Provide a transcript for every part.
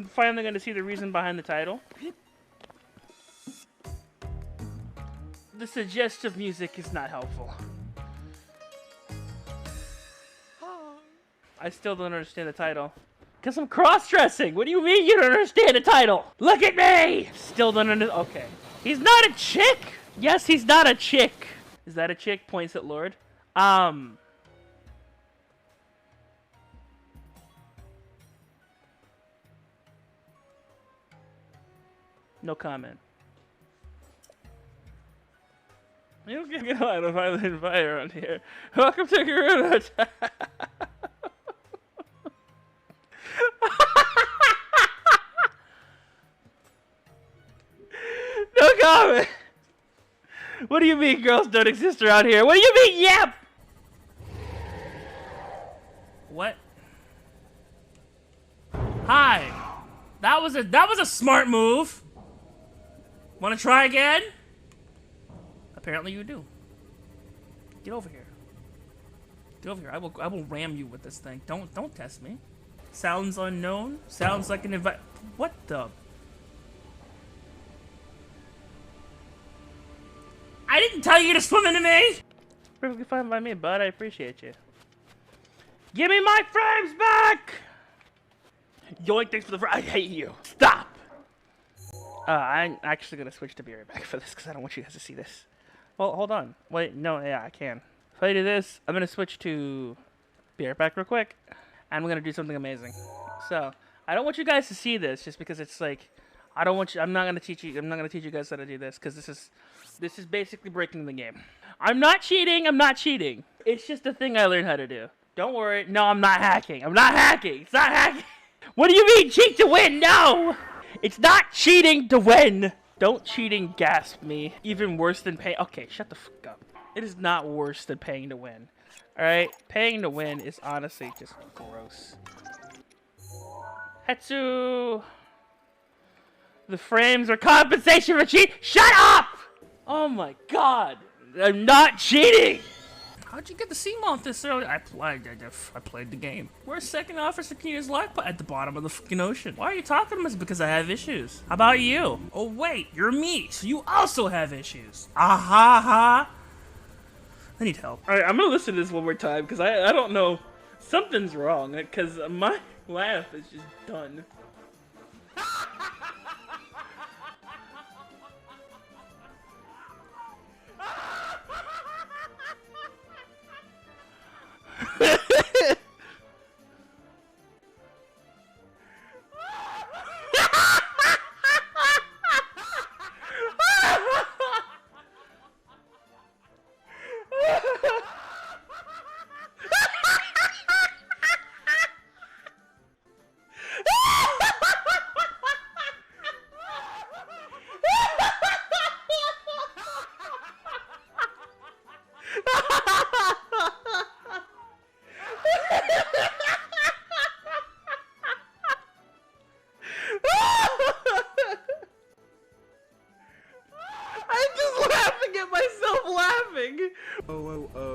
we're finally going to see the reason behind the title. The suggestive music is not helpful. I still don't understand the title. Because I'm cross-dressing. What do you mean you don't understand the title? Look at me! Still don't understand. Okay. He's not a chick! Yes, he's not a chick. Is that a chick? Points at Lord. No comment. You can get out of Island Fire on here. Welcome to Garuna. No comment. What do you mean girls don't exist around here? What do you mean, yep? What? Hi. That was a smart move. Want to try again? Apparently you do. Get over here. Get over here. I will ram you with this thing. Don't test me. Sounds unknown. Sounds like an invite. What the? I didn't tell you to swim into me! Perfectly fine by me, bud. I appreciate you. Give me my frames back! Yoink, thanks for the I hate you. Stop! I'm actually gonna switch to beer back for this because I don't want you guys to see this. Well, hold on. Wait, no, yeah, I can. If I do this, I'm gonna switch to beer back real quick. And we're gonna do something amazing. So, I don't want you guys to see this just because it's like, I don't want you, I'm not gonna teach you guys how to do this because this is basically breaking the game. I'm not cheating, It's just a thing I learned how to do. Don't worry, no, I'm not hacking. It's not hacking. What do you mean, cheat to win? No! It's not cheating to win! Don't cheating gasp me. Even worse than paying. Okay, shut the fuck up. It is not worse than paying to win. Alright? Paying to win is honestly just gross. Hetsu! The frames are compensation for cheat. Shut up! Oh my god. I'm not cheating! How'd you get the C-mount this early? I played the game. Where's second officer Keena's life at the bottom of the fucking ocean? Why are you talking to me? It's because I have issues. How about you? Oh wait, you're me, so you also have issues. Ha. I need help. Alright, I'm gonna listen to this one more time because I don't know. Something's wrong because my laugh is just done.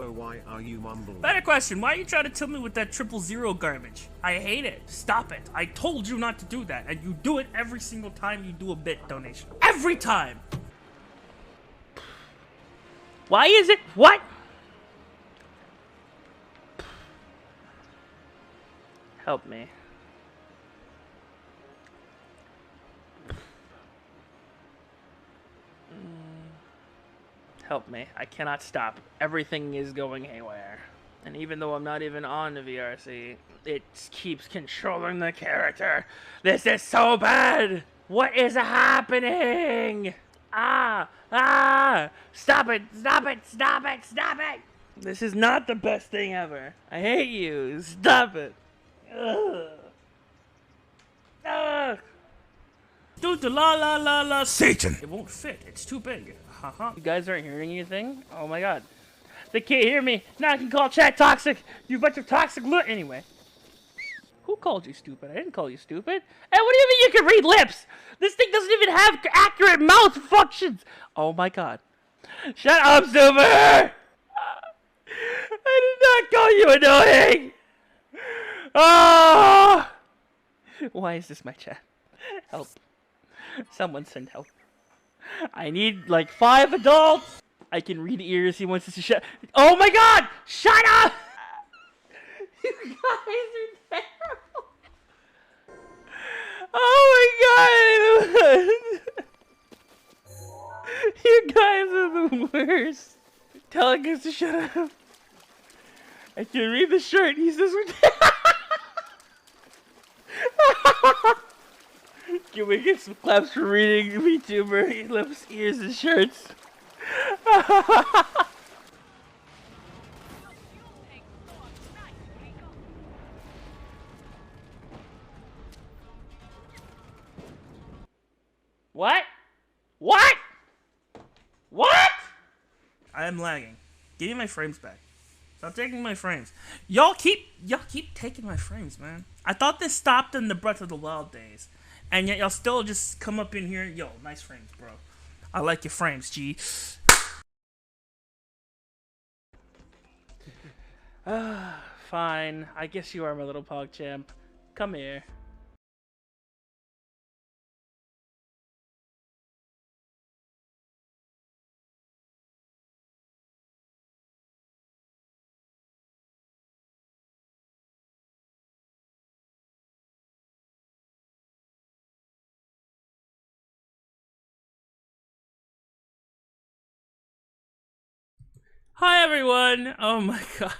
Why are you mumbling? Better question, why are you trying to tell me with that 000 garbage? I hate it. Stop it. I told you not to do that, and you do it every single time you do a bit donation. Every time! Why is it? What? Help me. Help me. I cannot stop. Everything is going haywire. And even though I'm not even on the VRC, it keeps controlling the character. This is so bad! What is happening? Stop it! This is not the best thing ever. I hate you. Stop it. Do the la Satan! It won't fit. It's too big. You guys aren't hearing anything? Oh my god. They can't hear me. Now I can call chat toxic. You bunch of toxic Anyway. Who called you stupid? I didn't call you stupid. Hey, what do you mean you can read lips? This thing doesn't even have accurate mouth functions. Oh my god. Shut up, Super! I did not call you annoying! Oh! Why is this my chat? Help. Someone send help. I need like 5 adults. I can read ears. He wants us to shut. Oh my god! Shut up! You guys are terrible. Oh my god! You guys are the worst. Telling us to shut up. I can read the shirt. He says we're. Can we get some claps for reading VTuber? He loves ears and shirts. What? What? What? I am lagging. Give me my frames back. Stop taking my frames. Y'all keep taking my frames, man. I thought this stopped in the Breath of the Wild days. And yet y'all still just come up in here. Yo, nice frames, bro. I like your frames, G. Fine. I guess you are my little PogChamp. Come here. Hi everyone! Oh my god.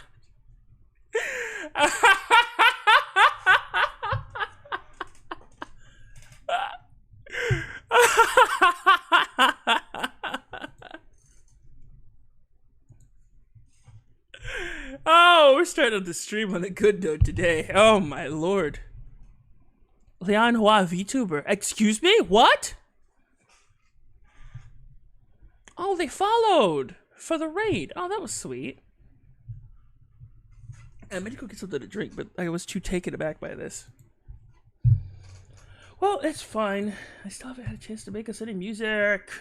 Oh, we're starting the stream on a good note today. Oh my lord. Leon Hua VTuber. Excuse me? What? Oh, they followed for the raid. Oh, that was sweet. I meant to go get something to drink, but I was too taken aback by this. Well, it's fine. I still haven't had a chance to make us any music.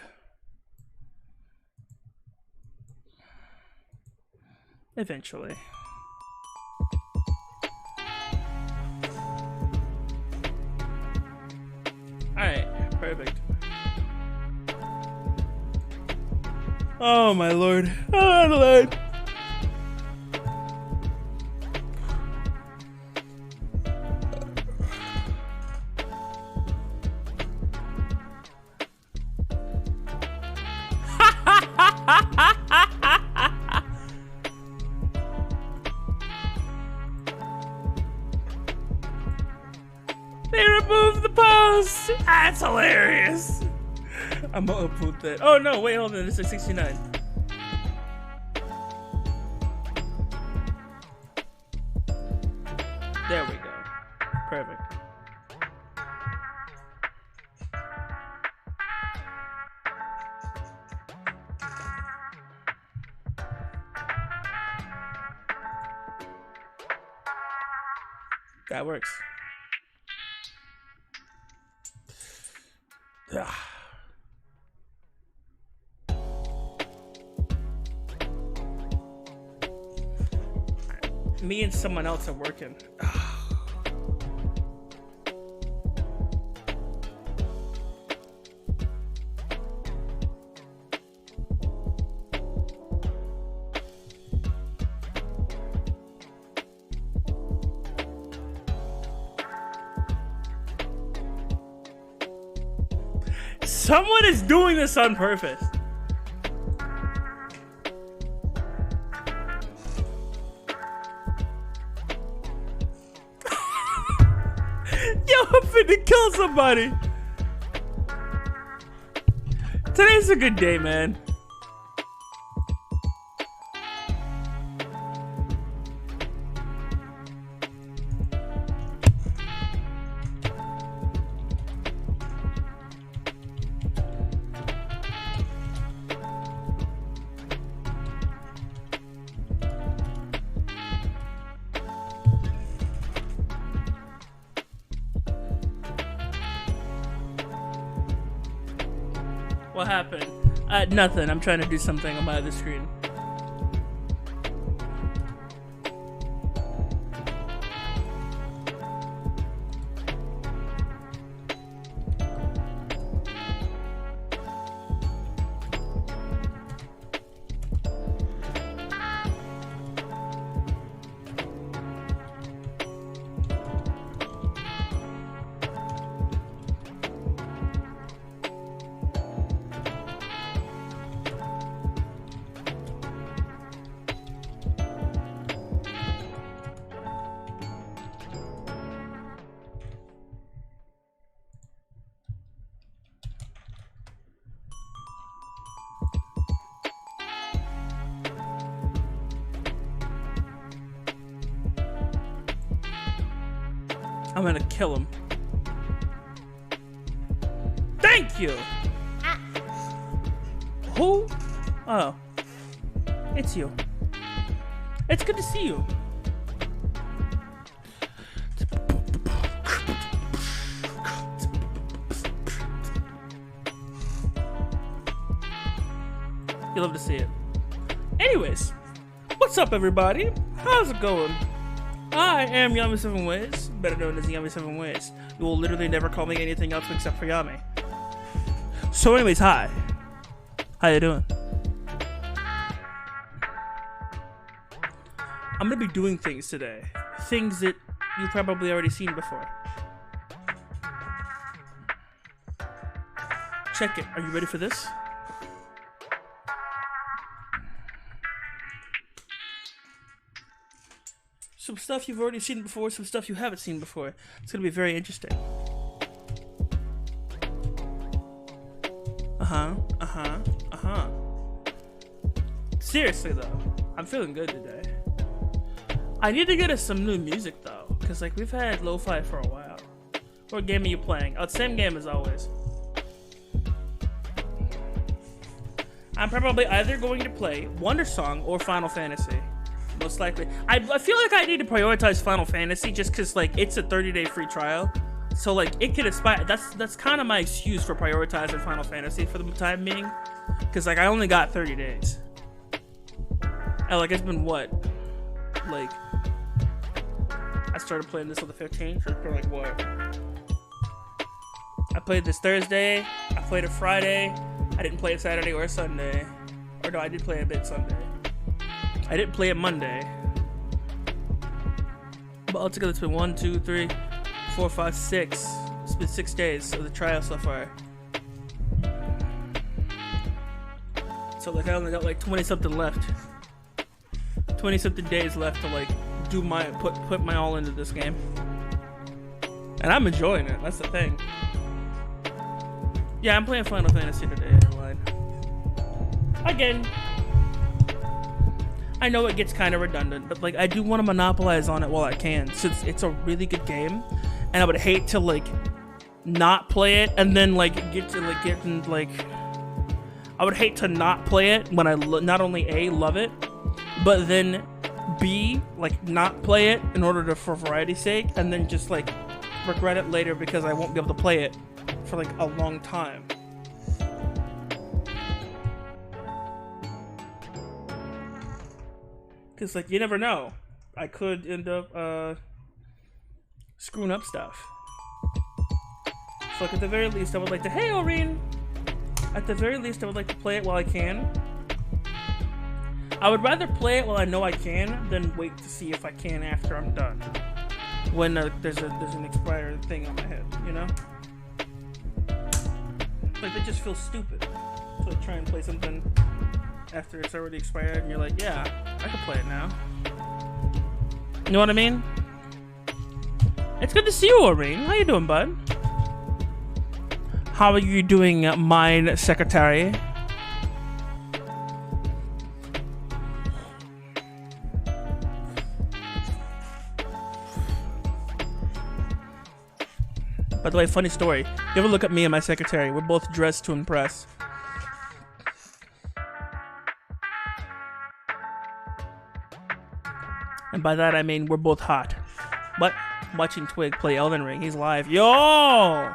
Eventually. Alright, perfect. Oh my lord. Oh my lord. They removed the post! That's hilarious! I'm gonna upload that. Oh no, wait, hold on, this is 69. There we go. Perfect. That works. Me and someone else are working. Someone is doing this on purpose. Yo, I'm finna kill somebody. Today's a good day, man. What happened? Nothing. I'm trying to do something on my other screen. I'm gonna kill him. Thank you! Who? Oh. It's you. It's good to see you. You love to see it. Anyways, what's up, everybody? How's it going? I am Yami 7 Ways, better known as Yami 7 Ways. You will literally never call me anything else except for Yami. So anyways, hi. How you doing? I'm gonna be doing things today. Things that you've probably already seen before. Check it. Are you ready for this? Some stuff you've already seen before, some stuff you haven't seen before. It's gonna be very interesting. Seriously though, I'm feeling good today. I need to get us some new music though, cause like we've had lo-fi for a while. What game are you playing? Oh, same game as always. I'm probably either going to play Wonder Song or Final Fantasy. Most likely. I feel like I need to prioritize Final Fantasy just because like it's a 30-day free trial, so like it could expire. That's kind of my excuse for prioritizing Final Fantasy for the time being, because like I only got 30 days. And like it's been what, like I started playing this on the 15th for like what? I played this Thursday. I played it Friday. I didn't play it Saturday or Sunday, or no, I did play a bit Sunday. I didn't play it Monday. But altogether it's been 1, 2, 3, 4, 5, 6. It's been 6 days of the trial so far. So like I only got like 20 something left. 20 something days left to like do my put my all into this game. And I'm enjoying it, that's the thing. Yeah, I'm playing Final Fantasy today, everyone. Again. I know it gets kind of redundant, but like I do want to monopolize on it while I can, since it's a really good game, and I would hate to like not play it and then like I would hate to not play it when I not only A, love it, but then B, like not play it in order for variety's sake, and then just like regret it later because I won't be able to play it for like a long time. Because, like, you never know. I could end up, screwing up stuff. So, like, at the very least, I would like to... Hey, Oreen! At the very least, I would like to play it while I can. I would rather play it while I know I can than wait to see if I can after I'm done. When there's an expired thing on my head, you know? Like, it just feels stupid to like, try and play something after it's already expired and you're like, yeah, I can play it now. You know what I mean? It's good to see you, Oreen. How you doing, bud? How are you doing, mine secretary? By the way, funny story. You ever look at me and my secretary? We're both dressed to impress. And by that I mean we're both hot. But watching Twig play Elden Ring, he's live. Yo!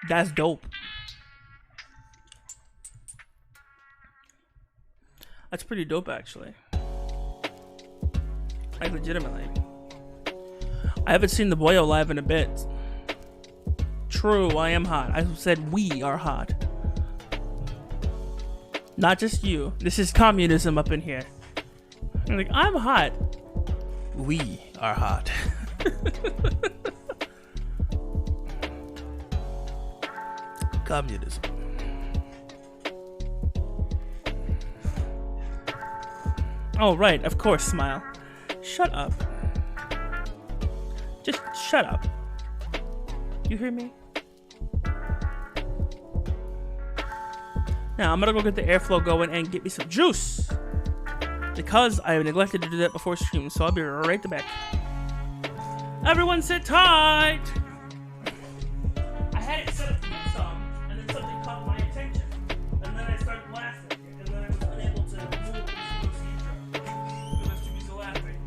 That's dope. That's pretty dope, actually. Like, legitimately. I haven't seen the boyo live in a bit. True, I am hot. I said we are hot. Not just you. This is communism up in here. I'm like, I'm hot. We are hot. Communism. Oh, right, of course, smile. Shut up. Just shut up. You hear me? Now, I'm gonna go get the airflow going and get me some juice. Because I neglected to do that before stream, so I'll be right back. Everyone sit tight! I had it set up to good song, and then something caught my attention. And then I started laughing, and then I was unable to move into the intro. It was too busy laughing.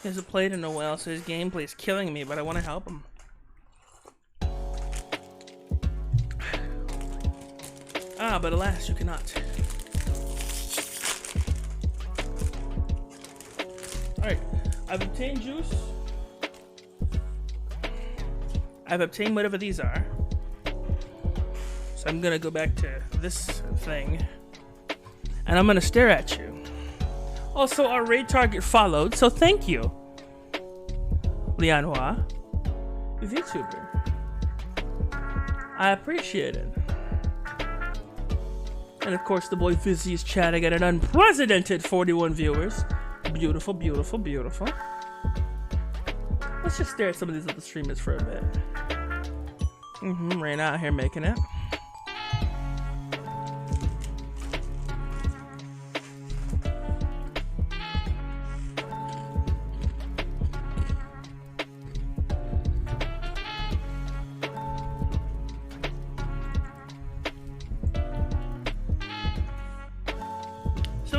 He hasn't played in a while, so his gameplay is killing me, but I want to help him. Ah, but alas, you cannot. Alright, I've obtained juice. I've obtained whatever these are. So I'm gonna go back to this thing. And I'm gonna stare at you. Also, our raid target followed, so thank you, Lianois, VTuber. I appreciate it. And of course, the boy Fizzy's chat. I got an unprecedented 41 viewers. Beautiful, beautiful, beautiful. Let's just stare at some of these other streamers for a bit. Rain out here making it.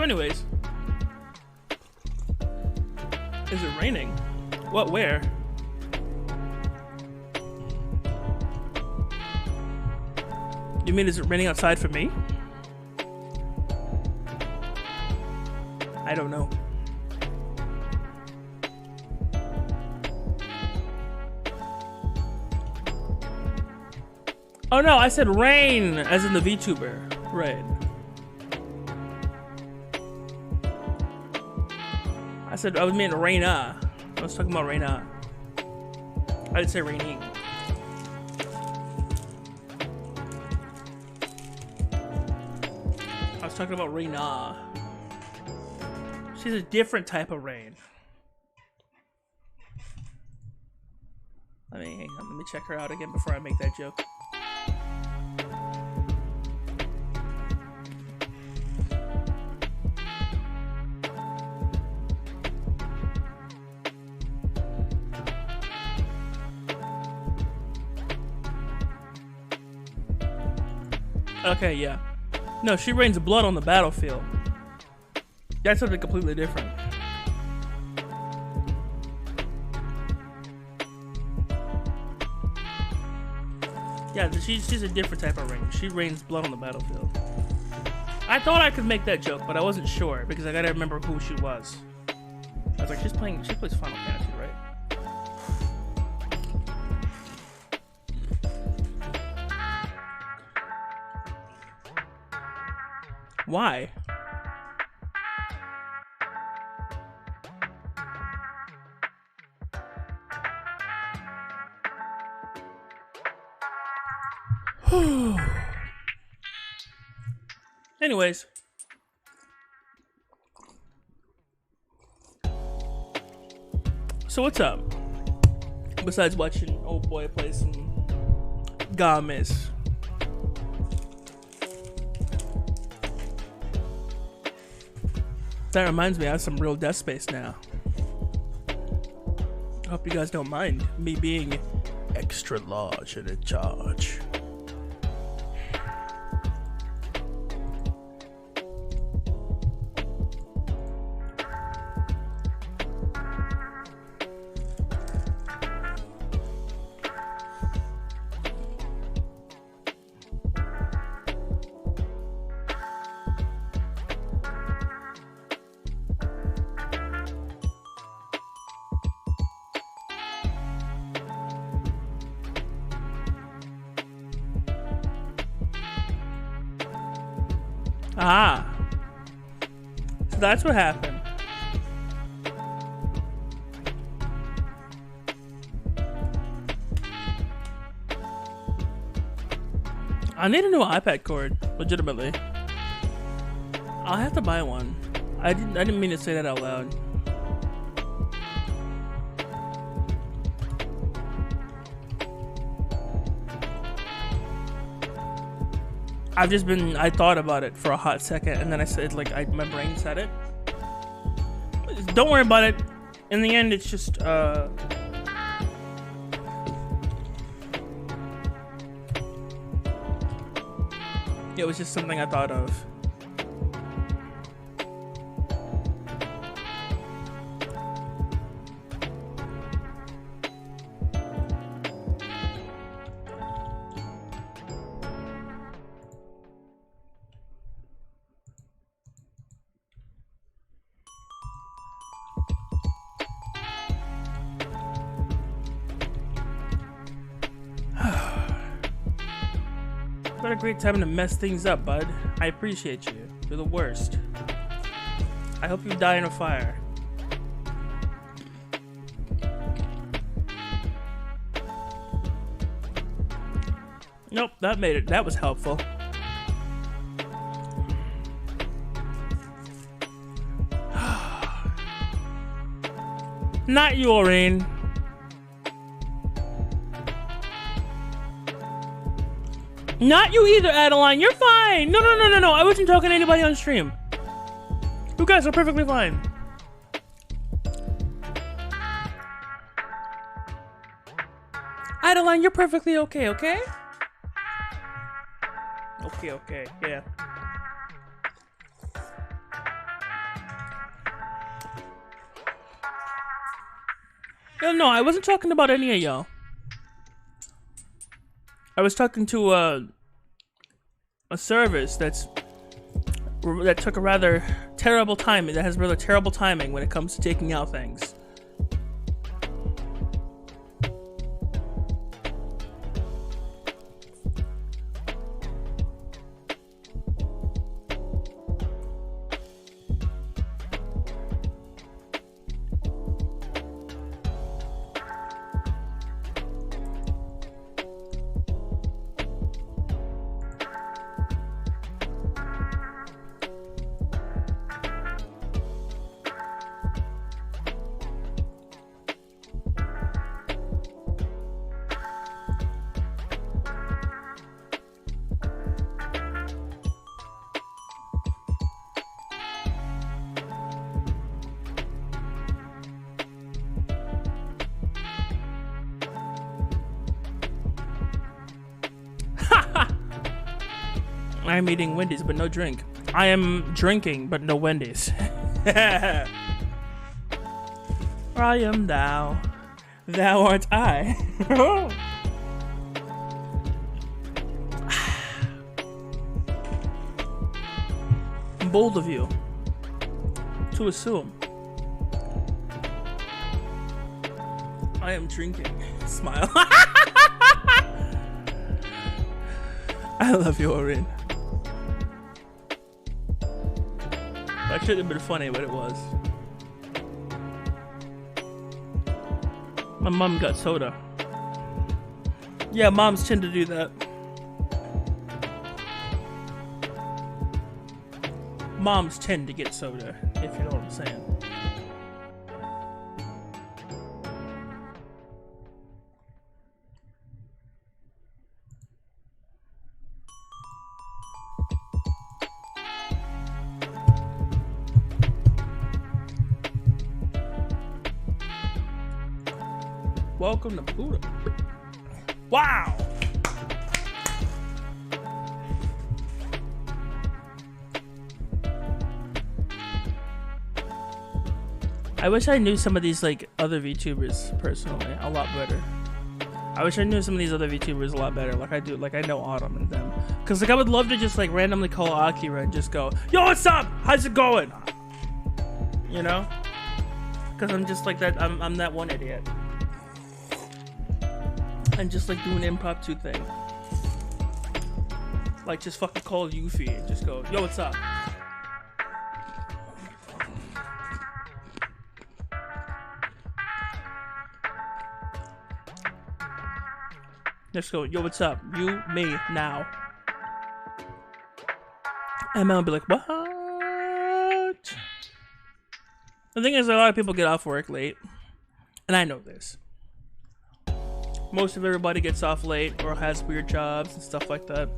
Anyways, is it raining? What, where? You mean is it raining outside for me? I don't know. Oh no, I said rain as in the VTuber. Right. I was meant Reina. I was talking about Reina. I didn't say raining. I was talking about Reina. She's a different type of rain. Let me check her out again before I make that joke. Okay, yeah. No, she rains blood on the battlefield. That's something completely different. Yeah, she's a different type of rain. She rains blood on the battlefield. I thought I could make that joke, but I wasn't sure because I gotta remember who she was. was like, she plays Final Fantasy, right? Why? Anyways. So what's up? Besides watching old boy play some games. That reminds me, I have some real desk space now. I hope you guys don't mind me being extra large and in charge. Ah, so that's what happened. I need a new iPad cord, legitimately. I'll have to buy one. I didn't mean to say that out loud. I thought about it for a hot second, and then I said, like, my brain said it. Don't worry about it. In the end, it's just, it was just something I thought of. What a great time to mess things up, bud. I appreciate you. You're the worst. I hope you die in a fire. Nope, that made it. That was helpful. Not you, Aurene. Not you either, Adeline. You're fine. No. I wasn't talking to anybody on stream. You guys are perfectly fine. Adeline, you're perfectly okay, okay? Okay, yeah. No, I wasn't talking about any of y'all. I was talking to a service that took a rather terrible timing. That has rather terrible timing when it comes to taking out things. I am eating Wendy's, but no drink. I am drinking, but no Wendy's. I am thou. Thou art I. Bold of you to assume. I am drinking. Smile. I love you, Orin. That shouldn't have been funny, but it was. My mom got soda. Yeah, moms tend to do that. Moms tend to get soda, if you know what I'm saying. Welcome to Buddha. Wow! I wish I knew some of these like other VTubers personally a lot better. I wish I knew some of these other VTubers a lot better, like I do, like I know Autumn and them. Cause like I would love to just like randomly call Akira and just go, "Yo, what's up? How's it going?" You know? Cause I'm just like that. I'm that one idiot. And just like do an impromptu thing. Like just fucking call Yuffie and just go, "Yo, what's up?" Let's go, "Yo, what's up? You, me, now." And Mel will be like, "What?" The thing is, a lot of people get off work late. And I know this. Most of everybody gets off late or has weird jobs and stuff like that.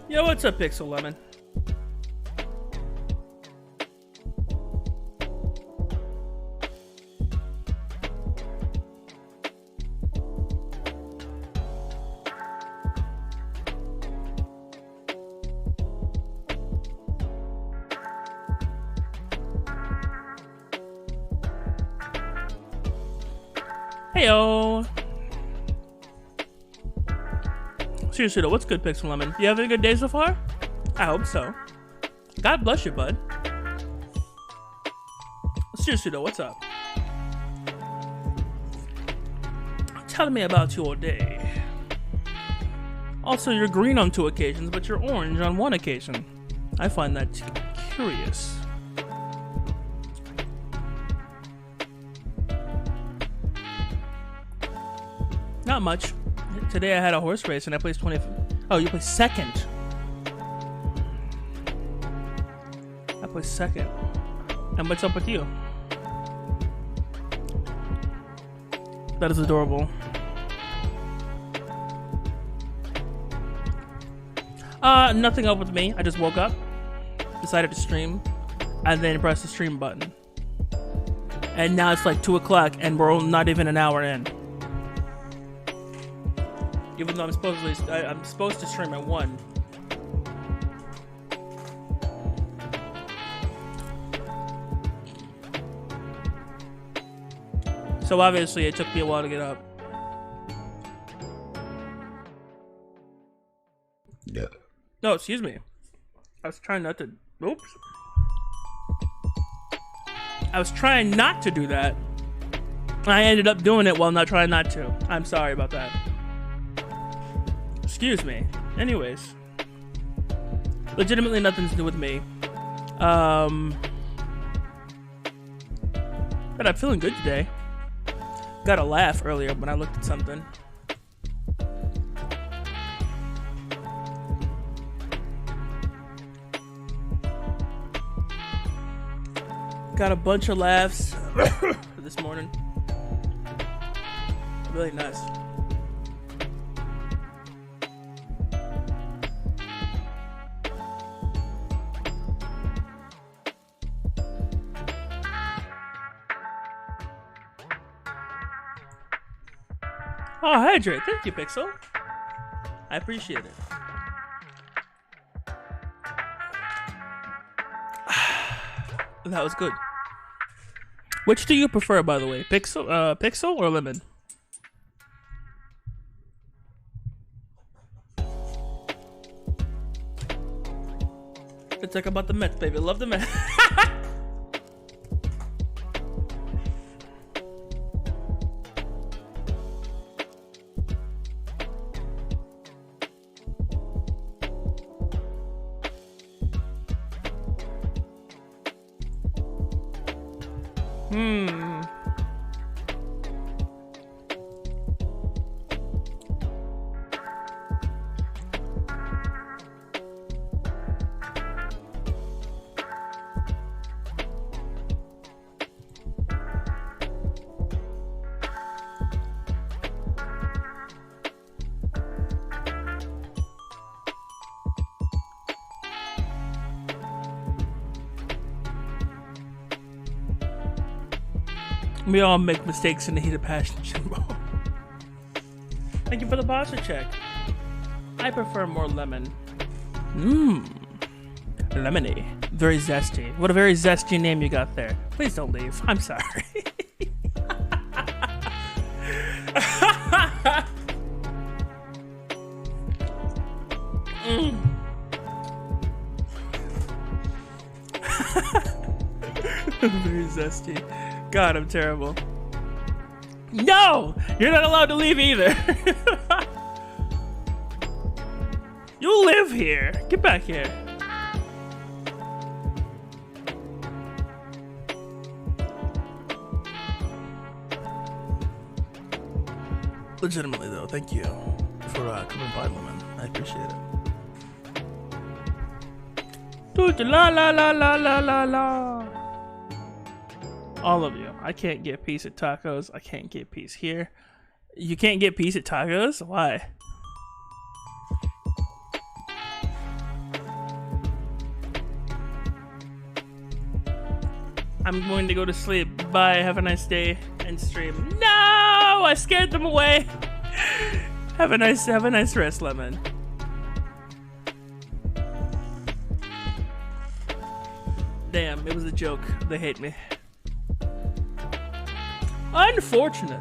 Yo, what's up, Pixel Lemon? Heyo! Seriously though, what's good, Pixel Lemon? You having a good day so far? I hope so. God bless you, bud. Seriously though, what's up? Tell me about your day. Also, you're green on 2 occasions, but you're orange on 1 occasion. I find that curious. Not much. Today I had a horse race and I placed 20. Oh, you placed second. I placed second. And what's up with you? That is adorable. Nothing up with me. I just woke up, decided to stream, and then pressed the stream button. And now it's like 2 o'clock and we're not even an hour in. Even though I'm supposed to stream at 1. So obviously it took me a while to get up. Yeah. No, excuse me. I was trying not to. Oops. I was trying not to do that. I ended up doing it while not trying not to. I'm sorry about that. Excuse me. Anyways. Legitimately nothing to do with me. But I'm feeling good today. Got a laugh earlier when I looked at something. Got a bunch of laughs this morning. Really nice. Oh, hydrate. Thank you, Pixel. I appreciate it. That was good. Which do you prefer, by the way? Pixel or lemon? Let's talk about the Mets, baby. Love the Mets. We all make mistakes in the heat of passion, Jimbo. Thank you for the pasta check. I prefer more lemon. Lemony. Very zesty. What a very zesty name you got there. Please don't leave. I'm sorry. Very zesty. God, I'm terrible. No! You're not allowed to leave either. You live here. Get back here. Legitimately, though, thank you for coming by, Lemon. I appreciate it. La la la la la la la. All of you. I can't get peace at tacos. I can't get peace here. You can't get peace at tacos? Why? I'm going to go to sleep. Bye. Have a nice day and stream. No! I scared them away. Have a nice rest, Lemon. Damn, it was a joke. They hate me. Unfortunate.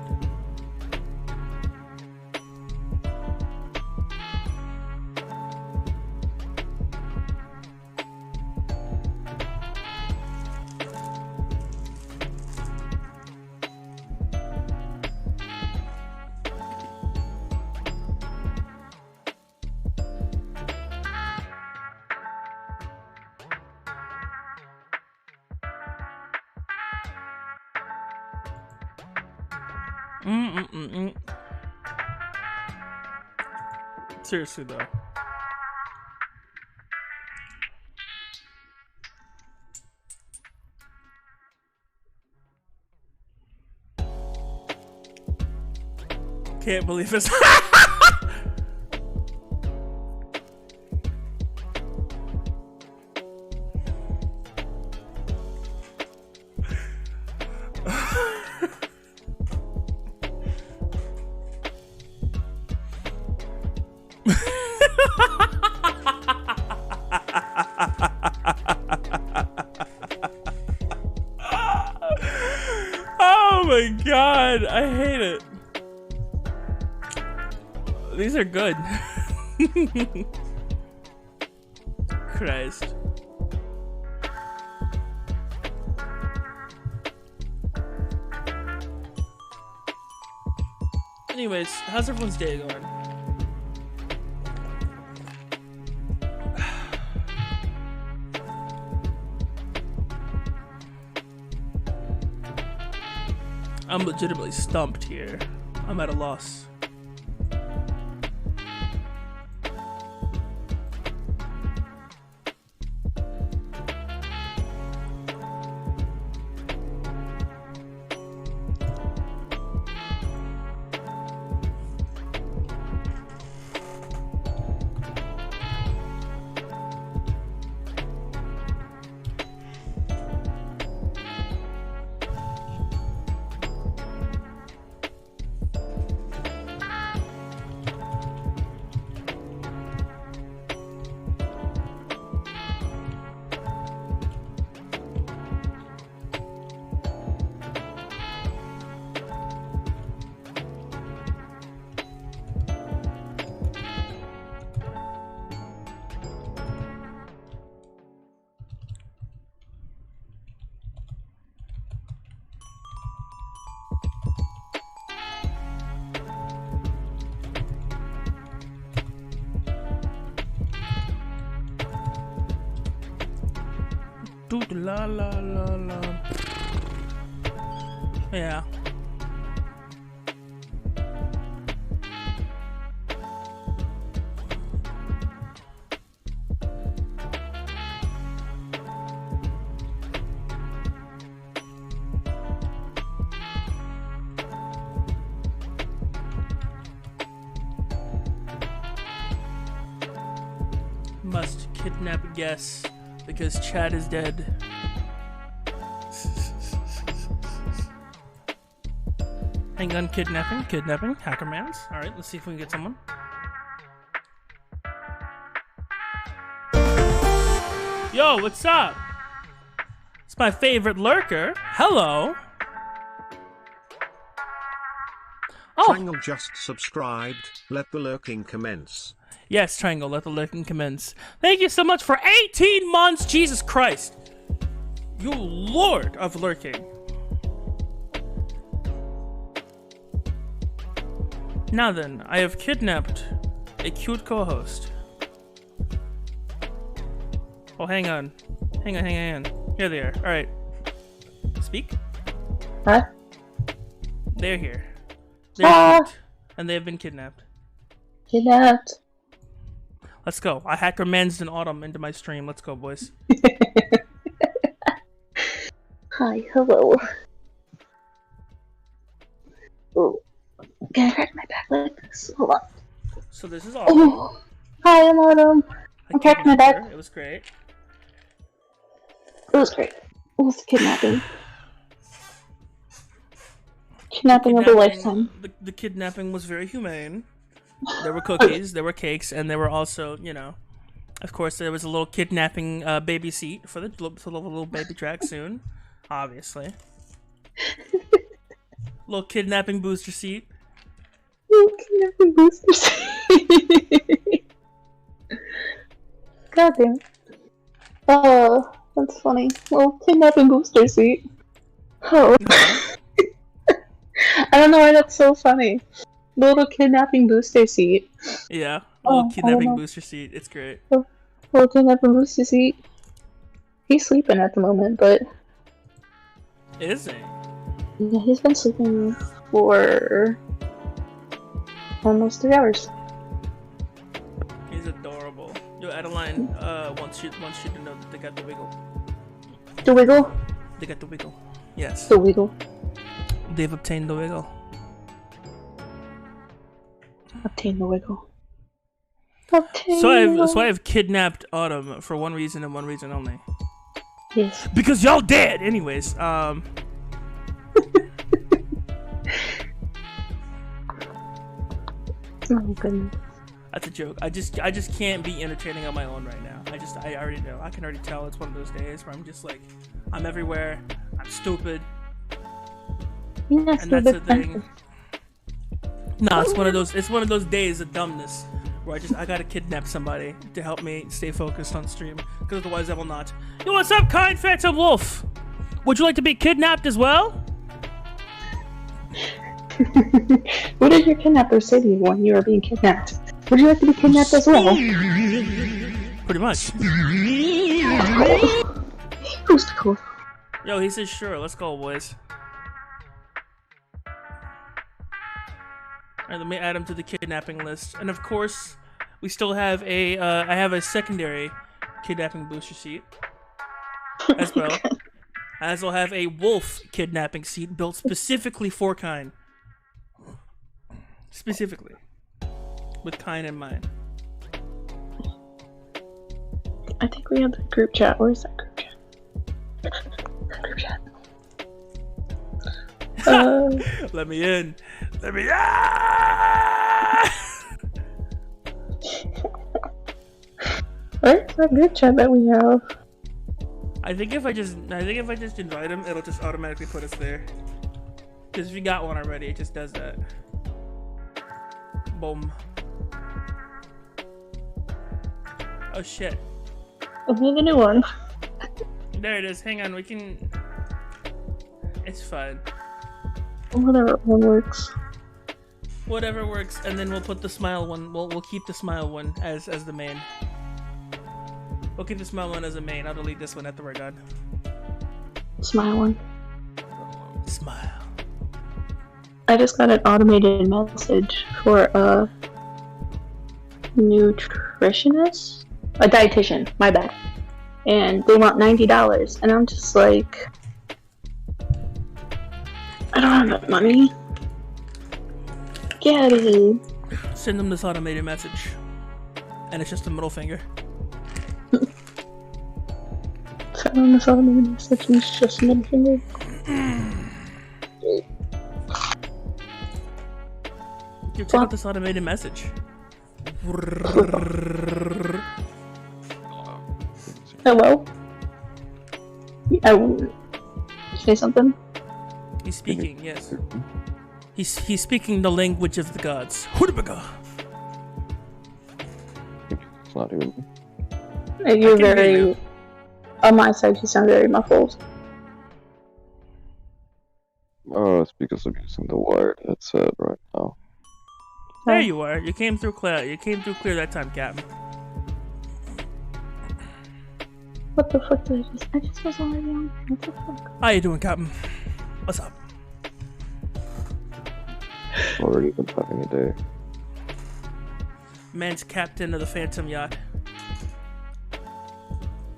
Seriously though. Can't believe it's Oh my god, I hate it. These are good. Christ. Anyways, how's everyone's day going? I'm legitimately stumped here. I'm at a loss. La la la la. Yeah. Must kidnap guess because Chad is dead. Handgun kidnapping, hackermans. Alright, let's see if we can get someone. Yo, what's up? It's my favorite lurker. Hello. Oh. Triangle just subscribed. Let the lurking commence. Yes, Triangle, let the lurking commence. Thank you so much for 18 months, Jesus Christ. You lord of lurking. Now then, I have kidnapped a cute co-host. Oh, hang on. Hang on. Here they are. Alright. Speak? Huh? They're here. They're cute, and they have been kidnapped. Kidnapped. Let's go. I hacker Mans and Autumn into my stream. Let's go, boys. Hi, hello. Oh, can I crack my back like this? Hold on. So this is Autumn. Oh. Hi, I'm Autumn. I'm cracking my back. It was great. It was great. It was kidnapping. Kidnapping of a lifetime. The kidnapping was very humane. There were cookies, there were cakes, and there were also, you know, of course, there was a little kidnapping baby seat for the little baby track soon, obviously. Little kidnapping booster seat. Little kidnapping booster seat. God damn. Oh, that's funny. Little kidnapping booster seat. Oh. I don't know why that's so funny. Little kidnapping booster seat. Yeah, little kidnapping booster seat. It's great. Little kidnapping booster seat. He's sleeping at the moment, but... Is he? Yeah, he's been sleeping for... almost 3 hours. He's adorable. Yo, Adeline wants you to know that they got the wiggle. The wiggle? They got the wiggle. Yes. The wiggle. They've obtained the wiggle. Obtain the wiggle. So I have kidnapped Autumn for one reason and one reason only. Yes. Because y'all dead! Anyways, Oh goodness. That's a joke. I just can't be entertaining on my own right now. I already know. I can already tell it's one of those days where I'm just like, I'm everywhere, I'm stupid. And that's the thing. No, it's one of those days of dumbness where I gotta kidnap somebody to help me stay focused on stream, because otherwise I will not. Yo, what's up, kind phantom wolf? Would you like to be kidnapped as well? What did your kidnapper say to you when you were being kidnapped? Would you like to be kidnapped as well? Pretty much. Who's the code? Yo, he says sure. Let's go, boys. Alright, let me add him to the kidnapping list. And of course, we still have a, I have a secondary kidnapping booster seat as well. As I'll have a wolf kidnapping seat built specifically for Kine. Specifically. With Kine in mind. I think we have the group chat. Where's that group chat? Group chat. Let me in. Let me in. Where's that group chat that we have? I think if I just invite him, it'll just automatically put us there. Because if you got one already, it just does that. Boom. Oh shit. I need a new one. There it is. Hang on, we can. It's fine. Whatever one works. Whatever works, and then we'll put the smile one. We'll keep the smile one as the main. We'll keep the smile one as a main. I'll delete this one after we're done. Smile one. Smile. I just got an automated message for a nutritionist? A dietitian, my bad. And they want $90, and I'm just like, I don't have that money. Get out of here. Send them this automated message. And it's just a middle finger. Send them this automated message, and it's just a middle finger. You check out this automated message. Hello? Say something? He's speaking, yes. He's speaking the language of the gods. Hurbaga. It's not even. You're hear very... you. On my side, you sound very muffled. Oh, it's because I'm using the wired headset right now. There you are. You came through clear. You came through clear that time, Captain. What the fuck did I just was already on. What the fuck? How you doing, Captain? What's up? Already been having a day. Man's captain of the Phantom Yacht.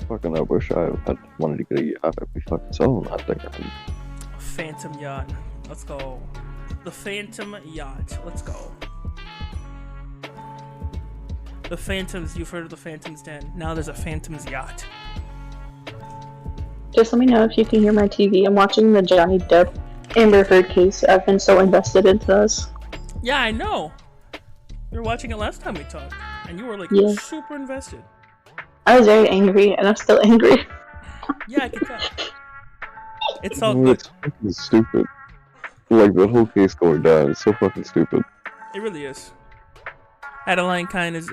Fucking, I wish I had wanted to get a yacht. I'd be fucking selling that thing. Phantom Yacht. Let's go. The Phantom Yacht. Let's go. The Phantoms. You've heard of the Phantom's Den. Now there's a Phantom's Yacht. Just let me know if you can hear my TV. I'm watching the Johnny Depp Amber Heard case. I've been so invested into this. Yeah, I know. You were watching it last time we talked, and you were like Yeah. super invested. I was very angry, and I'm still angry. Yeah, I can tell. It's all Well, good. it's fucking stupid. Like, that whole case going down is so fucking stupid. It really is. Adeline is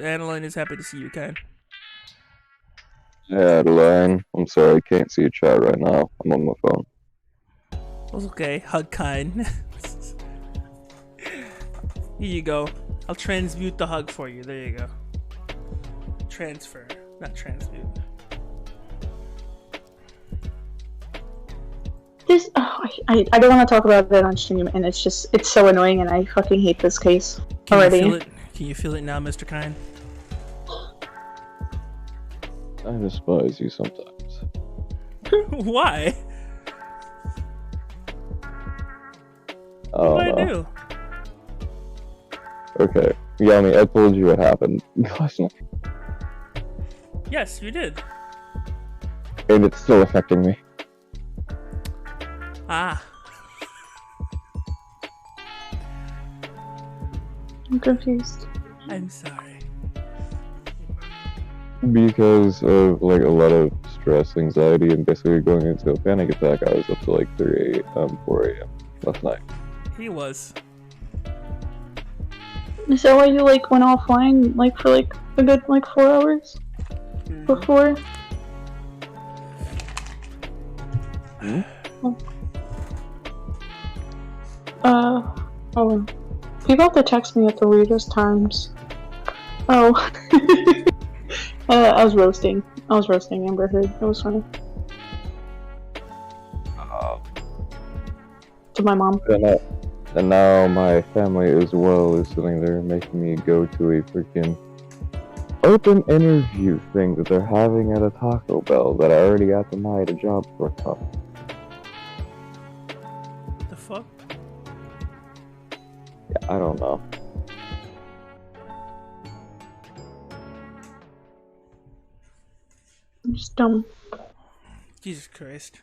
happy to see you, Kine. Yeah, Adeline. I'm sorry, I can't see your chat right now. I'm on my phone. It's okay. Hug Kine. Here you go. I'll transmute the hug for you. There you go. Transfer, not transmute. This, I don't want to talk about it on stream, and it's so annoying, and I fucking hate this case already. You feel it? Can you feel it now, Mr. Kine? I despise you sometimes. Why? Oh, What did I no. do? Okay. Yami, I told you what happened last night. Yes, you did. And it's still affecting me. Ah. I'm confused. I'm sorry. Because of, like, a lot of stress, anxiety, and basically going into a panic attack, I was up to, like, 4 a.m. last night. He was. Is that why you, like, went offline, like, for, like, a good, like, 4 hours? Before? Hmm? Oh. People have to text me at the weirdest times. Oh. I was roasting Amber Heard. It was funny. To my mom. And now my family as well is sitting there making me go to a freaking open interview thing that they're having at a Taco Bell that I already got denied a job for. The fuck? Yeah, I don't know. I'm just dumb. Jesus Christ.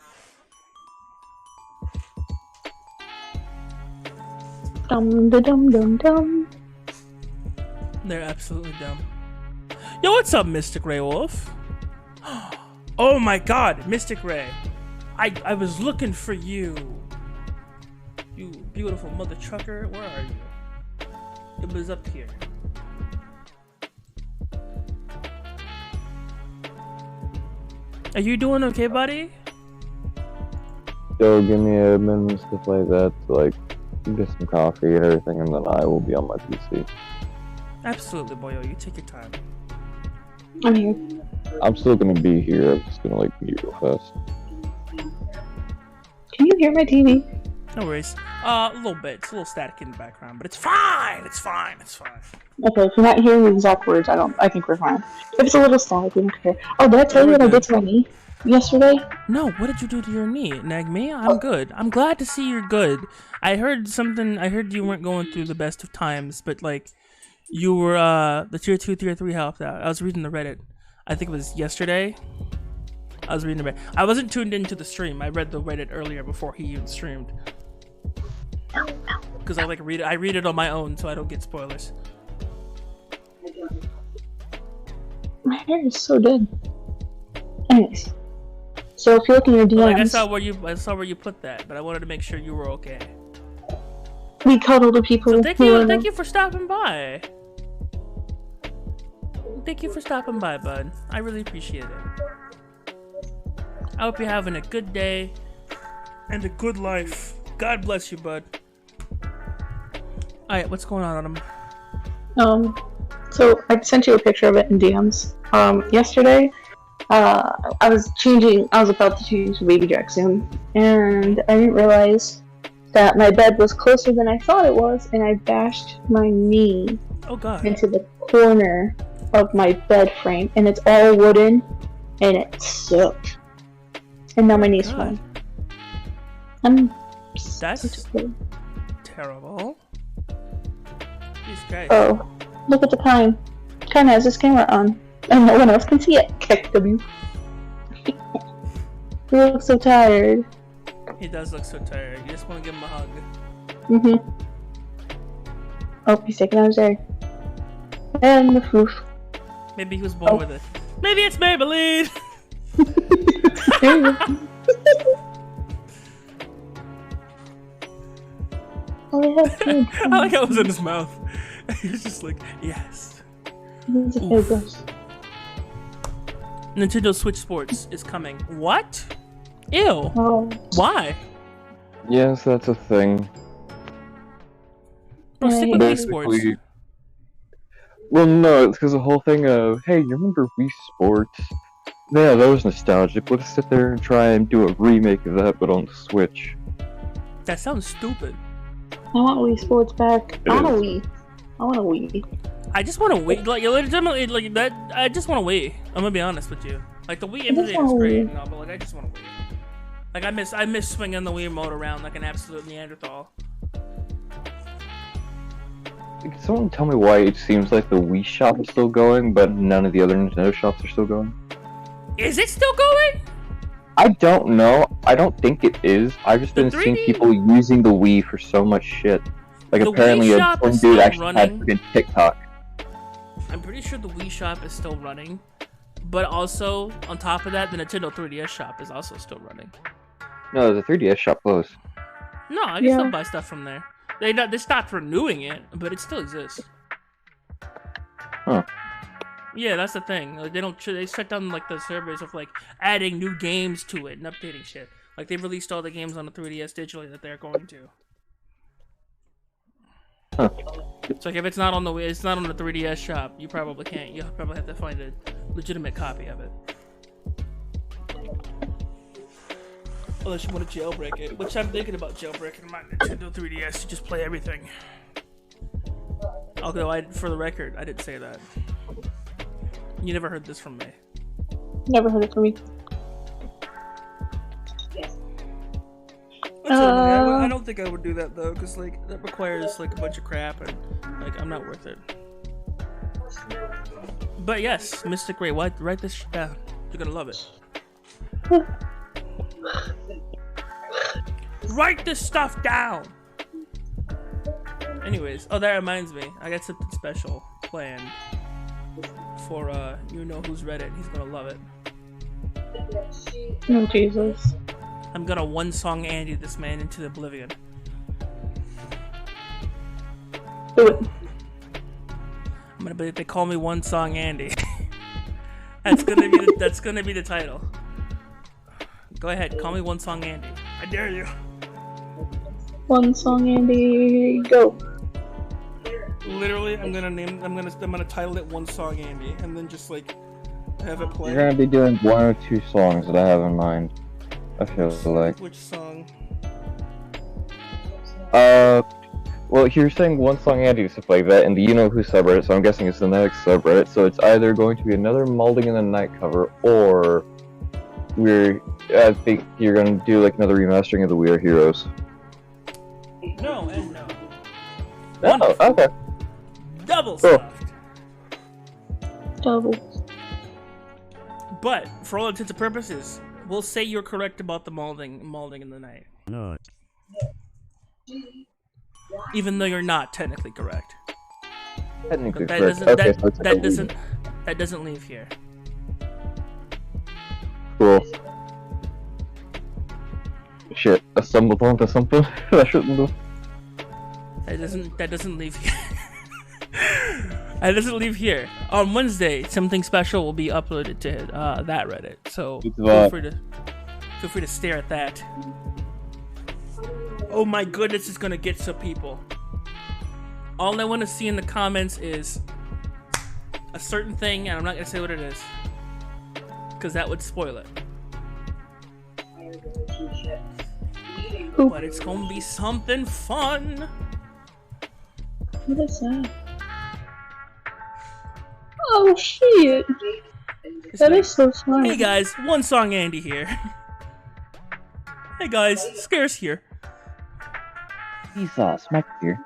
Dumb. They're absolutely dumb. Yo, what's up, Mystic Ray Wolf? Oh my god, Mystic Ray. I was looking for you. You beautiful mother trucker. Where are you? It was up here. Are you doing okay, buddy? So give me a minute and stuff like that to, like, get some coffee and everything, and then I will be on my PC. Absolutely, boyo. You take your time. I'm here. I'm still gonna be here. I'm just gonna like mute real fast. Can you hear my TV? No worries. A little bit. It's a little static in the background, but it's fine. It's fine. It's fine. Okay, if you're not hearing the exact words, I think we're fine. If it's a little static, we don't care. Oh, did I tell you what I did to my knee yesterday? No, what did you do to your knee, Nagme? I'm good. I'm glad to see you're good. I heard something. I heard you weren't going through the best of times, but like, you were the tier 2, tier 3 helped out. I was reading the Reddit. I think it was yesterday. I was reading the Reddit. I wasn't tuned into the stream. I read the Reddit earlier before he even streamed. Because I like read it. I read it on my own, so I don't get spoilers. My hair is so dead. Anyways, so if you look in your DMs, Like I saw where you put that, but I wanted to make sure you were okay. we cuddle the people. So thank you for stopping by. Thank you for stopping by, bud. I really appreciate it. I hope you're having a good day and a good life. God bless you, bud. Alright, what's going on him? So I sent you a picture of it in DMs. Yesterday, I was about to change the baby jack soon, and I didn't realize that my bed was closer than I thought it was, and I bashed my knee into the corner of my bed frame, and it's all wooden, and it sucked. And now my knee's fine. That's terrible. Jesus Christ. Oh, look at the time. Kind has this camera on, and no one else can see it. KW. He looks so tired. He does look so tired. You just want to give him a hug. Mm-hmm. Oh, he's taking out his hair. And the foof. Maybe he was born with it. Maybe it's Maybelline! I like how it was in his mouth. He was just like, yes. Nintendo Switch Sports is coming. What? Ew. Oh. Why? Yes, that's a thing. Bro, stick with Wii Sports. Well, no, it's because the whole thing of, hey, you remember Wii Sports? Yeah, that was nostalgic. Let's sit there and try and do a remake of that, but on the Switch. That sounds stupid. I want Wii Sports back. I want a Wii. I want a Wii. I just want to Wii. Like, legitimately, like that. I just want to Wii. I'm gonna be honest with you. Like the Wii emulator is great, and all, but like I just want to Wii. Like I miss swinging the Wii remote around like an absolute Neanderthal. Can someone tell me why it seems like the Wii shop is still going, but none of the other Nintendo shops are still going? Is it still going? I don't know. I don't think it is. I've just been seeing people using the Wii for so much shit. Like the apparently some dude actually had freaking TikTok. I'm pretty sure the Wii shop is still running, but also on top of that, the Nintendo 3DS shop is also still running. No, the 3DS shop closed. No, I can still buy stuff from there. They stopped renewing it, but it still exists. Huh. Yeah, that's the thing. Like they shut down like the servers of like adding new games to it and updating shit. Like they released all the games on the 3DS digitally that they're going to. Huh. It's like if it's not on the Wii, it's not on the 3DS shop. You probably can't. You'll probably have to find a legitimate copy of it. Unless you want to jailbreak it, which I'm thinking about jailbreaking my Nintendo 3DS to just play everything. Although for the record, I didn't say that. You never heard this from me. Never heard it from me. I don't think I would do that though, because like that requires like a bunch of crap, and like I'm not worth it. But yes, Mystic Ray, write this shit down. You're gonna love it. Write this stuff down. Anyways, oh that reminds me, I got something special planned for you know who's read it. He's gonna love it. Oh Jesus. I'm gonna one-song Andy this man into oblivion. Do it. They call me one-song Andy. That's gonna be the title. Go ahead, call me one-song Andy. I dare you. One song, Andy, go. Literally, I'm gonna title it One Song Andy, and then just like Have it play. You're gonna be doing one or two songs that I have in mind. I feel like. Which song? Well, you're saying one song Andy used to play that, and the You Know Who subreddit, so I'm guessing it's the next subreddit, so it's either going to be another Molding in the Night cover, or I think you're gonna do like another remastering of the We Are Heroes. No and no. Oh, okay. Double Cool. stuffed. Double. But, for all intents and purposes, we'll say you're correct about the molding in the night. No. Even though you're not technically correct. Technically But that correct. doesn't Okay, so it's like a lead. that doesn't leave here. Cool. Shit, I stumbled onto something I shouldn't have. That doesn't leave here. That doesn't leave here. On Wednesday, something special will be uploaded to that Reddit. So feel free to stare at that. Oh my goodness, it's gonna get some people. All I want to see in the comments is a certain thing, and I'm not gonna say what it is, because that would spoil it. But it's gonna be something fun. What is that? Oh shit! That is so smart. Hey guys, One Song Andy here. Hey guys, Scarce here. Vsauce, Mike here.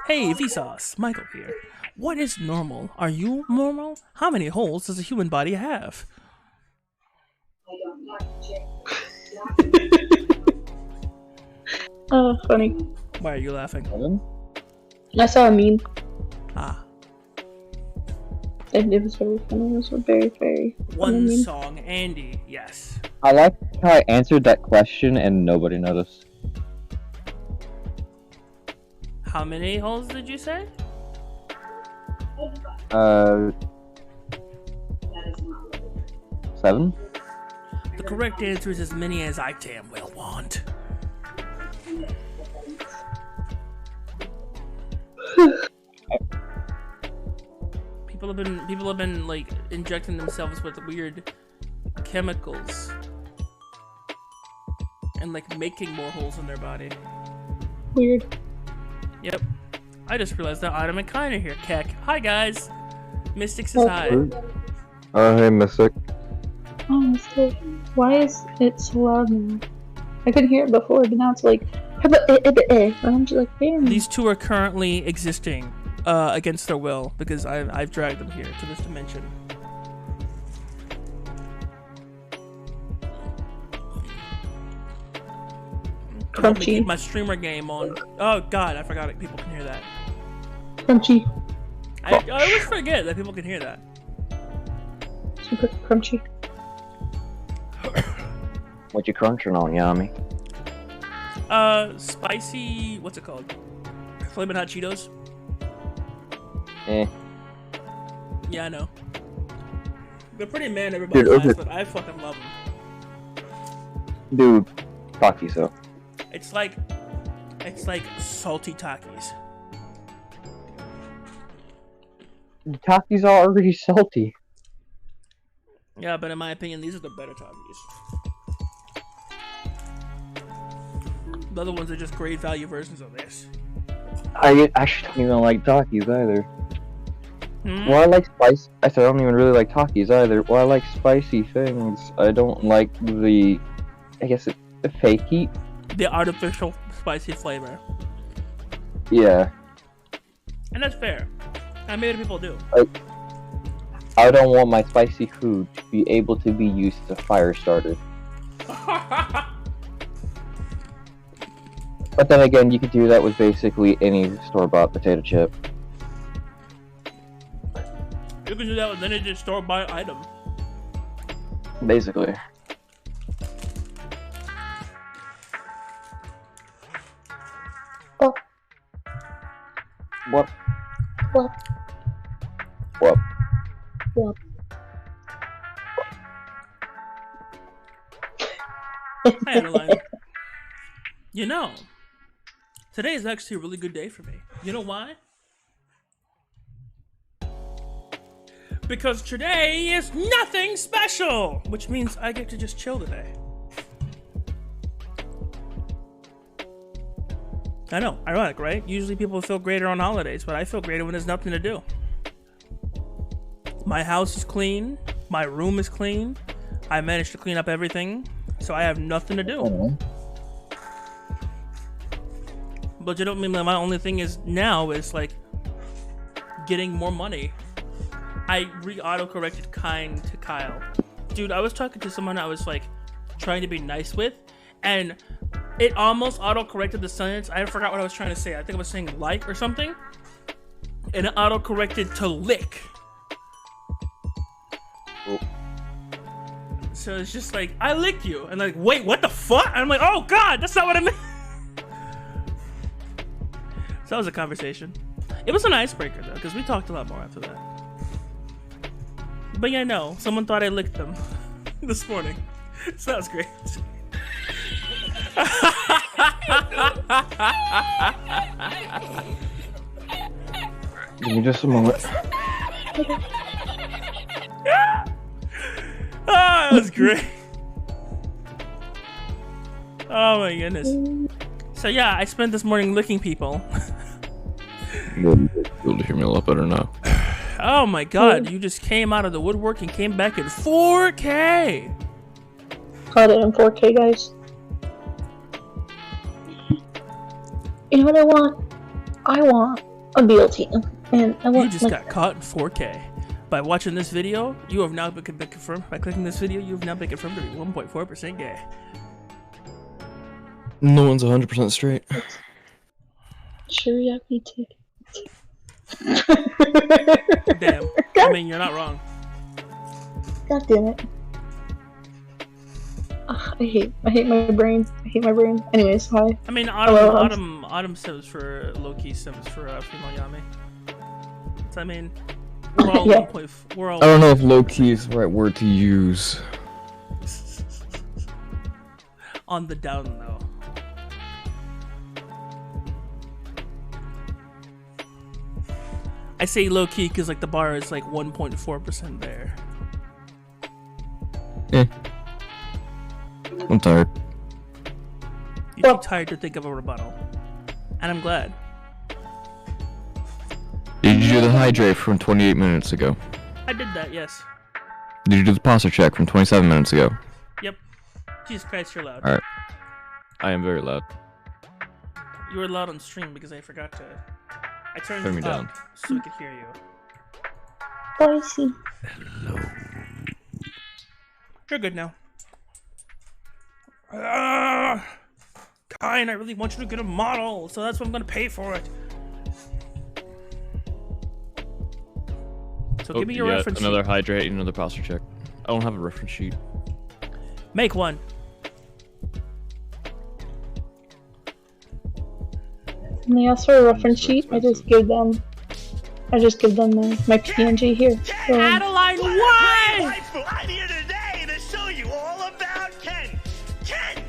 Hey, Vsauce, Michael here. What is normal? Are you normal? How many holes does a human body have? Oh, funny. Why are you laughing? I saw a meme. Ah, It was very funny. It was a very, very funny One meme. Song Andy, yes. I like how I answered that question and nobody noticed. How many holes did you say? Seven? The correct answer is as many as I damn well want. People have been like injecting themselves with weird chemicals and like making more holes in their body. Weird. Yep. I just realized that Autumn and Kine are here. Keck. Hi guys. Mystic says hi. Oh, hey, Mystic. Oh, so why is it so loud now? I couldn't hear it before, but now it's like, and I'm just like, damn. These two are currently existing against their will because I've dragged them here to this dimension. I'm gonna keep my streamer game on. Oh god, I forgot it. People can hear that. Crunchy. I always forget that people can hear that. Super crunchy. What you crunching on, Yami? Spicy. What's it called? Flamin' Hot Cheetos. Eh. Yeah, I know. They're pretty man everybody Dude, likes, but I fucking love them. Dude, Takis though. It's like salty Takis. Takis are already salty. Yeah, but in my opinion, these are the better Takis. The other ones are just great value versions of this. I actually don't even like Takis either. Hmm? Well, I like spice. I said I don't even really like Takis either. Well, I like spicy things. I don't like the, I guess the fake heat. The artificial spicy flavor. Yeah. And that's fair. I made people do. I don't want my spicy food to be able to be used as a fire starter. But then again, you could do that with basically any store-bought potato chip. You can do that with any just store-bought item. Basically. Oh. What? What? What? What? Hi, Adeline. You know, today is actually a really good day for me. You know why? Because today is nothing special, which means I get to just chill today. I know, ironic, right? Usually people feel greater on holidays, but I feel greater when there's nothing to do. My house is clean, my room is clean, I managed to clean up everything, so I have nothing to do. But you don't mean my only thing is now is like getting more money. I re-auto-corrected kind to Kyle. Dude, I was talking to someone I was like trying to be nice with, and it almost auto-corrected the sentence. I forgot what I was trying to say. I think I was saying like or something, and it auto-corrected to lick. Oh. So it's just like, I licked you, and like, wait, what the fuck? And I'm like, oh god, that's not what I meant. So that was a conversation. It was an icebreaker though, because we talked a lot more after that. But yeah, no, someone thought I licked them this morning. So that was great. Give me just a moment. That was great. Oh my goodness. So yeah, I spent this morning licking people. You'll be able to hear me a lot better now. Oh my god, you just came out of the woodwork and came back in 4K. Caught it in 4K, guys. You know what I want? I want a BLT. And I want, you just got caught in 4K. By watching this video, you have now been confirmed. By clicking this video, you have now been confirmed to be 1.4% gay. No one's 100% straight. Sure, yeah, me too. Damn. I mean, you're not wrong. God damn it. Ugh, I hate my brain. I hate my brain. Anyways, hi. I mean, Autumn sims for low-key sims for female Yami. So, I mean, we're all Yeah. we're all. I don't know if low-key is the right word to use. On the down though. I say low-key because like the bar is like 1.4% there. Eh. I'm tired. You're too tired to think of a rebuttal. And I'm glad. Did you do the hydrate from 28 minutes ago? I did that, yes. Did you do the posture check from 27 minutes ago? Yep. Jesus Christ, you're loud. Alright. I am very loud. You were loud on stream because I forgot to... I turned Turn me it down. up so we could hear you. Oh, I see. Hello. You're good now. Kine, I really want you to get a model, so that's what I'm gonna pay for it. So give me your reference another sheet. hydrate and another posture check. I don't have a reference sheet. Make one. When they ask for a reference sheet, I just give them my PNG here. Adeline, why? I'm here today to show you all about Ken. Ken,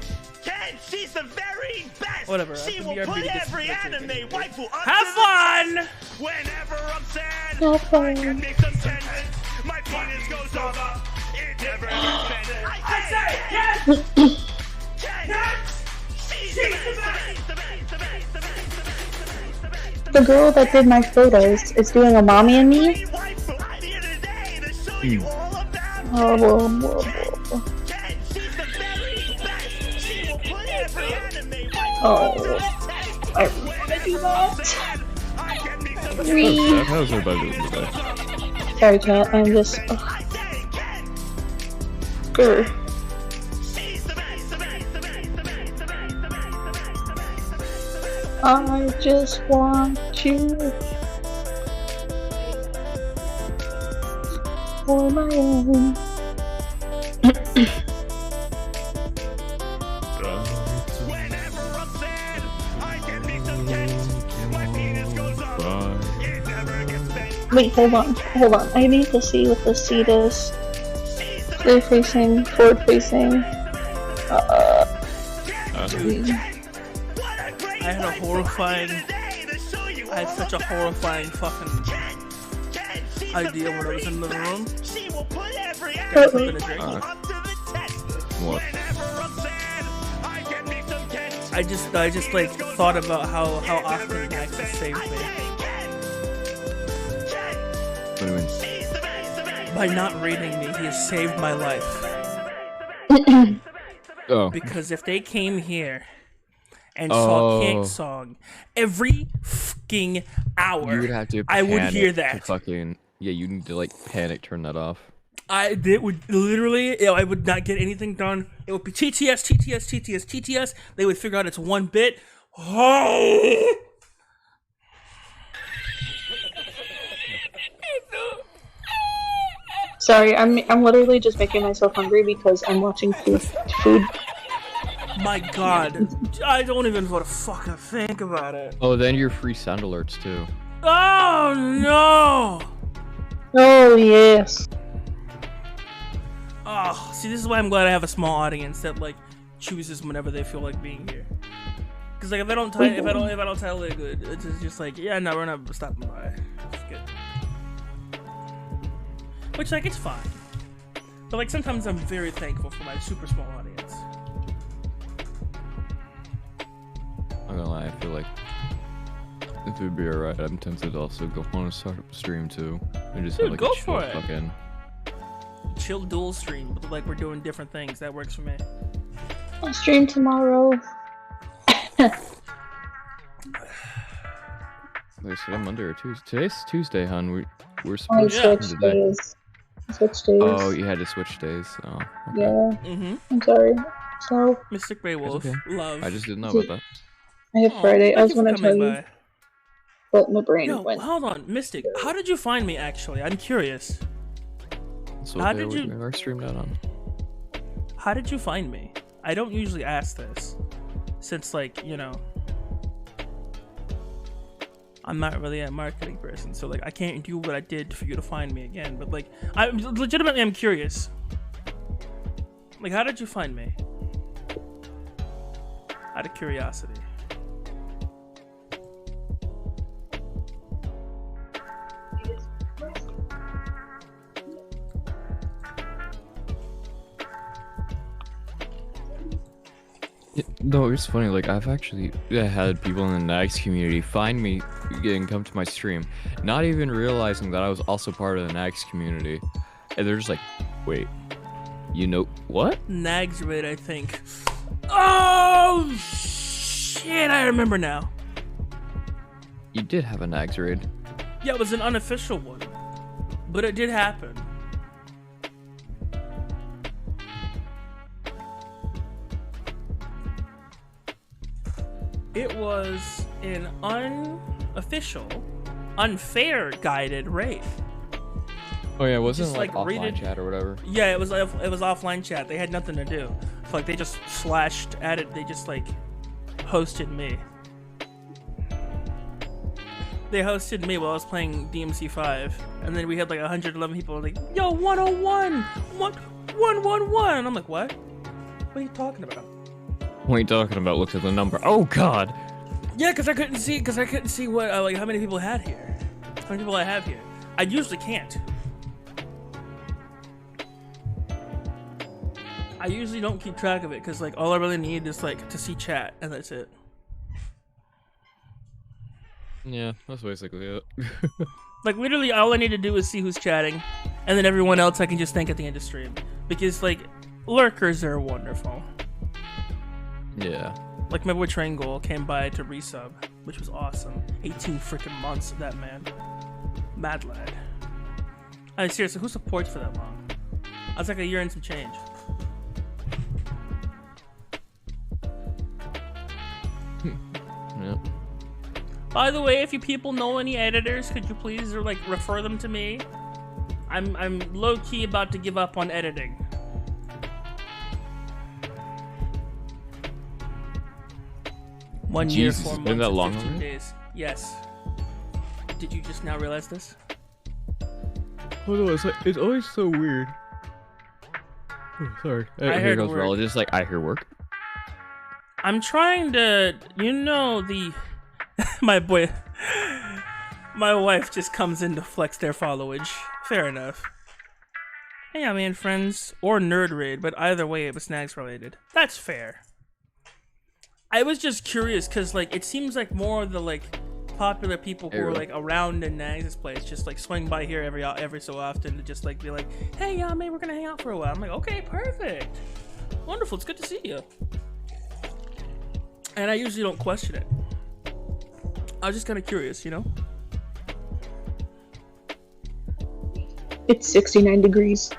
she's the very best. Whatever. She will put every anime waifu up Have fun. Whenever I'm sad, Have fun. I can make some sense. My penis goes over. It never gets bent. I say, Ken. She's the best. The girl that did my photos is doing a mommy and me. Oh, whoa. Oh, I wanna do that. How's everybody doing today? Sorry, chat. I'm just. Grr. I just want you for my own. Wait, hold on. I need to see what the seat is. Clear facing, forward facing. I had such a horrifying fucking idea when I was in the room. She will put every Something to drink. up to the test. What? Whenever I'm sad, I get me some Kent. I just like thought about how often Max has saved me What do you mean? by not raiding me. He has saved my life. Oh. Because if they came here and saw King Oh. Song every fucking hour, You would have to. I would hear panic to that. Fucking yeah, you need to like panic, turn that off. It would literally, I would not get anything done. It would be TTS, TTS, TTS, TTS. They would figure out it's one bit. Oh! Sorry, I'm literally just making myself hungry because I'm watching food. My God, I don't even want to fucking think about it. Oh, then your free sound alerts too. Oh no! Oh yes. Oh, see, this is why I'm glad I have a small audience that like chooses whenever they feel like being here. Cause like if I don't tell it good, it's just like yeah, no, we're not stopping by. It's good. Which like it's fine, but like sometimes I'm very thankful for my super small audience. I'm gonna lie, I feel like if it'd be alright, I'm tempted to also go on and start up a stream too, and just Dude, have like go a chill for it. fucking. Chill dual stream, but like we're doing different things. That works for me. I'll stream tomorrow. Like I said, I'm under Tuesday. Today's Tuesday, hon. We're I supposed to switched stream today. days. Switch days. Oh, you had to switch days. Oh, okay. Yeah. Mm-hmm. I'm sorry. So Mr. Grey Wolf, okay. love. I just didn't know about that. I have Aw, Friday. I thank was you for gonna tell coming you, by. but my brain Yo, went. hold on, Mystic. How did you find me? Actually, I'm curious. So How they did always you- make our stream out on. How did you find me? I don't usually ask this, since like you know, I'm not really a marketing person, so like I can't do what I did for you to find me again. But like, I legitimately am curious. Like, how did you find me? Out of curiosity. No, it's funny. Like I've actually had people in the Nags community find me and come to my stream, not even realizing that I was also part of the Nags community, and they're just like, "Wait, you know what?" Nags raid, I think. Oh shit! I remember now. You did have a Nags raid. Yeah, it was an unofficial one, but it did happen. It was an unofficial, unfair guided raid. Oh yeah, wasn't Just, it like like, offline rated- chat or whatever? Yeah, it was offline chat. They had nothing to do. So, like they just slashed at it. They just like hosted me. They hosted me while I was playing DMC 5, and then we had like 111 people like, "Yo, 101, 111." I'm like, "What? What are you talking about?" What are you talking about? Look at the number. Oh god. Yeah, because I couldn't see what like how many people had here. How many people I have here? I usually can't. I usually don't keep track of it because like all I really need is like to see chat and that's it. Yeah, that's basically it. Like literally all I need to do is see who's chatting, and then everyone else I can just thank at the end of stream because like lurkers are wonderful. Yeah. Like my boy Triangle came by to resub, which was awesome. 18 freaking months of that man. Mad lad. I seriously, who supports for that long? I was like a year and some change. Yep. By the way, if you people know any editors, could you please like refer them to me? I'm low key about to give up on editing. One year, Jesus, 4 it's months, been that and long 15 already? days. Yes. Did you just now realize this? Oh no, it's always so weird. Oh, sorry. I Here heard goes work. Raul, just like I hear work. I'm trying to, you know, the my boy. My wife just comes in to flex their followage. Fair enough. Hey, I mean friends or nerd raid, but either way it was snags related. That's fair. I was just curious because like it seems like more of the like popular people who are like around in Nags' place just like swing by here every so often to just like be like, hey, yeah, man, we're gonna hang out for a while. I'm like, okay, perfect, wonderful, it's good to see you. And I usually don't question it. I was just kind of curious, you know. It's 69 degrees.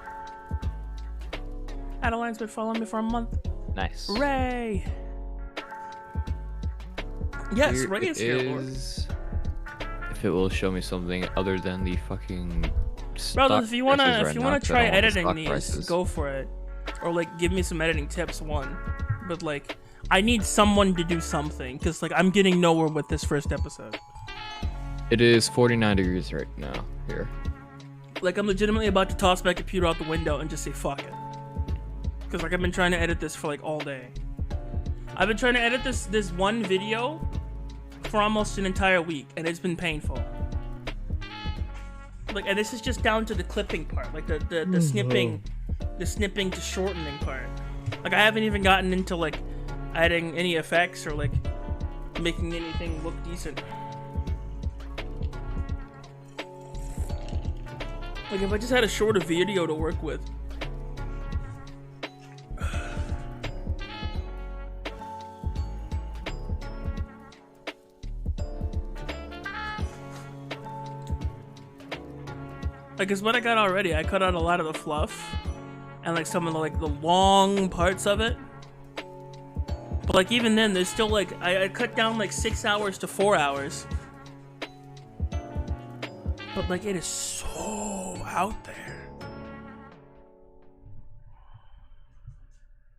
Adeline's been following me for a month. Nice. Ray. Yes, Here Ray is here, Lord. If it will show me something other than the fucking Brothers, if you wanna try editing these, prices. go for it. Or like give me some editing tips, one. But like I need someone to do something, because like I'm getting nowhere with this first episode. It is 49 degrees right now here. Like I'm legitimately about to toss my computer out the window and just say fuck it. Because like I've been trying to edit this for like all day. I've been trying to edit this one video for almost an entire week, and it's been painful. Like, and this is just down to the clipping part, like the snipping to shortening part. Like I haven't even gotten into like adding any effects or like making anything look decent. Like if I just had a shorter video to work with. Like, cause what I got already, I cut out a lot of the fluff and like some of the like the long parts of it. But like even then, there's still like I cut down like 6 hours to 4 hours. But like it is so out there.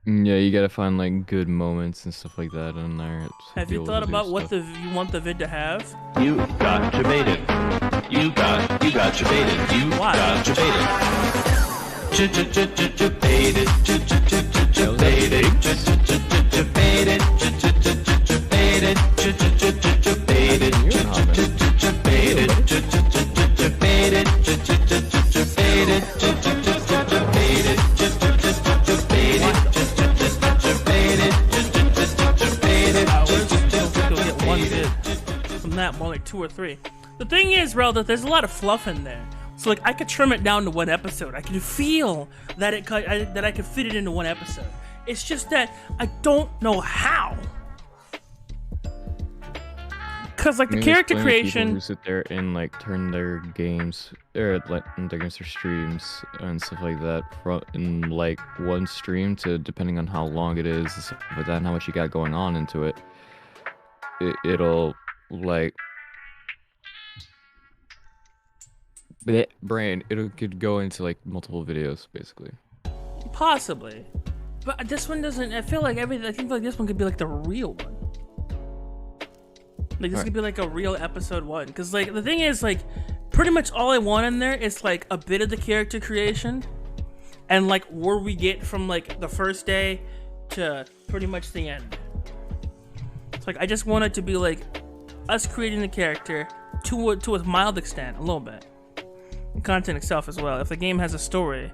Yeah, you gotta find like good moments and stuff like that in there. Have you thought about what you want the vid to have? You got debated. You got debated. You got debated. Debated. From that, more like 2 or 3. The thing is, Rel, that there's a lot of fluff in there. So like I could trim it down to 1 episode. I can feel that I could fit it into 1 episode. It's just that I don't know how. Cause like the character creation. People who sit there and like turn their games or like their streams and stuff like that from in like 1 stream to depending on how long it is and stuff like that and how much you got going on into it. It'll like. Brain, it could go into like multiple videos basically. Possibly, but this one doesn't. I feel like everything. I think like this one could be like the real one. Like this could be like a real episode 1. Because like the thing is like, pretty much all I want in there is like a bit of the character creation, and like where we get from like the first day to pretty much the end. It's like I just want it to be like us creating the character to a mild extent, a little bit. Content itself as well. If the game has a story,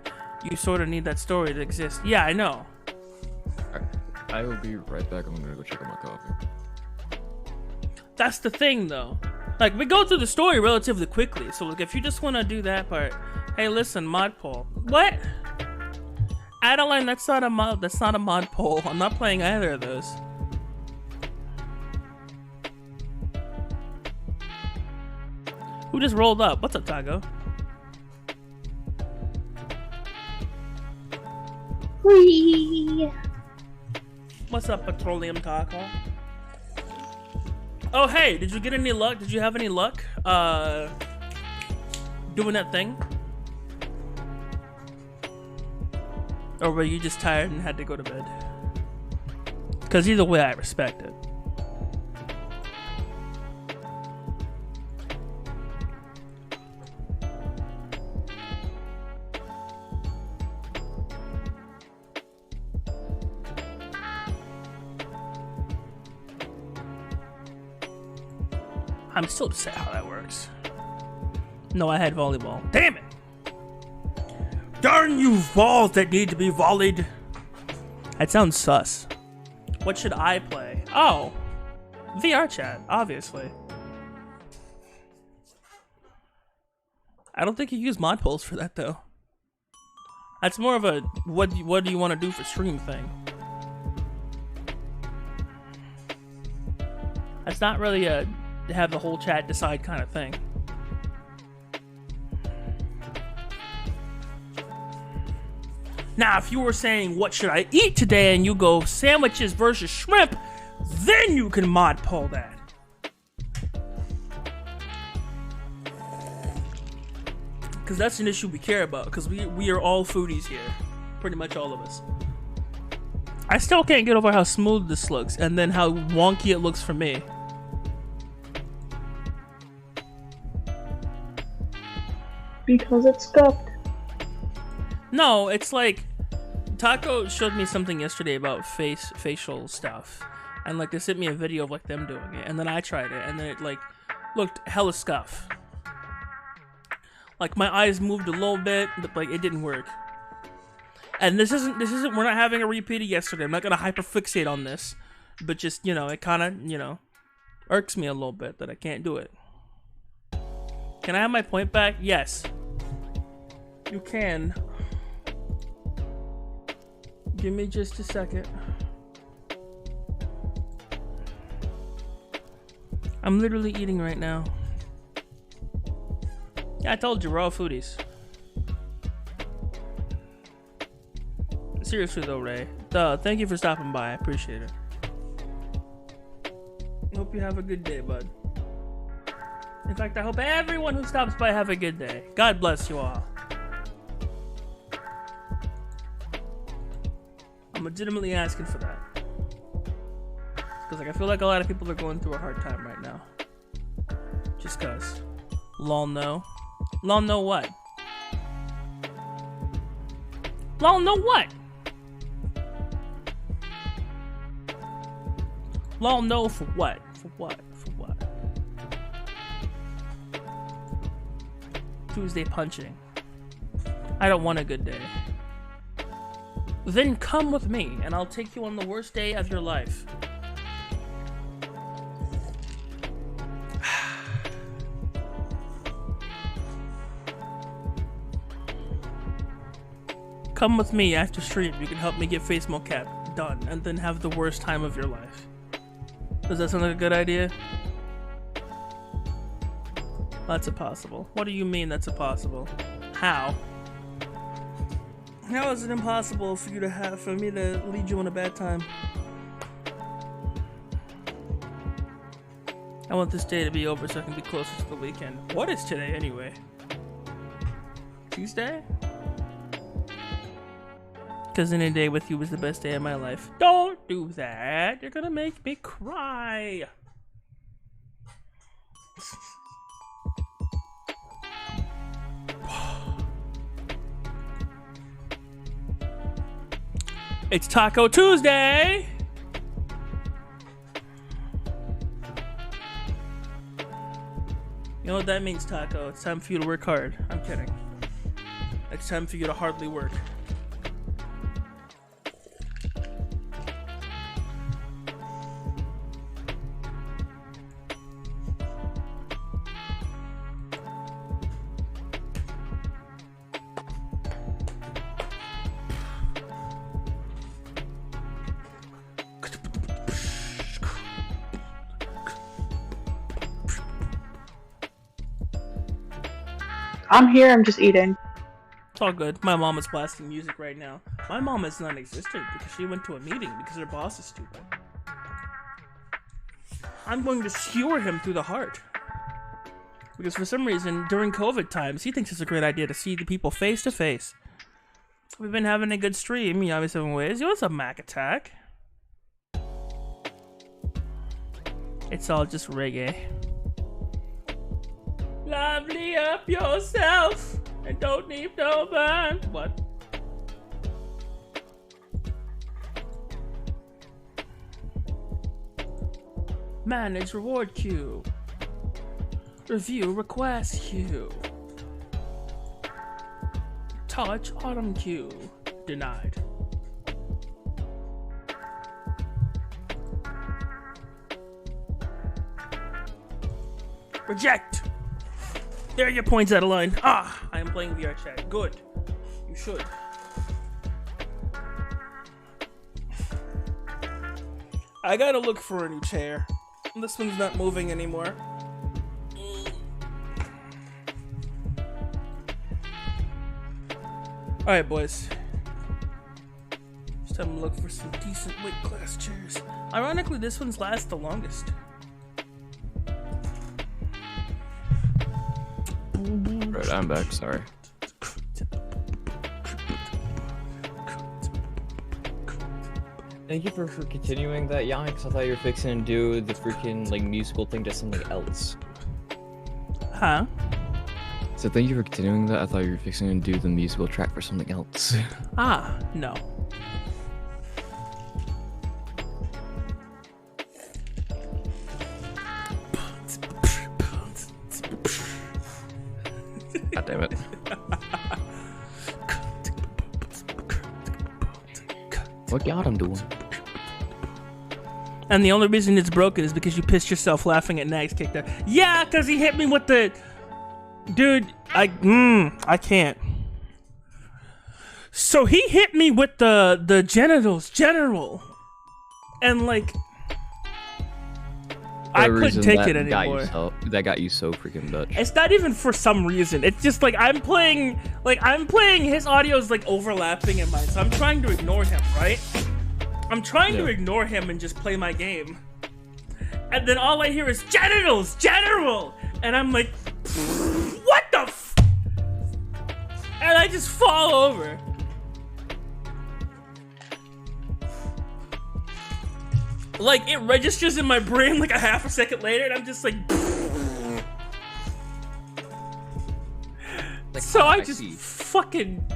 you sort of need that story to exist. Yeah, I know. Alright, I will be right back. I'm gonna go check on my coffee. That's the thing, though. Like we go through the story relatively quickly. So like, if you just want to do that part, hey, listen, mod poll. What? Adeline, that's not a mod. That's not a mod poll. I'm not playing either of those. Who just rolled up? What's up, Tago? Whee! What's up, Petroleum Taco? Oh, hey, did you get any luck? Did you have any luck doing that thing? Or were you just tired and had to go to bed? Because either way, I respect it. I'm still upset how that works. No, I had volleyball. Damn it! Darn you balls that need to be volleyed. That sounds sus. What should I play? Oh, VR chat, obviously. I don't think you use mod polls for that though. That's more of a what do you want to do for stream thing. That's not really a have the whole chat decide kind of thing. Now, if you were saying, what should I eat today? And you go, sandwiches versus shrimp, then you can mod poll that. Because that's an issue we care about, because we are all foodies here. Pretty much all of us. I still can't get over how smooth this looks, and then how wonky it looks for me. Because it's scuffed. No, it's like Taco showed me something yesterday about facial stuff, and like they sent me a video of like them doing it, and then I tried it, and then it like looked hella scuff. Like my eyes moved a little bit, but like it didn't work. And this isn't we're not having a repeat of yesterday. I'm not gonna hyperfixate on this, but just, you know, it kind of, you know, irks me a little bit that I can't do it. Can I have my point back? Yes, you can. Give me just a second. I'm literally eating right now. Yeah, I told you, we're all foodies. Seriously though, Ray. Thank you for stopping by. I appreciate it. Hope you have a good day, bud. In fact, I hope everyone who stops by have a good day. God bless you all. I'm legitimately asking for that. Because like, I feel like a lot of people are going through a hard time right now. Just cause. Lol no. Lol no what? Lol no what? Lol no for what? For what? For what? Tuesday punching. I don't want a good day. Then come with me, and I'll take you on the worst day of your life. Come with me after stream. You can help me get face mocap done, and then have the worst time of your life. Does that sound like a good idea? That's impossible. What do you mean that's impossible? How? How is it impossible for me to lead you on a bad time? I want this day to be over so I can be closer to the weekend. What is today anyway? Tuesday? Because any day with you was the best day of my life. Don't do that. You're gonna make me cry. It's Taco Tuesday! You know what that means, Taco? It's time for you to work hard. I'm kidding. It's time for you to hardly work. I'm here, I'm just eating. It's all good. My mom is blasting music right now. My mom is non-existent because she went to a meeting because her boss is stupid. I'm going to skewer him through the heart. Because for some reason, during COVID times, he thinks it's a great idea to see the people face to face. We've been having a good stream, you obviously in ways. Yo, what's up, Mac Attack? It's all just reggae. Lively up yourself and don't need no man. What? Manage reward queue. Review request queue. touch Autumn Q. Denied. Reject. There are your points out of line. Ah, I am playing VR chat. Good. You should. I gotta look for a new chair. This one's not moving anymore. Alright, boys. It's time to look for some decent weight class chairs. Ironically, this one's lasts the longest. Right, I'm back. Sorry. Thank you for continuing that, Yannick, because I thought you were fixing to do the freaking like musical thing to something else. Huh? So thank you for continuing that. I thought you were fixing to do the musical track for something else. Ah, no. God damn it. What got him doing? And the only reason it's broken is because you pissed yourself laughing at Nags kicked out. Yeah, because he hit me with the... Dude, I can't. So he hit me with the genitals, general. And like... I couldn't take it anymore. That got you so freaking Dutch. It's not even for some reason. It's just like I'm playing his audio is like overlapping in mine, so I'm trying to ignore him, right? I'm trying to ignore him and just play my game. And then all I hear is genitals, general, and I'm like, what the f? And I just fall over. Like, it registers in my brain like a half a second later, and I'm just like... So I just fucking...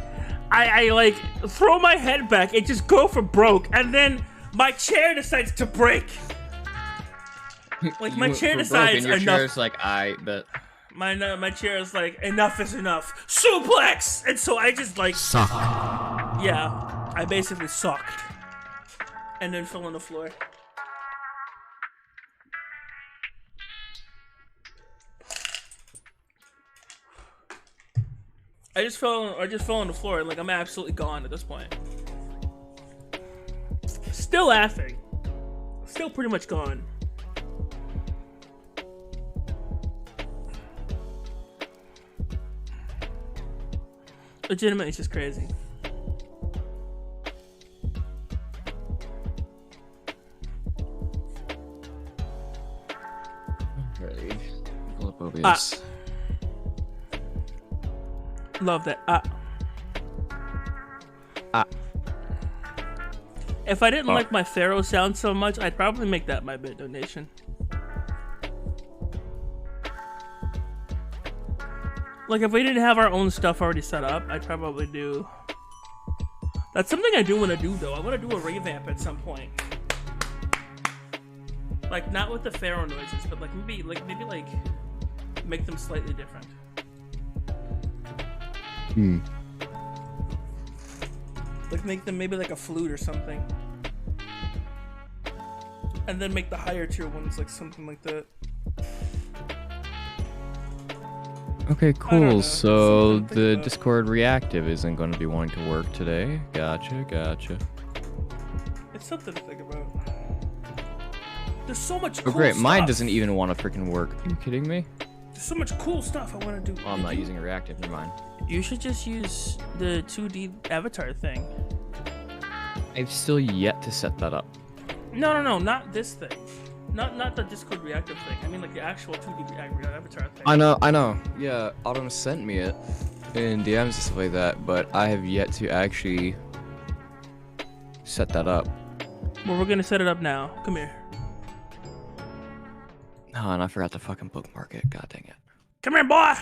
I like, throw my head back, it just go for broke, and then my chair decides to break. Like, my chair decides your enough... chair's like, I bet... My chair is like, enough is enough. Suplex! And so I just like... Suck. Yeah, I basically sucked. And then fell on the floor. I just fell on the floor and like I'm absolutely gone at this point. Still laughing. Still pretty much gone. Legitimately, it's just crazy. Ready. Pull up OBS. Love that. If I didn't like my Pharaoh sound so much, I'd probably make that my bit donation. Like, if we didn't have our own stuff already set up, I'd probably do... That's something I do want to do, though. I want to do a revamp at some point. Like, not with the Pharaoh noises, but like maybe make them slightly different. Like make them maybe like a flute or something. And then make the higher tier ones like something like that. Okay, cool. So the Discord reactive isn't going to be wanting to work today. Gotcha. It's something to think about. There's so much cool Oh great, stuff. mine doesn't even want to freaking work. Are you kidding me? There's so much cool stuff I want to do. Well, I'm not using a reactive, never mind. You should just use the 2D avatar thing. I've still yet to set that up. No, not this thing. Not the Discord reactive thing. I mean like the actual 2D avatar thing. I know. Yeah, Autumn sent me it in DMs and stuff like that, but I have yet to actually set that up. Well, we're gonna set it up now. Come here. Oh, and I forgot to fucking bookmark it. God dang it. Come here, boy!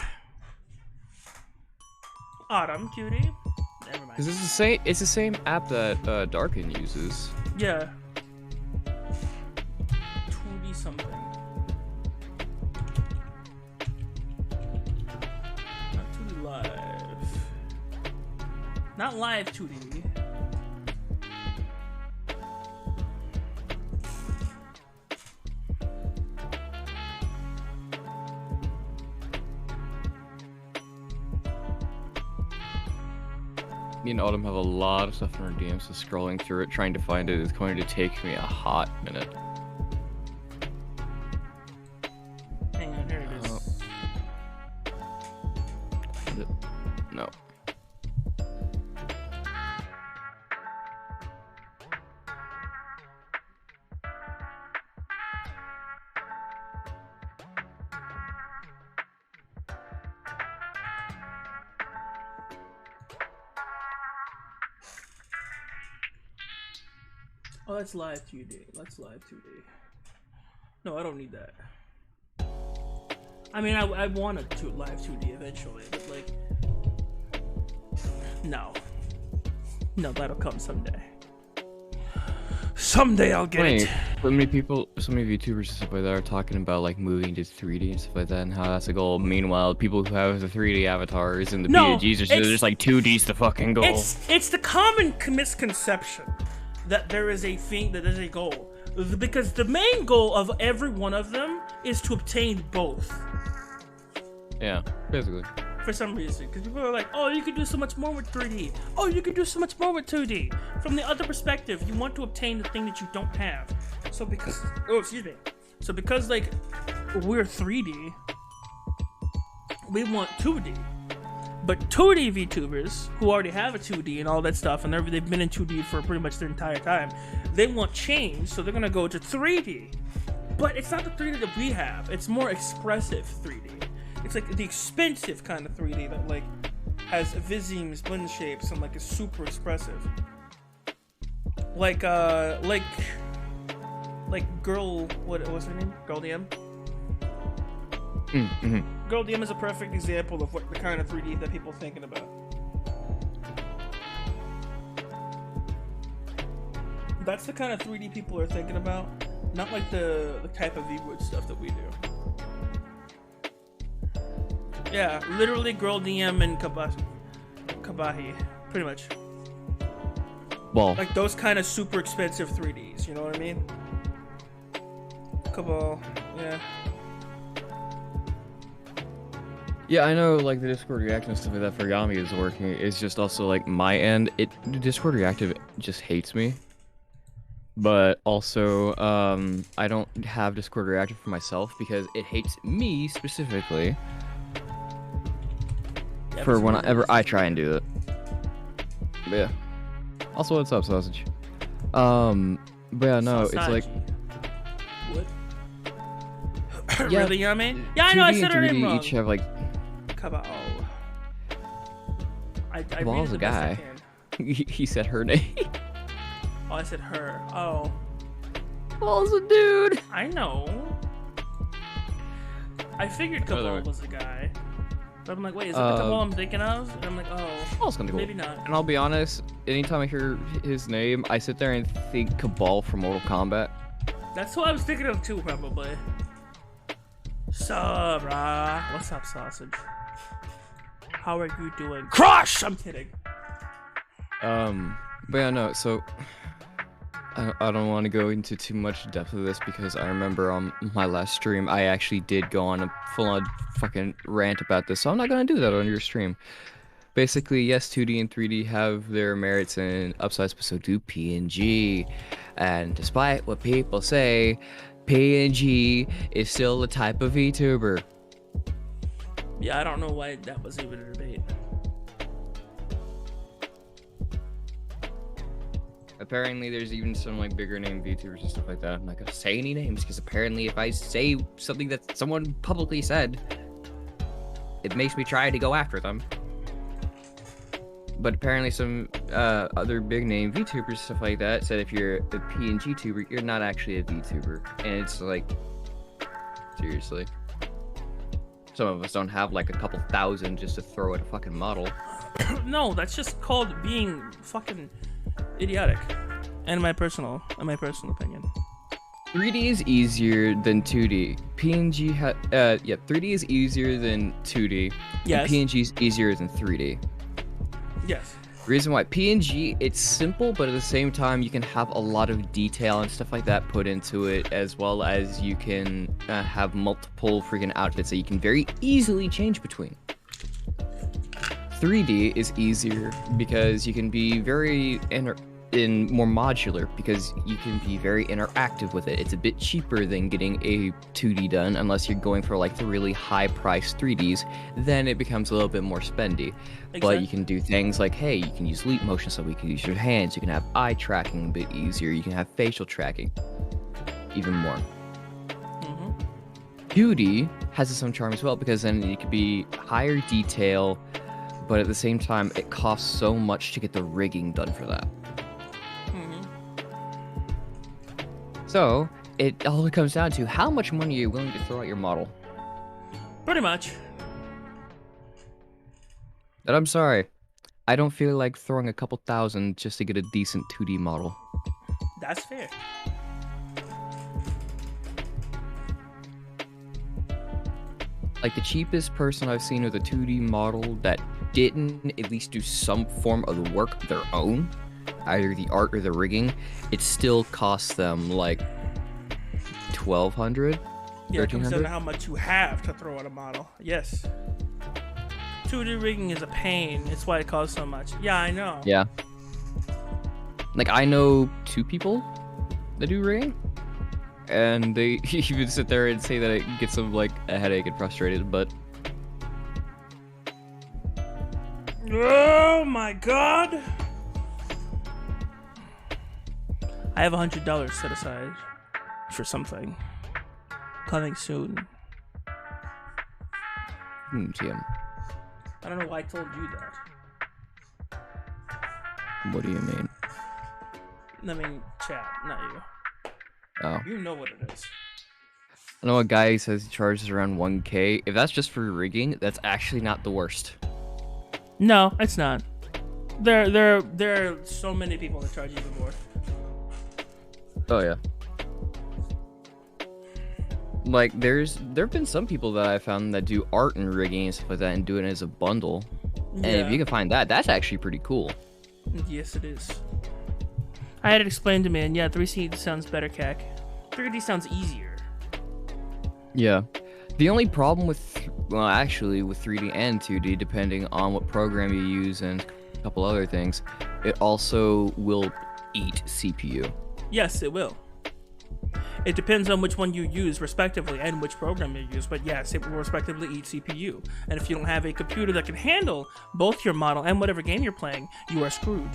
Autumn, cutie. Never mind. Cause it's the same app that Darkin uses. Yeah. 2D something. Not 2D live. Not live 2D. Me and Autumn have a lot of stuff in our DMs, so scrolling through it, trying to find it is going to take me a hot minute. Hang on, here it is. No. Oh, that's live 2D. That's live 2D. No, I don't need that. I mean, I want to live 2D eventually, but like, no. No, that'll come someday. Someday I'll get it. So many people, so many VTubers and stuff like that are talking about like moving to 3D and stuff like that, and how that's a goal. Meanwhile, people who have the 3D avatars and the PNGs are just like 2D's the fucking goal. It's the common misconception that there is a thing, that there's a goal, because the main goal of every one of them is to obtain both. Yeah, basically. For some reason, because people are like, oh, you could do so much more with 3D. Oh, you could do so much more with 2D. From the other perspective, you want to obtain the thing that you don't have. So because, so because like we're 3D, we want 2D. But 2D VTubers who already have a 2D and all that stuff, and they've been in 2D for pretty much their entire time, they want change, so they're gonna go to 3D. But it's not the 3D that we have. It's more expressive 3D. It's like the expensive kind of 3D that like has visemes, blend shapes, and like is super expressive. Like Girl, what was her name? Girl DM. Girl DM is a perfect example of what the kind of 3D that people are thinking about. That's the kind of 3D people are thinking about, not like the type of V-Wood stuff that we do. Yeah, literally Girl DM and Kabahi, pretty much. Well, like those kind of super expensive 3Ds, you know what I mean? Cabal, yeah. Yeah, I know, like, the Discord reaction and stuff like that for Yami is working. It's just also, like, my end. Discord Reactive just hates me. But also, I don't have Discord Reactive for myself because it hates me specifically. Yeah, for whenever I try and do it. But yeah. Also, what's up, Sausage? But yeah, no, it's like... What? Yeah, really, Yami? Yeah, I know, I said her name wrong. Each have, like... Cabal. I Cabal's a guy. He said her name. Oh, I said her. Oh. Cabal's a dude. I know. I figured Cabal was a guy. But I'm like, wait, is that the Cabal I'm thinking of? And I'm like, oh, maybe not. And I'll be honest, anytime I hear his name, I sit there and think Cabal from Mortal Kombat. That's what I was thinking of too, probably. Sup, brah? What's up, Sausage? How are you doing? Crush! I'm kidding. But yeah, no, so... I don't want to go into too much depth of this because I remember on my last stream, I actually did go on a full-on fucking rant about this, so I'm not going to do that on your stream. Basically, yes, 2D and 3D have their merits and upsides, but so do PNG. And despite what people say, PNG is still a type of VTuber. Yeah, I don't know why that was even a debate. Apparently, there's even some like bigger name VTubers and stuff like that. I'm not gonna say any names because apparently, if I say something that someone publicly said, it makes me try to go after them. But apparently, some other big name VTubers stuff like that said if you're a PNG tuber, you're not actually a VTuber, and it's like, seriously. Some of us don't have like a couple thousand just to throw at a fucking model. No, that's just called being fucking idiotic. In my personal opinion. 3D is easier than 2D. PNG 3D is easier than 2D. Yes. And PNG is easier than 3D. Yes. Reason why PNG, it's simple, but at the same time, you can have a lot of detail and stuff like that put into it, as well as you can have multiple freaking outfits that you can very easily change between. 3D is easier because you can be very more modular, because you can be very interactive with it. It's a bit cheaper than getting a 2D done, unless you're going for like the really high-priced 3Ds. Then it becomes a little bit more spendy. Exactly. But you can do things like, hey, you can use leap motion, so we can use your hands. You can have eye tracking a bit easier. You can have facial tracking even more. 2D has its own charm as well, because then it could be higher detail, but at the same time, it costs so much to get the rigging done for that. So, it all comes down to how much money are you willing to throw at your model? Pretty much. But I'm sorry, I don't feel like throwing a couple thousand just to get a decent 2D model. That's fair. Like, the cheapest person I've seen with a 2D model that didn't at least do some form of the work of their own, either the art or the rigging, it still costs them like $1,200. Yeah, it comes down to how much you have to throw at a model. Yes. 2D rigging is a pain. It's why it costs so much. Yeah, I know. Yeah. Like, I know 2 people that do rigging, and they even sit there and say that it gets them like a headache and frustrated, but oh my god, I have $100 set aside for something coming soon. TM. I don't know why I told you that. What do you mean? I mean, chat, not you. Oh. You know what it is. I know a guy who says he charges around 1K. If that's just for rigging, that's actually not the worst. No, it's not. There are so many people that charge even more. Oh yeah. Like, there've been some people that I found that do art and rigging and stuff like that and do it as a bundle. Yeah. And if you can find that, that's actually pretty cool. Yes, it is. I had it explained to me, and yeah, 3D sounds better, CAC. 3D sounds easier. Yeah. The only problem with, well, actually, with 3D and 2D, depending on what program you use and a couple other things, it also will eat CPU. Yes, it will. It depends on which one you use, respectively, and which program you use, but yes, it will respectively eat CPU. And if you don't have a computer that can handle both your model and whatever game you're playing, you are screwed.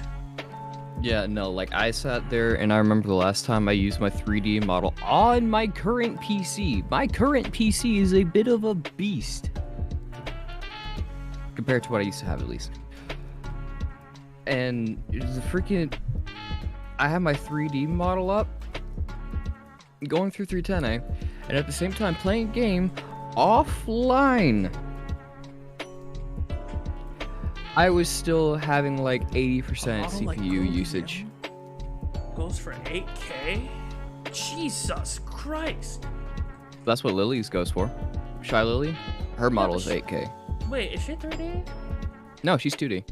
Yeah, no, like, I sat there, and I remember the last time I used my 3D model on my current PC. My current PC is a bit of a beast. Compared to what I used to have, at least. And it was a freaking... I have my 3D model up, going through 310A, and at the same time playing a game offline. I was still having like 80% CPU like usage. Goes for 8K? Jesus Christ. That's what Lily's goes for. Shy Lily? Her model is 8K. Wait, is she 3D? No, she's 2D.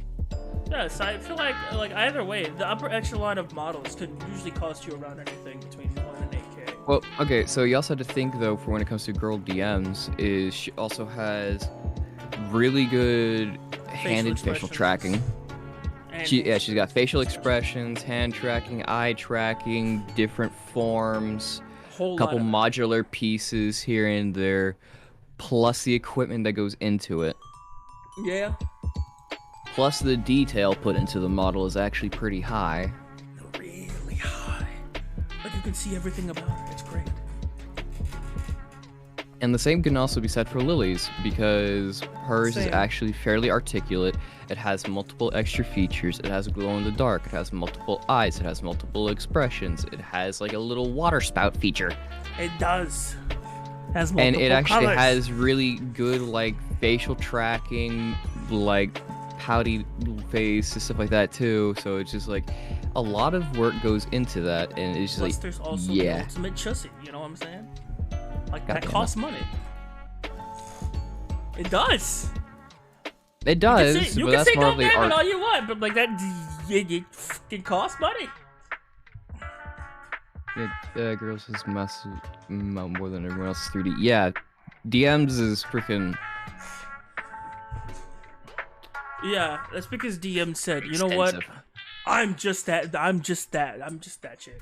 Yes, I feel like either way, the upper echelon of models could usually cost you around anything between 1 and 8K. Well, okay, so you also have to think, though, for when it comes to girl DMs, is she also has really good handed facial tracking. She's got facial expressions, hand tracking, eye tracking, different forms, couple modular pieces here and there, plus the equipment that goes into it. Yeah. Plus the detail put into the model is actually pretty high. Really high. Like, you can see everything about it. It's great. And the same can also be said for Lily's, because hers is actually fairly articulate. It has multiple extra features. It has glow in the dark. It has multiple eyes. It has multiple expressions. It has like a little water spout feature. It does. It has multiple and it actually colors. has really good like facial tracking, like pouty face and stuff like that too. So it's just like a lot of work goes into that, and it's just Plus, like, there's also yeah. the ultimate chussy. You know what I'm saying? Like, that Goddamn costs money. It does. It does, You but can that's say more don't of the name it art. all you want, but like that, it costs money. Girls just mess more than everyone else's 3D. Yeah, DMs is freaking. Yeah, that's because DM said, you know what? Extensive. I'm just that chick.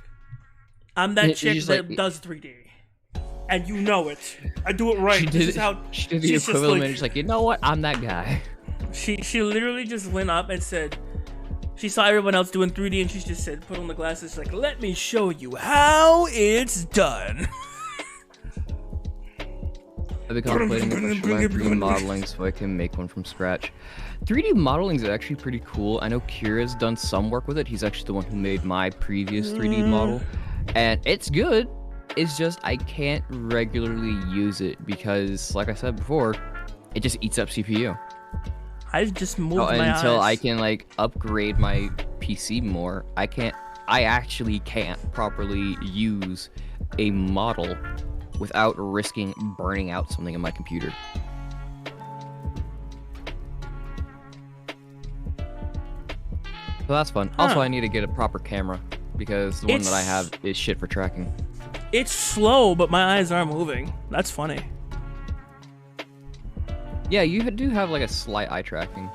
I'm that chick she's that like- does 3D. And you know it. I do it right. She This did, is how she did the she's just equivalent, like- and she's like, you know what? I'm that guy. She literally just went up and said, she saw everyone else doing 3D and she just said, put on the glasses, she's like, let me show you how it's done. I've been contemplating if I should learn 3D modeling so I can make one from scratch. 3D modeling is actually pretty cool. I know Kira's done some work with it. He's actually the one who made my previous 3D model. And it's good. It's just I can't regularly use it because, like I said before, it just eats up CPU. I've just moved my Until I eyes. can like upgrade my PC more, I actually can't properly use a model without risking burning out something in my computer. So that's fun. Also, I need to get a proper camera because the one that I have is shit for tracking. It's slow, but my eyes aren't moving. That's funny. Yeah, you do have like a slight eye tracking.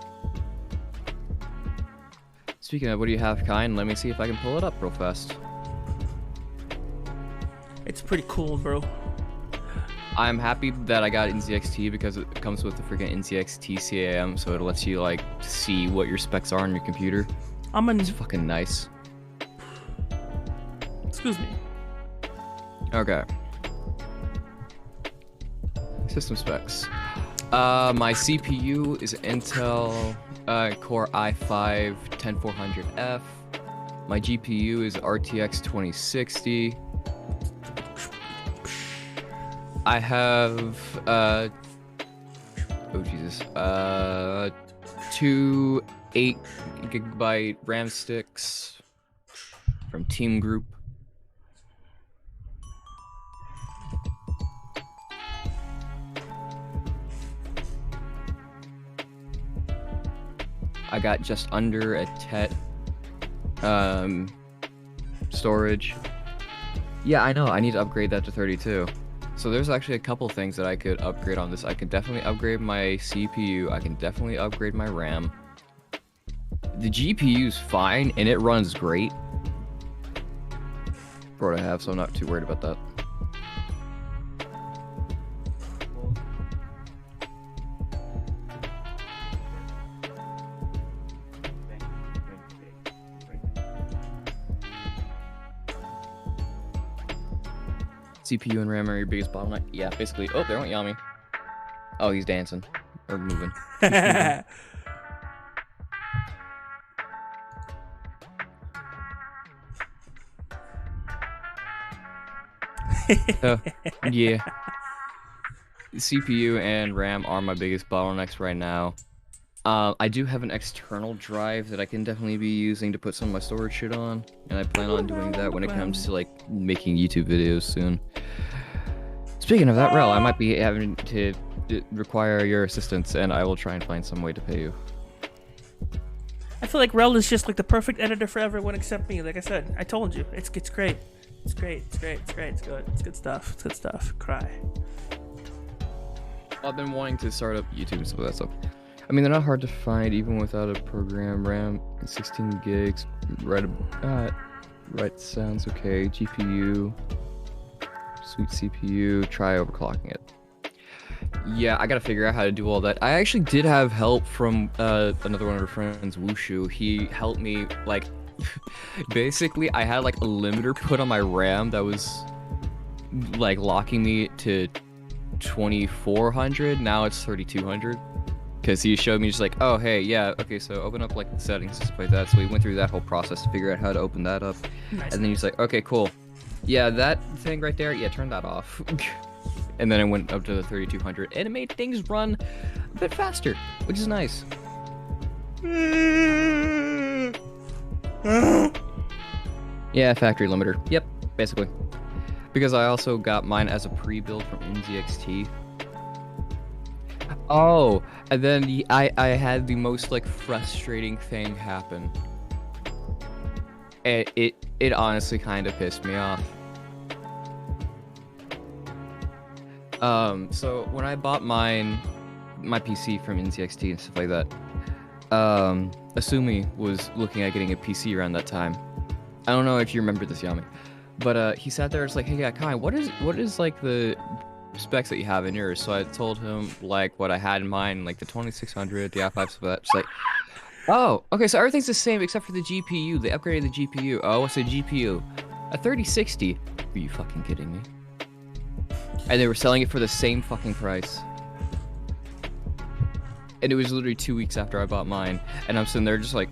Speaking of, what do you have, Kine? Let me see if I can pull it up real fast. It's pretty cool, bro. I'm happy that I got NZXT because it comes with the freaking NZXT CAM, so it lets you like see what your specs are on your computer. It's fucking nice. Excuse me. Okay. System specs. My CPU is Intel Core i5 10400F. My GPU is RTX 2060. I have oh Jesus, 2 8GB RAM sticks from Team Group. I got just under a TET storage. Yeah, I know. I need to upgrade that to 32. So there's actually a couple things that I could upgrade on this. I can definitely upgrade my CPU. I can definitely upgrade my RAM. The GPU's fine, and it runs great for what I have, so I'm not too worried about that. CPU and RAM are your biggest bottleneck? Yeah, basically. Oh, there went Yami. Oh, he's dancing. Or moving. Yeah. CPU and RAM are my biggest bottlenecks right now. I do have an external drive that I can definitely be using to put some of my storage shit on, and I plan on doing that when it comes to like making YouTube videos soon. Speaking of that, Rel, I might be having to require your assistance, and I will try and find some way to pay you. I feel like Rel is just like the perfect editor for everyone except me. Like I said, I told you, it's great. It's great. It's great. It's great. It's good. It's good stuff. It's good stuff. Cry. I've been wanting to start up YouTube and stuff like that stuff. I mean, they're not hard to find even without a program. RAM 16 gigs. Right sounds okay. GPU. Sweet CPU. Try overclocking it. Yeah, I gotta figure out how to do all that. I actually did have help from another one of our friends, Wushu. He helped me, like, basically I had like a limiter put on my RAM that was like locking me to 2400. Now it's 3200. Because he showed me just like, oh, hey, yeah, okay, so open up like the settings and stuff like that. So we went through that whole process to figure out how to open that up. Nice. And then he's like, okay, cool. Yeah, that thing right there, yeah, turn that off. And then I went up to the 3200, and it made things run a bit faster, which is nice. Yeah, factory limiter. Yep, basically. Because I also got mine as a pre-build from NZXT. Oh, and then I had the most like frustrating thing happen. It honestly kind of pissed me off. So when I bought my PC from NZXT and stuff like that, Asumi was looking at getting a PC around that time. I don't know if you remember this, Yami, but he sat there and was like, "Hey, yeah, Kai, what is like the specs that you have in yours?" So I told him like what I had in mind, like the 2600, the i5, so that's like, oh, okay, so everything's the same except for the GPU. They upgraded the GPU. Oh, what's a GPU? A 3060. Are you fucking kidding me? And they were selling it for the same fucking price. And it was literally 2 weeks after I bought mine, and I'm sitting there just like.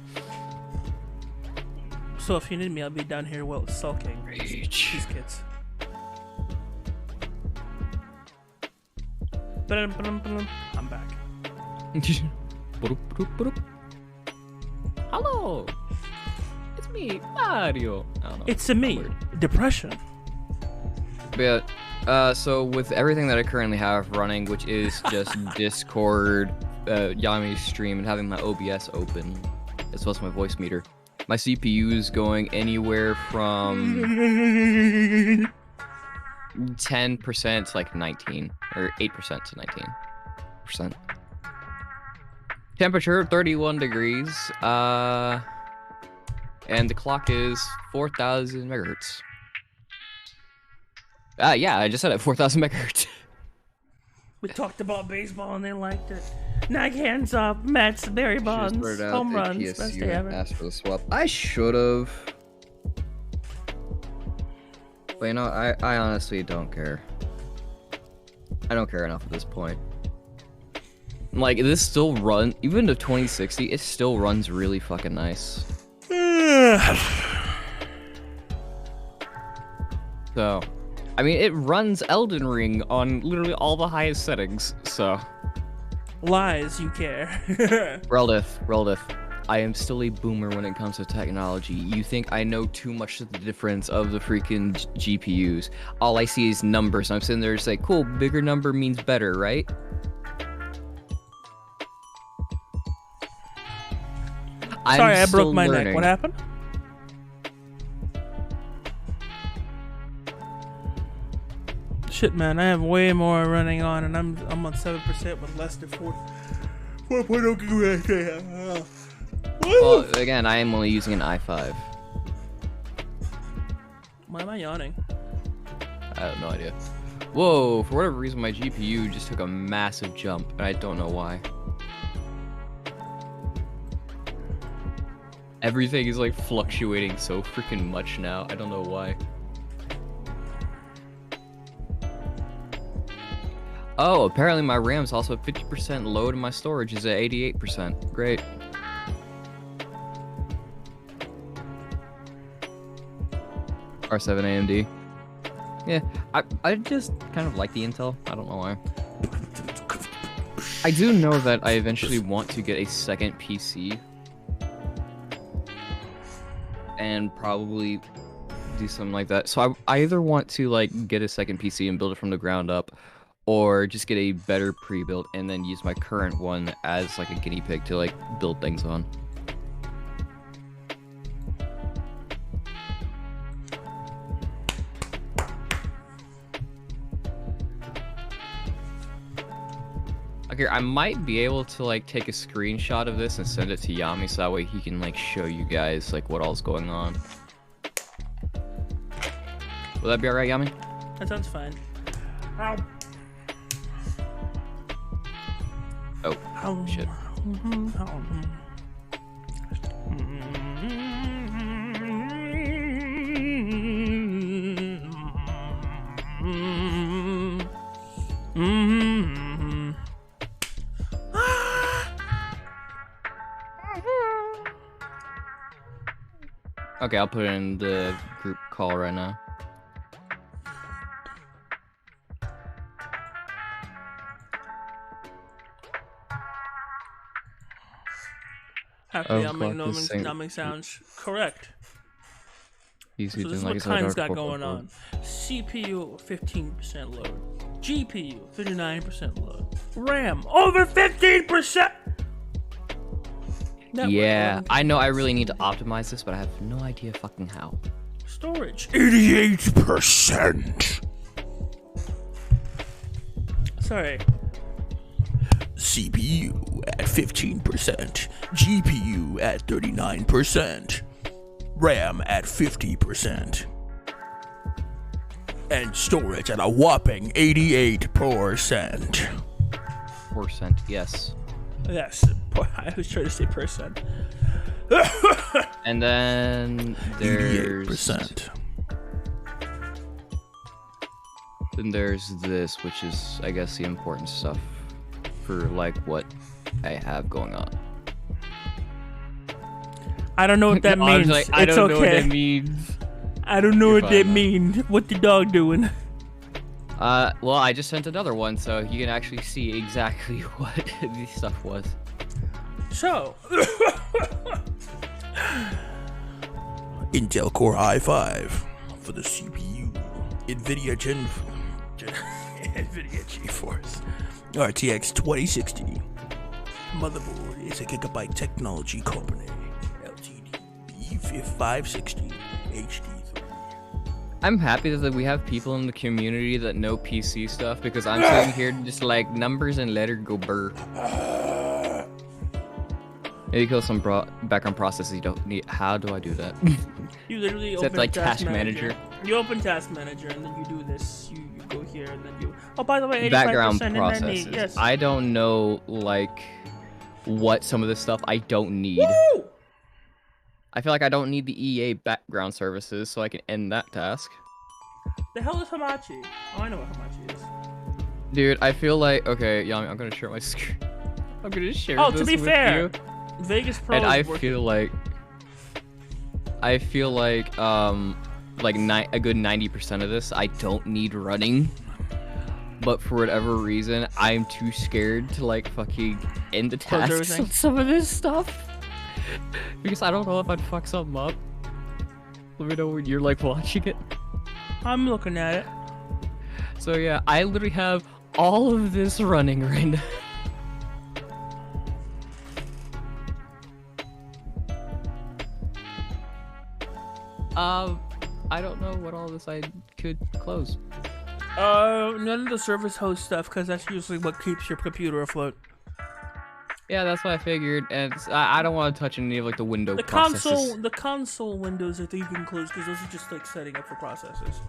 So if you need me, I'll be down here while sulking. These kids. I'm back. Hello, it's me, Mario. I don't know. It's a me. Depression. But so with everything that I currently have running, which is just Discord, Yami's stream, and having my OBS open, as well as my voice meter, my CPU is going anywhere from 10% to like 19, or 8% to 19%. Temperature 31 degrees, and the clock is 4,000 megahertz. Yeah, I just said it, 4,000 megahertz. We talked about baseball and they liked it. Nike hands up, Mets, Barry Bonds, home runs, best day ever. Asked for the swap. I should have. But you know, I honestly don't care. I don't care enough at this point. Like, this still runs, even the 2060, it still runs really fucking nice. So, I mean, it runs Elden Ring on literally all the highest settings, so. Lies, you care. Reldith, I am still a boomer when it comes to technology. You think I know too much of the difference of the freaking GPUs. All I see is numbers, and I'm sitting there just like, cool, bigger number means better, right? Sorry, I broke my neck. What happened? Shit, man, I have way more running on, and I'm on 7% with less than 4.0 gigabytes. Well, again, I am only using an i5. Why am I yawning? I have no idea. Whoa, for whatever reason, my GPU just took a massive jump, and I don't know why. Everything is like fluctuating so freaking much now. I don't know why. Oh, apparently my RAM's also at 50% load and my storage is at 88%. Great. R7 AMD. Yeah, I just kind of like the Intel. I don't know why. I do know that I eventually want to get a second PC. And probably do something like that. So I either want to like get a second PC and build it from the ground up, or just get a better pre-built and then use my current one as like a guinea pig to like build things on. Okay, I might be able to like take a screenshot of this and send it to Yami so that way he can like show you guys like what all's going on. Will that be alright, Yami? That sounds fine. Ow. Oh, shit. Okay, I'll put it in the group call right now. Happy numbing sounds correct. PC So this is didn't what like I said, Kind's got hardcore going parkour. on. CPU 15% load. GPU 39% load. RAM over 15%. Network Yeah, 11%. I know I really need to optimize this, but I have no idea fucking how. Storage 88%. Sorry. CPU at 15%. GPU at 39%. RAM at 50%. And storage at a whopping 88%. Percent, yes. Yes. I was trying to say percent. And then there's 88%. then there's this, which is I guess the important stuff for like what I have going on. I don't know what that I was means. like, I It's don't know what okay. that means. I don't know You're what that fine, means. What the dog doing? Well, I just sent another one, so you can actually see exactly what this stuff was. So. Intel Core i5 for the CPU. NVIDIA NVIDIA GeForce RTX 2060. Motherboard is a Gigabyte Technology Company. LTD B560 HD3. I'm happy that we have people in the community that know PC stuff because I'm sitting here just like numbers and letter go burr. Maybe kill some background processes you don't need. How do I do that? You literally Is that open like Task Task Manager? You open Task Manager and then you do this. You go here and then you. Oh, by the way, 85% Background and processes. then yes. I don't know like what some of this stuff I don't need. Woo! I feel like I don't need the EA background services, so I can end that task. The hell is Hamachi? Oh, I know what Hamachi is. Dude, I feel like I'm gonna share my screen. I'm gonna share. Oh, this to be with fair, you. Vegas Pro. And is I working. feel like a good 90% of this I don't need running, but for whatever reason I'm too scared to like fucking end the Close tasks everything. on some of this stuff because I don't know if I'd fuck something up. Let me know when you're like watching it. I'm looking at it. So yeah, I literally have all of this running right now. I don't know what all this I could close. None of the service host stuff, because that's usually what keeps your computer afloat. Yeah, that's what I figured, and I don't want to touch any of like the window The processes. console windows that you can close, because those are just like setting up for processes.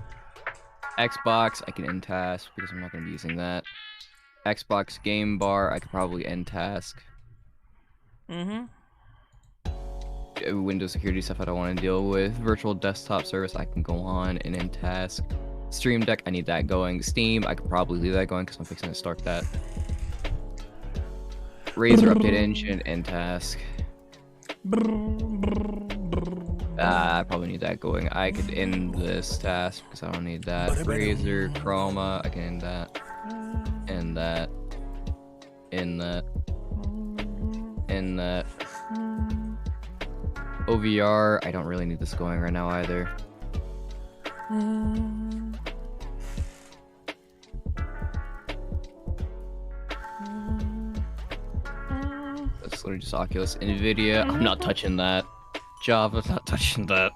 Xbox, I can end task because I'm not going to be using that. Xbox game bar, I could probably end task. Mm-hmm. Windows security stuff I don't want to deal with. Virtual desktop service, I can go on and end task. Stream Deck, I need that going. Steam, I could probably leave that going because I'm fixing to start that. Razer update engine, end task. I probably need that going. I could end this task because I don't need that. Razer, Chroma, I can end that. End that. End that. End that. OVR, I don't really need this going right now either. That's literally just Oculus. NVIDIA, I'm not touching that. Java, not touching that.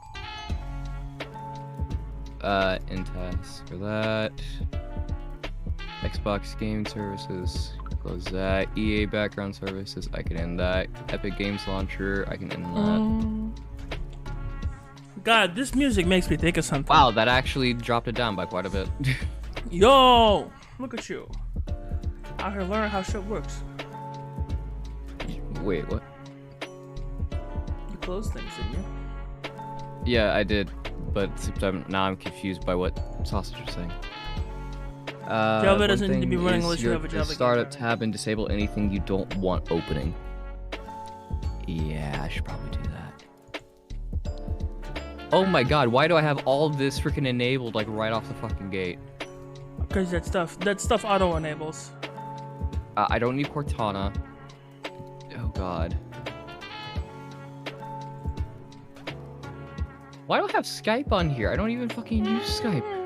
End task for that. Xbox Game Services, close that. EA Background Services, I can end that. Epic Games Launcher, I can end that. God, this music makes me think of something. Wow, that actually dropped it down by quite a bit. Yo, look at you. Out here learning how shit works. Wait, what? You close things, didn't you? Yeah, I did, but now I'm confused by what Sausage is saying. Java one doesn't need to be thing running is unless you have a Java game startup running. tab and disable anything you don't want opening. Yeah, I should probably do that. Oh my god, why do I have all this freaking enabled like right off the fucking gate? Because that stuff auto enables. I don't need Cortana. Oh god. Why do I have Skype on here? I don't even fucking use Skype.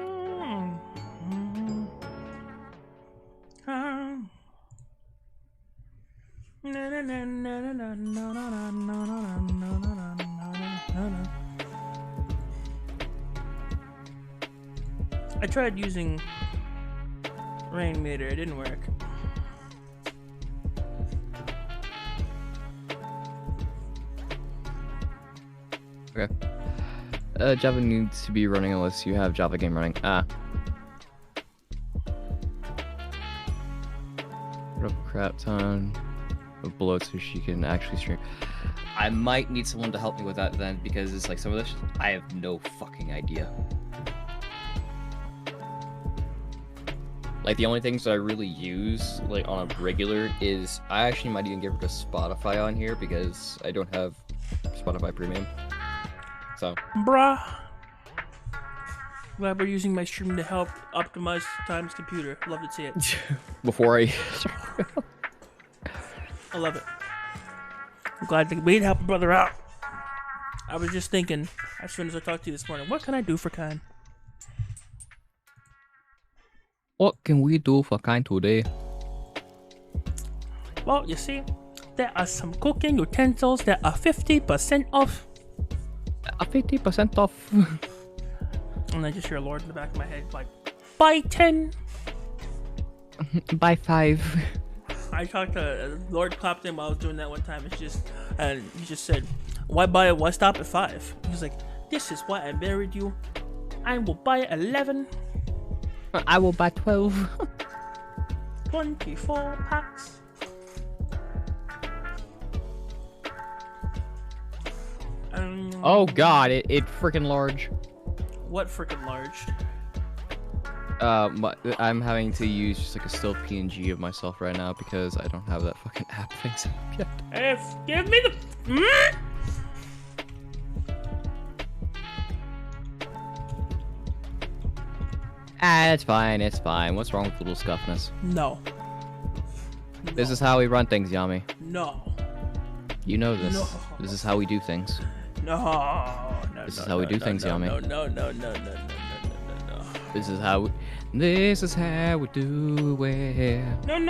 I tried using Rainmeter, it didn't work. Okay. Java needs to be running unless you have Java game running. Put up a crap ton of bloat so she can actually stream. I might need someone to help me with that then, because it's like some of this I have no fucking idea. Like the only things that I really use like on a regular is I actually might even give her to Spotify on here because I don't have Spotify Premium. So Bruh. Glad we're using my stream to help optimize Time's computer. Love to see it. before I I love it. I'm glad that we'd help a brother out. I was just thinking, as soon as I talked to you this morning, what can I do for Khan? What can we do for kind today? Well, you see, there are some cooking utensils that are 50% off. 50% off. And I just hear Lord in the back of my head like, buy 10. Buy 5. I talked to Lord Clapton while I was doing that one time. And he just said, why stop at 5? He was like, this is why I married you. I will buy 11. I will buy 12. 24 packs. Oh god, it freaking large. What freaking large? I'm having to use just like a still PNG of myself right now because I don't have that fucking app thing set up yet. Give me the. It's fine, it's fine. What's wrong with little scuffness? No. This is how we run things, Yami. No. You know this. No. This is how we do things. No. This is how we do things, Yami. No. This is how we do it. No. And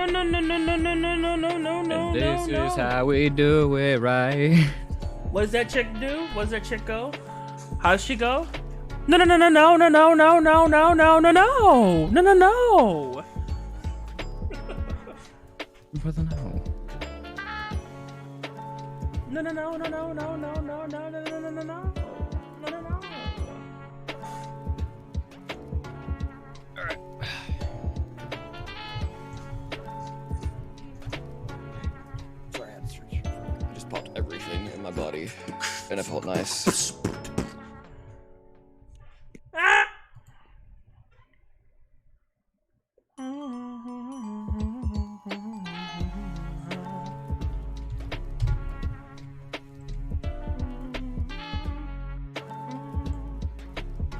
this is how we do it, right? What does that chick do? What does that chick go? How's she go? No. Brother, no. No. Alright. Sorry, I had to stretch. I just popped everything in my body, and it felt nice.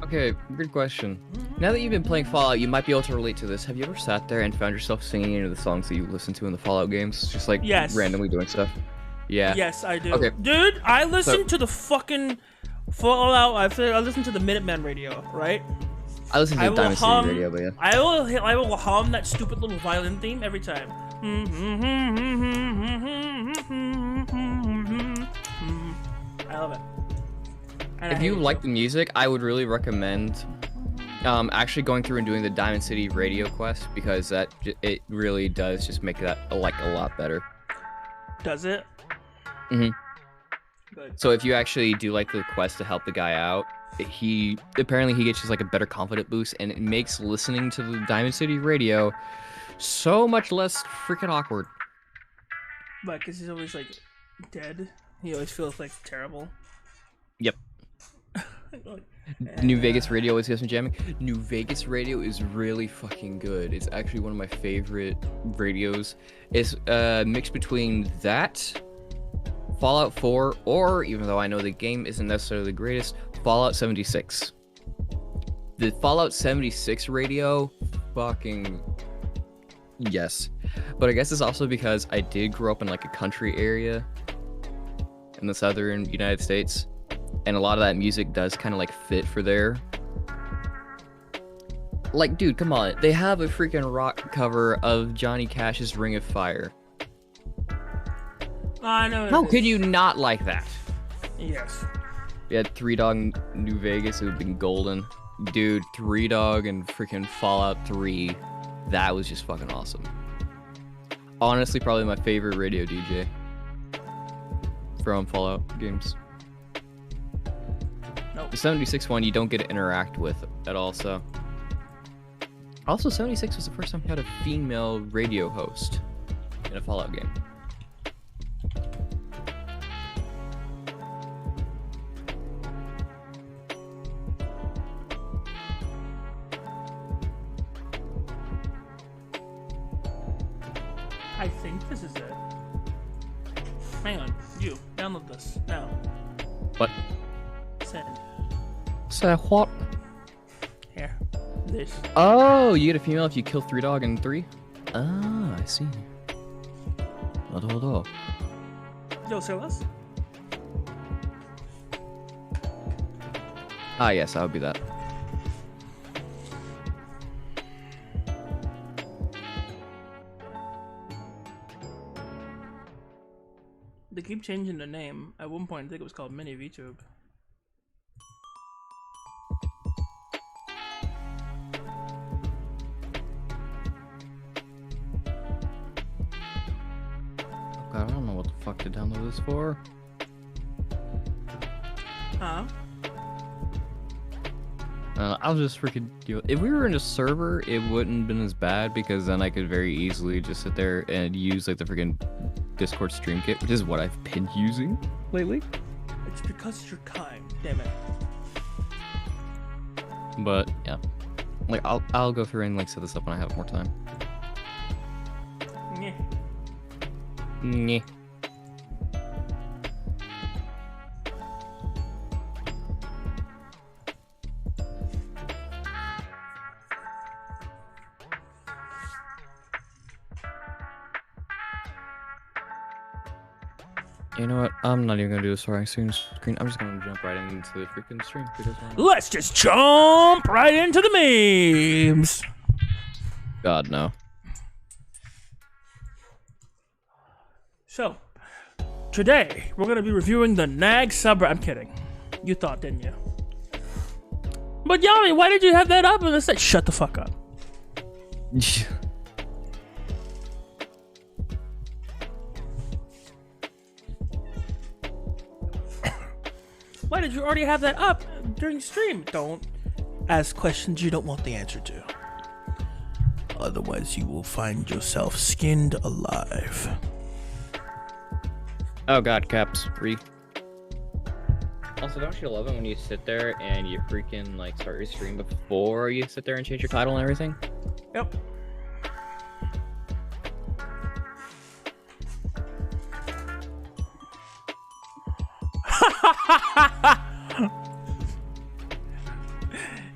Okay, good question. Now that you've been playing Fallout, you might be able to relate to this. Have you ever sat there and found yourself singing into the songs that you listen to in the Fallout games? Just like randomly doing stuff? Yeah. Yes, I do. Okay. Dude, I listen to the fucking Fallout. I listen to the Minuteman radio, right? I listen to the Diamond City radio, but yeah. I will hum that stupid little violin theme every time. I love it. And If you like the music, I would really recommend actually going through and doing the Diamond City radio quest because it really does just make that like a lot better. Does it? Mhm. Good. So if you actually do like the quest to help the guy out, he gets just like a better confidence boost, and it makes listening to the Diamond City radio so much less freaking awkward. But because he's always like dead, he always feels like terrible. Yep. New Vegas Radio always gets me jamming. New Vegas Radio is really fucking good. It's actually one of my favorite radios. It's a mix between that, Fallout 4, or even though I know the game isn't necessarily the greatest, Fallout 76. The Fallout 76 radio, fucking yes. But I guess it's also because I did grow up in like a country area in the southern United States. and a lot of that music does kind of like fit for there. Like, dude, come on. They have a freaking rock cover of Johnny Cash's Ring of Fire. I know. How could you not like that? Yes. We had Three Dog New Vegas, it would have been golden. Dude, Three Dog and freaking Fallout 3, that was just fucking awesome. Honestly, probably my favorite radio DJ from Fallout games. Nope. The 76 one you don't get to interact with at all, so. Also, 76 was the first time we had a female radio host in a Fallout game. I think this is it. Hang on, you download this now. What? Send. Say what? Here. This. Oh, you get a female if you kill Three Dog in 3? Ah, I see. Hold. Yo, Silas? Ah, yes, I would be that. They keep changing the name. At one point, I think it was called ENVTuber. I don't know what the fuck to download this for. Huh? I'll just freaking do it. If we were in a server, it wouldn't have been as bad because then I could very easily just sit there and use like the freaking Discord stream kit, which is what I've been using lately. It's because you're kind, damn it. But yeah, like I'll go through and like set this up when I have more time. Yeah. Nyeh. You know what? I'm not even gonna do this for screen. I'm just gonna jump right into the freaking stream because Let's just jump right into the memes. God no. So, today we're gonna be reviewing the Nag sub. I'm kidding. You thought, didn't you? But Yami, why did you have that up? And I said, shut the fuck up. Why did you already have that up during stream? Don't ask questions you don't want the answer to. Otherwise, you will find yourself skinned alive. Oh god, caps. Also, don't you love it when you sit there and you freaking like start your stream before you sit there and change your title and everything? Yep.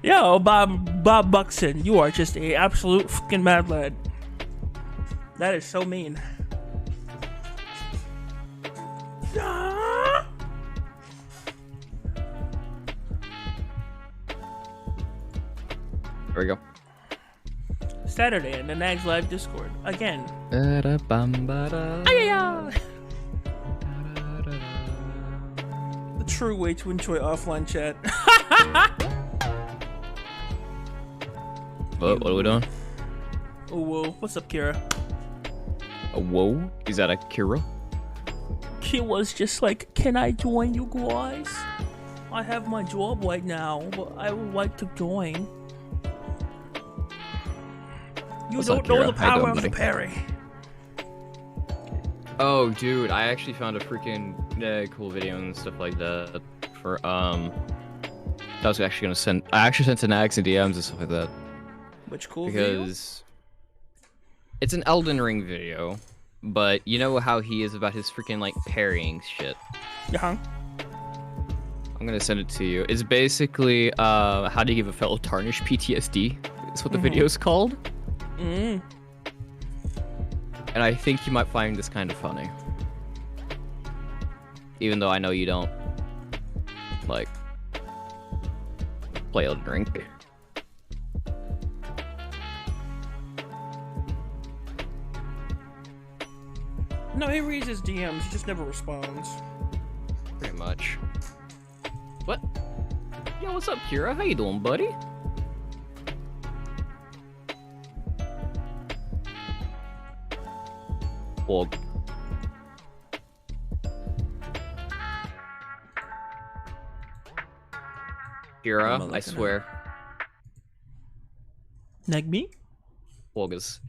Yo, Bob Buxton, you are just a absolute fucking mad lad. That is so mean. There we go. Saturday in the Nags Live Discord again. The true way to enjoy offline chat. What are we doing? Oh, whoa. What's up, Kira? A whoa? Is that a Kira? Kira's just like, can I join you guys? I have my job right now, but I would like to join. You What's don't up, know Kira? the How you power doing, of the buddy? parry. Oh, dude, I actually found a freaking cool video and stuff like that for that I was actually gonna send. I actually sent to Nags and DMs and stuff like that Which cool video? because it's an Elden Ring video, but you know how he is about his freaking like parrying shit. Yeah. I'm gonna send it to you. It's basically how to give a fellow tarnish PTSD. Is what the video is called. Mm. And I think you might find this kind of funny. Even though I know you don't like play a drink. No, he reads his DMs, he just never responds. Pretty much. What? Yo, what's up, Kira? How you doing, buddy? Well, Kira, I swear. Neg me? Plogus.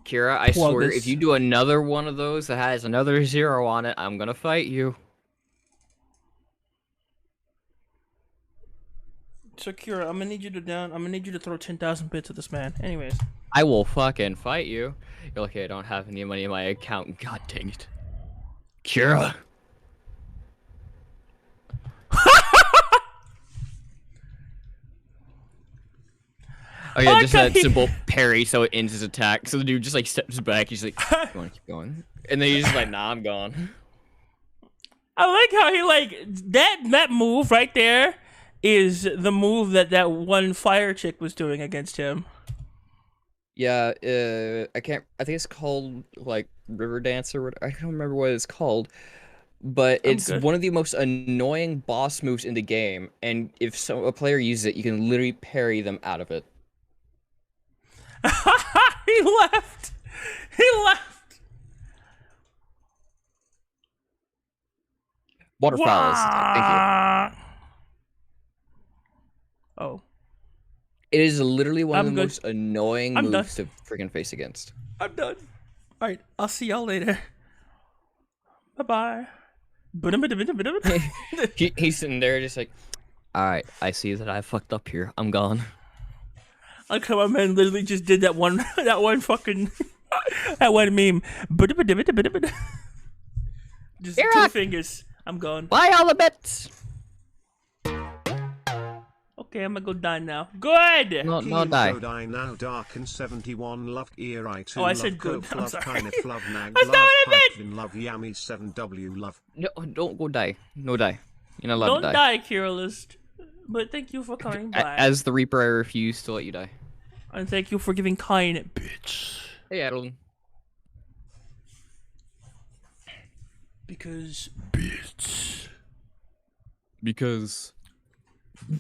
Kira, I swear, if you do another one of those that has another 0 on it, I'm gonna fight you. So Kira, I'm gonna need you to throw 10,000 bits at this man. Anyways. I will fucking fight you. You're like, hey, I don't have any money in my account. God dang it. Kira. Oh yeah, just that simple parry so it ends his attack. So the dude just like steps back. He's like, you wanna keep going? And then he's just like, nah, I'm gone. I like how he like that move right there is the move that one fire chick was doing against him. Yeah, I think it's called like River Dance or whatever. I don't remember what it's called. But it's one of the most annoying boss moves in the game, and if a player uses it, you can literally parry them out of it. He left. He left. Waterfalls. Thank you. Oh. It is literally one of the most annoying moves to freaking face against. I'm done. All right, I'll see y'all later. Bye bye. He's sitting there just like, all right, I see that I fucked up here. I'm gone. Like how my man literally just did that one fucking that one meme. Just two fingers. I'm gone. Buy all the bits. Okay, I'm gonna go die now. Good. No, die. Go die now. Dark and 71 love ear I 2 Oh, I love said good. Coke, I'm love sorry. kind of love nag That's love not what I meant. Python, love Yummy 7W love. No, don't go die. No die. You're not allowed Don't to die. die, Kirillist. But thank you for coming by. As the Reaper, I refuse to let you die. And thank you for giving kind bitch. Hey, Adeline. Because bits. Because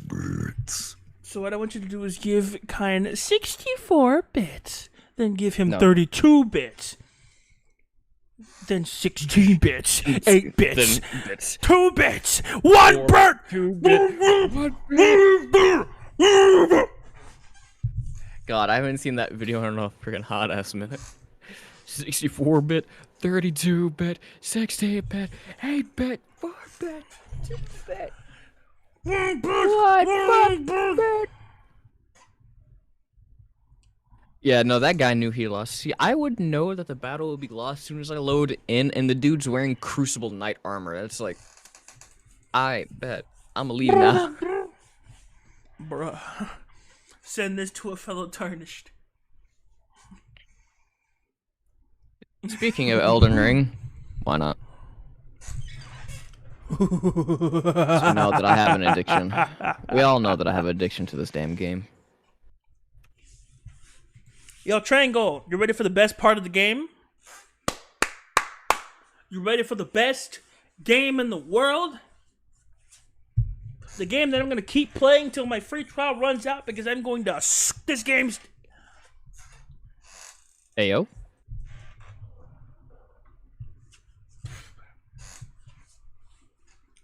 bits. So what I want you to do is give kind 64 bits. Then give him No. 32 bits. Then 16 bits. 8 bits. Then bits. 2 bits. 1 bit. 2 bit. God, I haven't seen that video in a freaking hot ass minute. 64-bit, 32-bit, 68-bit, 8-bit, 4-bit, 2-bit. 1 bit. Yeah, no, that guy knew he lost. See, I would know that the battle would be lost as soon as I load in, and the dude's wearing Crucible Knight armor. That's like, I bet. I'm gonna leave now. Bruh. Send this to a fellow tarnished. Speaking of Elden Ring, why not? So now that I have an addiction. We all know that I have addiction to this damn game. Yo, Triangle, you ready for the best part of the game? You ready for the best game in the world? The game that I'm going to keep playing till my free trial runs out because I'm going to suck this game's... Hey, yo.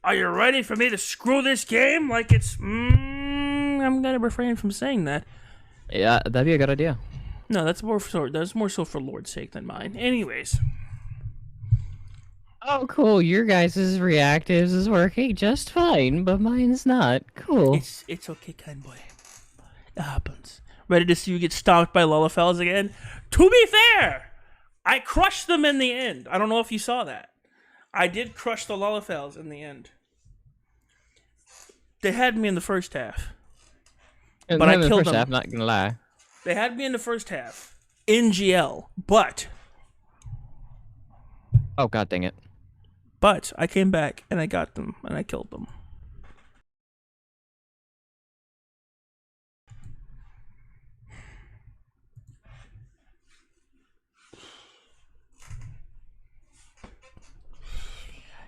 Are you ready for me to screw this game like it's... I'm going to refrain from saying that. Yeah, that'd be a good idea. No, that's more so for Lord's sake than mine. Anyways. Oh, cool. Your guys' reactives is working just fine, but mine's not. Cool. It's okay, kind boy. It happens. Ready to see you get stomped by Lullafells again? To be fair, I crushed them in the end. I don't know if you saw that. I did crush the Lullafells in the end. They had me in the first half. But I killed them. I'm not gonna lie. They had me in the first half. In GL. But Oh, god dang it. But I came back and I got them and I killed them.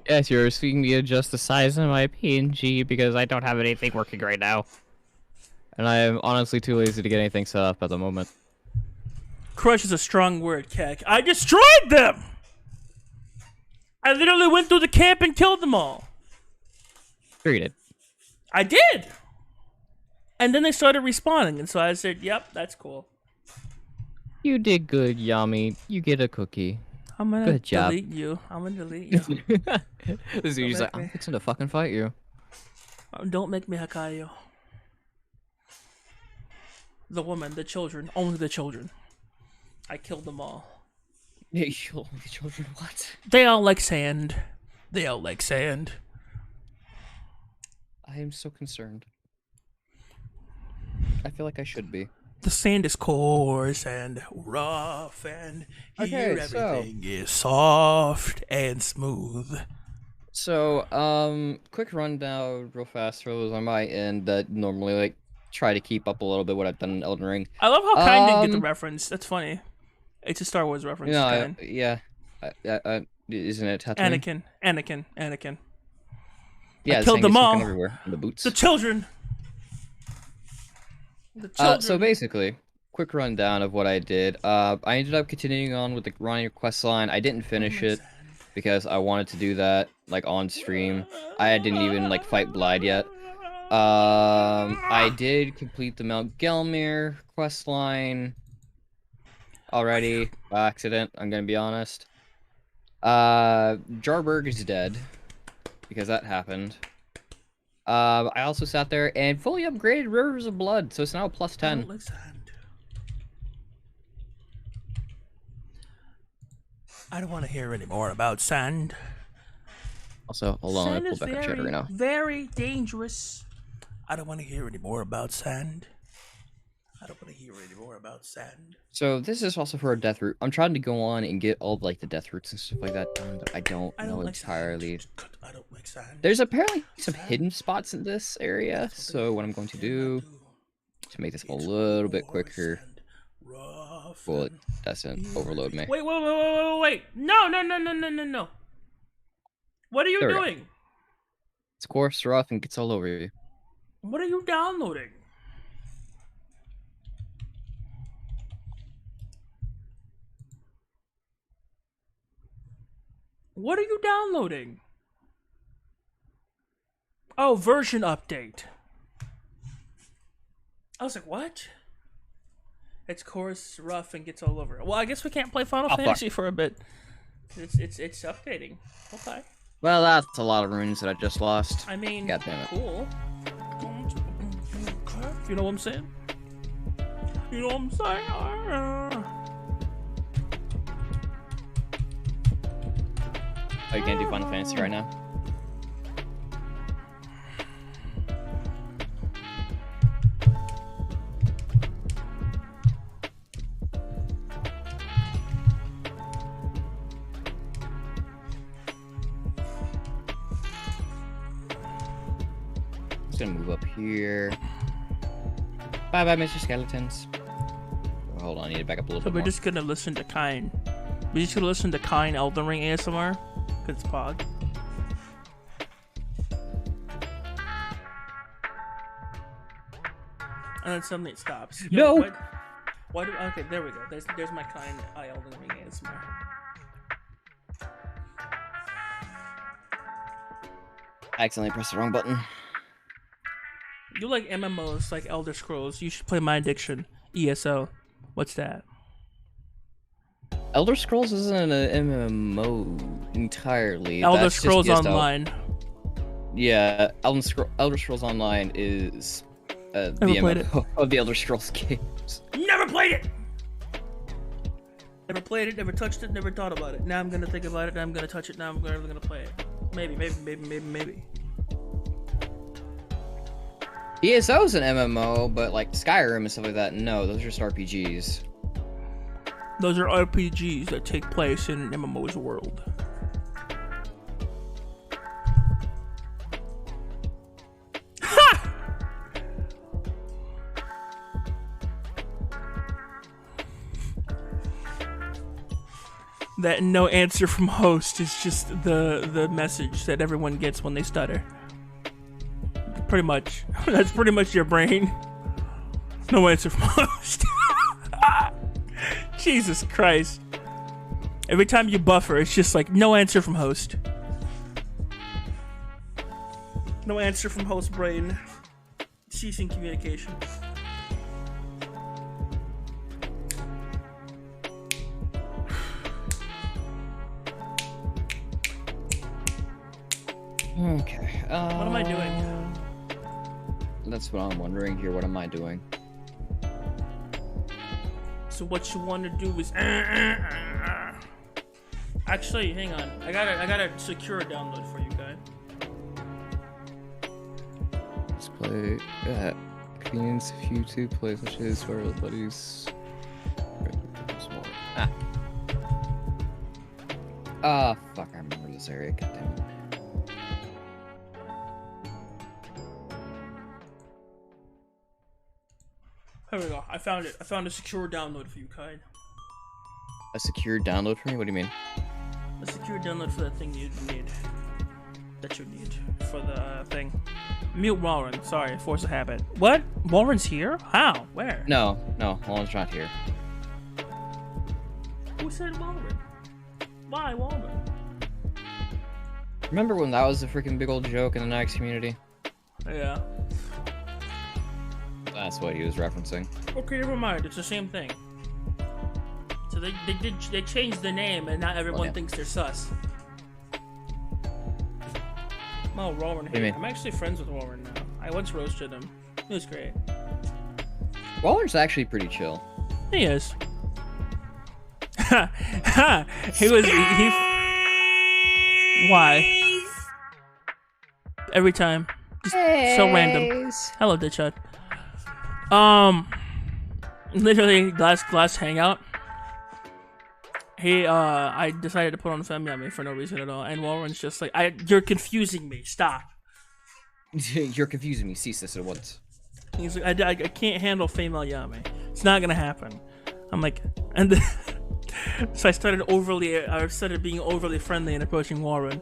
Yes, you're asking me to adjust the size of my PNG because I don't have anything working right now. And I am honestly too lazy to get anything set up at the moment. Crush is a strong word, Keck. I destroyed them! I literally went through the camp and killed them all. Sure you did. I did! And then they started respawning, and so I said, yep, that's cool. You did good, Yami. You get a cookie. I'm gonna Good job. delete you. I'm gonna delete you. This dude's like, I'm fixing to fucking fight you. Don't make me Hakayo. The woman, the children, only the children. I killed them all. You killed the children, what? They all like sand. They all like sand. I am so concerned. I feel like I should be. The sand is coarse and rough, and here everything is soft and smooth. So, quick rundown real fast for those on my end that normally, like, try to keep up a little bit what I've done in Elden Ring. I love how Kain didn't get the reference. That's funny. It's a Star Wars reference. No, yeah. Isn't it Tatooine? Anakin. Yeah, I killed them all. Everywhere. In the boots. The children. So basically, quick rundown of what I did. I ended up continuing on with the Ronnie quest line. I didn't finish it because I wanted to do that like on stream. I didn't even like fight Blide yet. I did complete the Mount Gelmir quest line already by accident. I'm gonna be honest. Jarberg is dead because that happened. I also sat there and fully upgraded Rivers of Blood, so it's now plus 10. I don't like sand. I don't want to hear any more about sand. Also, hold on, Sand I is pull back a chair right now. very dangerous. I don't want to hear any more about sand. I don't want to hear any more about sand. So this is also for a death route. I'm trying to go on and get all of, like the death routes and stuff like that done, but I don't know like entirely. Sand. I don't like sand. There's apparently some hidden spots in this area, so what I'm going to do to make this a little bit quicker, well, it doesn't overload me. Wait! No! What are you doing? It's coarse, rough, and gets all over you. What are you downloading? What are you downloading? Oh, version update. I was like, what? It's coarse, rough, and gets all over. Well, I guess we can't play Final Fantasy for a bit. It's updating. Okay. Well, that's a lot of runes that I just lost. I mean, God damn it. Cool. You know what I'm saying? You know what I'm saying? Oh, you can't do Final Fantasy right now? Just gonna move up here. Bye-bye, Mr. Skeletons. Oh, hold on, I need to back up a little So bit we're more. just gonna listen to Kain. We're just gonna listen to Kain Elden Ring ASMR. Cause it's Pog. And then suddenly it stops. No! Why do, okay, there we go. There's my Kain Elden Ring ASMR. I accidentally pressed the wrong button. You like MMOs like Elder Scrolls. You should play My Addiction. ESO. What's that? Elder Scrolls isn't an MMO entirely. Elder That's just Scrolls Gestalt. Online. Yeah, Elder Scrolls Online is the MMO of the Elder Scrolls games. Never played it! Never played it, never touched it, never thought about it. Now I'm gonna think about it, now I'm gonna touch it, now I'm gonna play it. Maybe. ESO's an MMO, but like Skyrim and stuff like that, no, those are just RPGs. Those are RPGs that take place in an MMO's world. Ha! that no answer from host is just the message that everyone gets when they stutter. Pretty much. That's pretty much your brain. No answer from host. Jesus Christ. Every time you buffer, it's just like, no answer from host. No answer from host brain. Ceasing communication. Okay. What am I doing? That's what I'm wondering here. What am I doing? So what you want to do is actually, hang on. I got a secure download for you guys. Let's play. Convenience if you two play such as where buddies. Fuck! I remember this area. Goddamn it. Here we go. I found it. I found a secure download for you, Kai. A secure download for me? What do you mean? A secure download for that thing you need. That you need for the thing. Mute Warren. Sorry, force a habit. What? Warren's here? How? Where? No, Holland's not here. Who said Warren? Why Warren? Remember when that was a freaking big old joke in the Nax community? Yeah. That's what he was referencing. Okay, never mind. It's the same thing. So they changed the name, and not everyone thinks they're sus. Oh, Warren here. I'm actually friends with Warren now. I once roasted him. He was great. Warren's actually pretty chill. He is. He was. Why? Every time. Just so random. Hello, Ditchut. Literally last hangout. I decided to put on Femyami for no reason at all, and Warren's just like, you're confusing me. Stop. You're confusing me. Cease this at once. He's like, I can't handle female Yami. It's not gonna happen. I'm like, and then, so I started being overly friendly and approaching Warren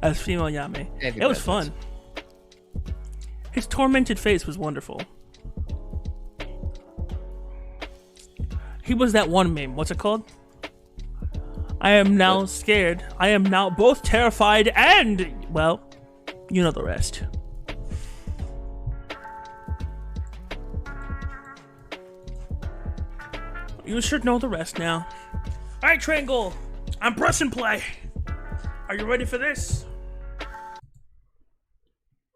as female Yami. It was fun. His tormented face was wonderful. He was that one meme. What's it called? I am now scared. I am now both terrified and, well, you know the rest. You should know the rest now. Alright, Triangle. I'm pressing play. Are you ready for this?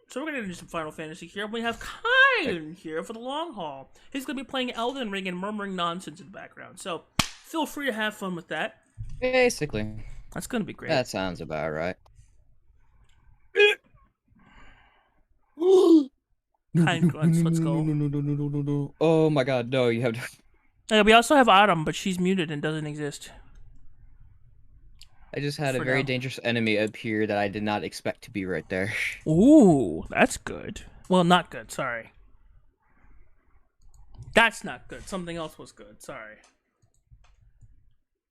So we're gonna do some Final Fantasy here. We have Kyle here for the long haul. He's gonna be playing Elden Ring and murmuring nonsense in the background. So feel free to have fun with that. Basically. That's gonna be great. That sounds about right. Kind grunts, let's go. No. Oh my god, no, you have to... We also have Autumn, but she's muted and doesn't exist. I just had a very dangerous enemy appear that I did not expect to be right there. Ooh, that's good. Well, not good, sorry. That's not good. Something else was good, sorry.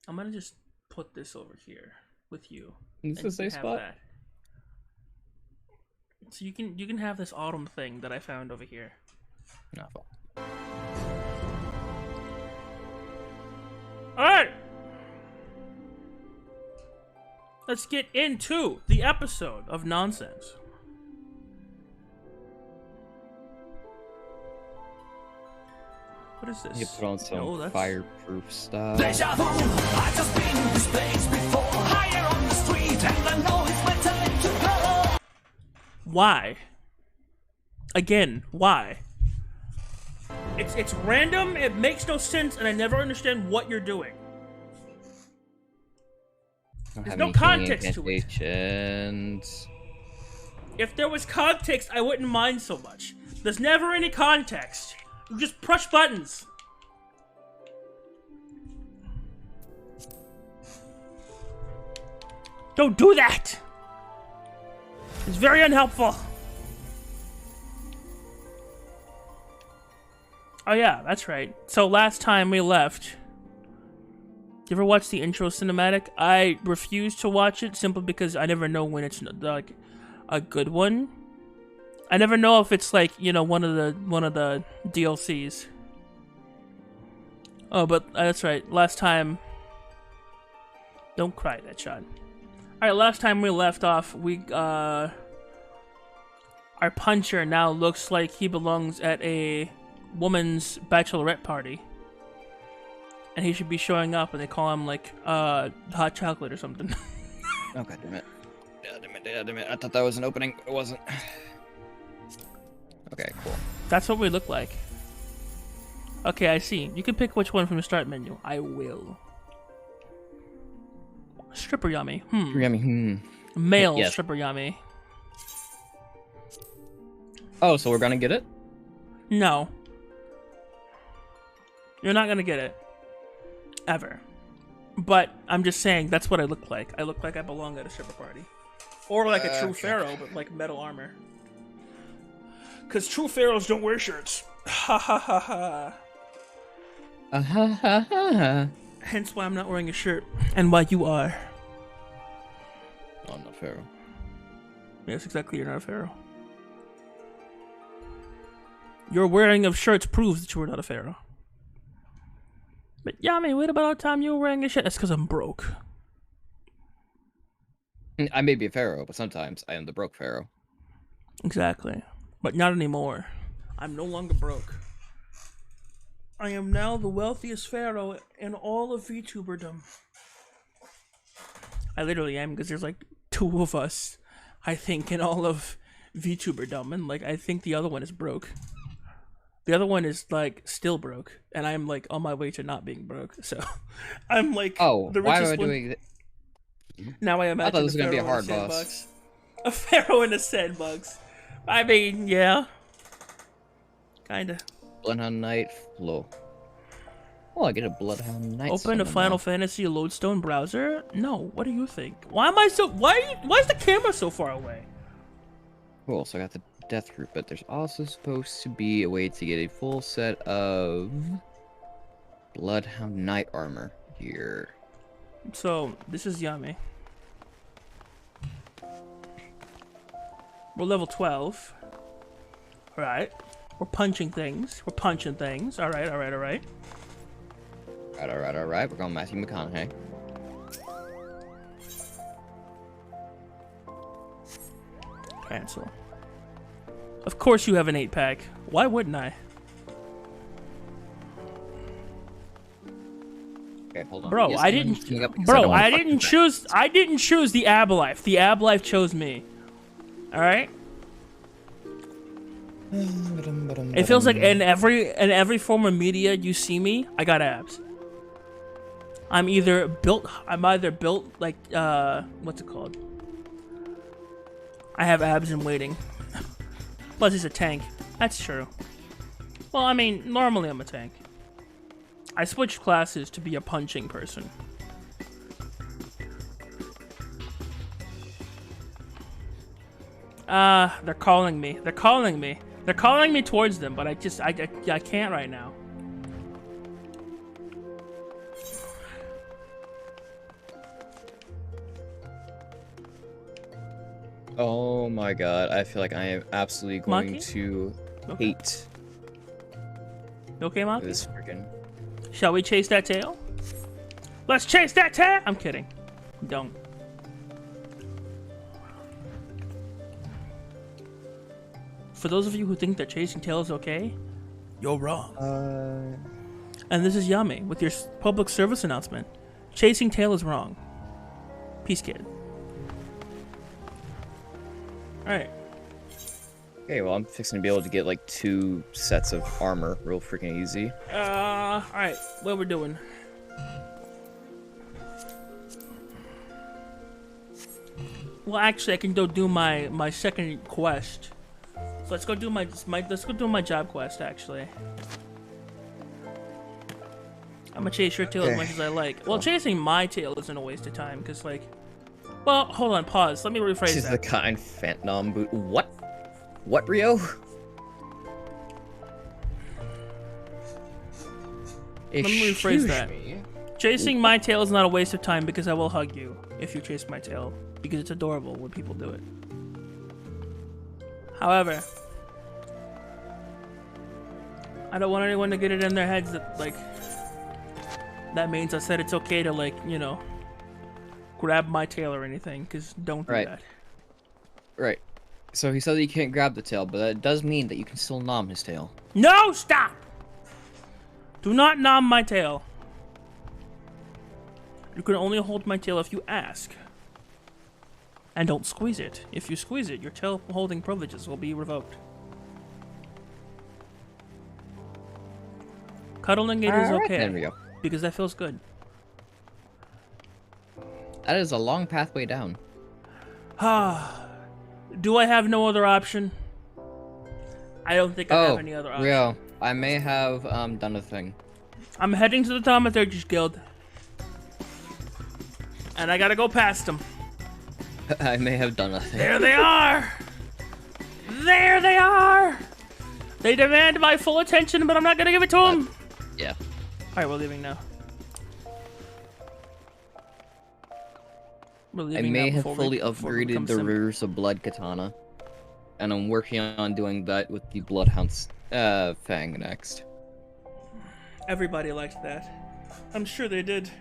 I'm gonna just put this over here with you. Is this a safe spot? That. So you can have this Autumn thing that I found over here. No. Alright! Let's get into the episode of nonsense. What is this? You put on some fireproof stuff. Deja vu, I've just been in this place before. Higher on the street, and I know it's my time to go. Why? Again, why? It's random, it makes no sense, and I never understand what you're doing. There's no context to it. If there was context, I wouldn't mind so much. There's never any context. You just push buttons. Don't do that! It's very unhelpful. Oh yeah, that's right. So last time we left, you ever watch the intro cinematic? I refuse to watch it simply because I never know when it's like a good one. I never know if it's like, you know, one of the DLCs. Oh, but that's right. Last time, don't cry, that shot. All right, last time we left off, our puncher now looks like he belongs at a woman's bachelorette party. And he should be showing up, and they call him, like, hot chocolate or something. Oh, god damn it. Damn it. I thought that was an opening. It wasn't. Okay, cool. That's what we look like. Okay, I see. You can pick which one from the start menu. I will. Stripper yummy. Yummy. Male Yes. stripper yummy. Oh, so we're gonna get it? No. You're not gonna get it. Ever. But I'm just saying, that's what I look like. I look like I belong at a stripper party. Or like a true pharaoh, but like metal armor. Because true pharaohs don't wear shirts. Ha ha ha ha. Ha ha ha. Hence why I'm not wearing a shirt. And why you are. Oh, I'm not pharaoh. Yes, exactly, you're not a pharaoh. Your wearing of shirts proves that you are not a pharaoh. But yeah, I mean, wait about all the time you were wearing a shirt. That's because I'm broke. I may be a pharaoh, but sometimes I am the broke pharaoh. Exactly. But not anymore. I'm no longer broke. I am now the wealthiest pharaoh in all of VTuberdom. I literally am, because there's like 2 of us, I think, in all of VTuberdom, and like I think the other one is broke. The other one is like still broke, and I'm like on my way to not being broke. So I'm like the why am richest I one. doing that? Now I imagine I thought this was gonna be a pharaoh in hard sandbox. boss. A pharaoh in a sandbox. I mean, yeah. Kinda. Bloodhound Knight flow. Oh, I get a Bloodhound Knight. Open a summon Final now. Fantasy Lodestone browser? No. What do you think? Why am I so? Why is the camera so far away? Cool. So I got the Death Root, but there's also supposed to be a way to get a full set of Bloodhound Knight armor here. So this is yummy. We're level 12. All right. We're punching things. We're punching things. All right. All right. All right. All right. We're going Matthew McConaughey. Cancel. Of course you have an 8-pack. Why wouldn't I? Okay, hold on. Bro, Yes, I I'm didn't. queuing up because Bro, don't wanna I fuck didn't with that. choose. I didn't choose the Ablife. The Ablife chose me. All right. It feels like in every form of media you see me, I got abs. I'm either built like what's it called? I have abs in waiting. Plus he's a tank. That's true. Well, I mean, normally I'm a tank. I switched classes to be a punching person. They're calling me. They're calling me. They're calling me towards them, but I can't right now. Oh my god, I feel like I am absolutely going Monkey? to hate You okay, Monkey? this freaking. Shall we chase that tail? Let's chase that tail! I'm kidding. Don't. For those of you who think that chasing tail is okay, you're wrong. And this is Yummy with your public service announcement. Chasing tail is wrong. Peace, kid. Alright. Okay, well, I'm fixing to be able to get like 2 sets of armor real freaking easy. Alright. What we're doing? Well, actually, I can go do my second quest. So let's go do my job quest. Actually, I'm gonna chase your tail as much as I like. Well, chasing my tail isn't a waste of time, cause like, well, hold on, pause. Let me rephrase This is that. the kind Phantom boot. What? What, Rio? Let me rephrase that. Me? Chasing my tail is not a waste of time because I will hug you if you chase my tail because it's adorable when people do it. However, I don't want anyone to get it in their heads that like that means I said it's okay to like, you know, grab my tail or anything, because don't do that. Right. So he said that you can't grab the tail, but that does mean that you can still nom his tail. No, stop! Do not nom my tail. You can only hold my tail if you ask. And don't squeeze it. If you squeeze it, your tail holding privileges will be revoked. Cuddling it is okay. There we go. Because that feels good. That is a long pathway down. Do I have no other option? I don't think I have any other option. Rio, I may have done a thing. I'm heading to the Thaumaturgist Guild. And I gotta go past them. I may have done a thing. There they are! There they are! They demand my full attention, but I'm not gonna give it to them! Yeah. Alright, we're leaving now. I may have fully upgraded the Rivers of Blood katana. And I'm working on doing that with the Bloodhound's Fang next. Everybody liked that. I'm sure they did.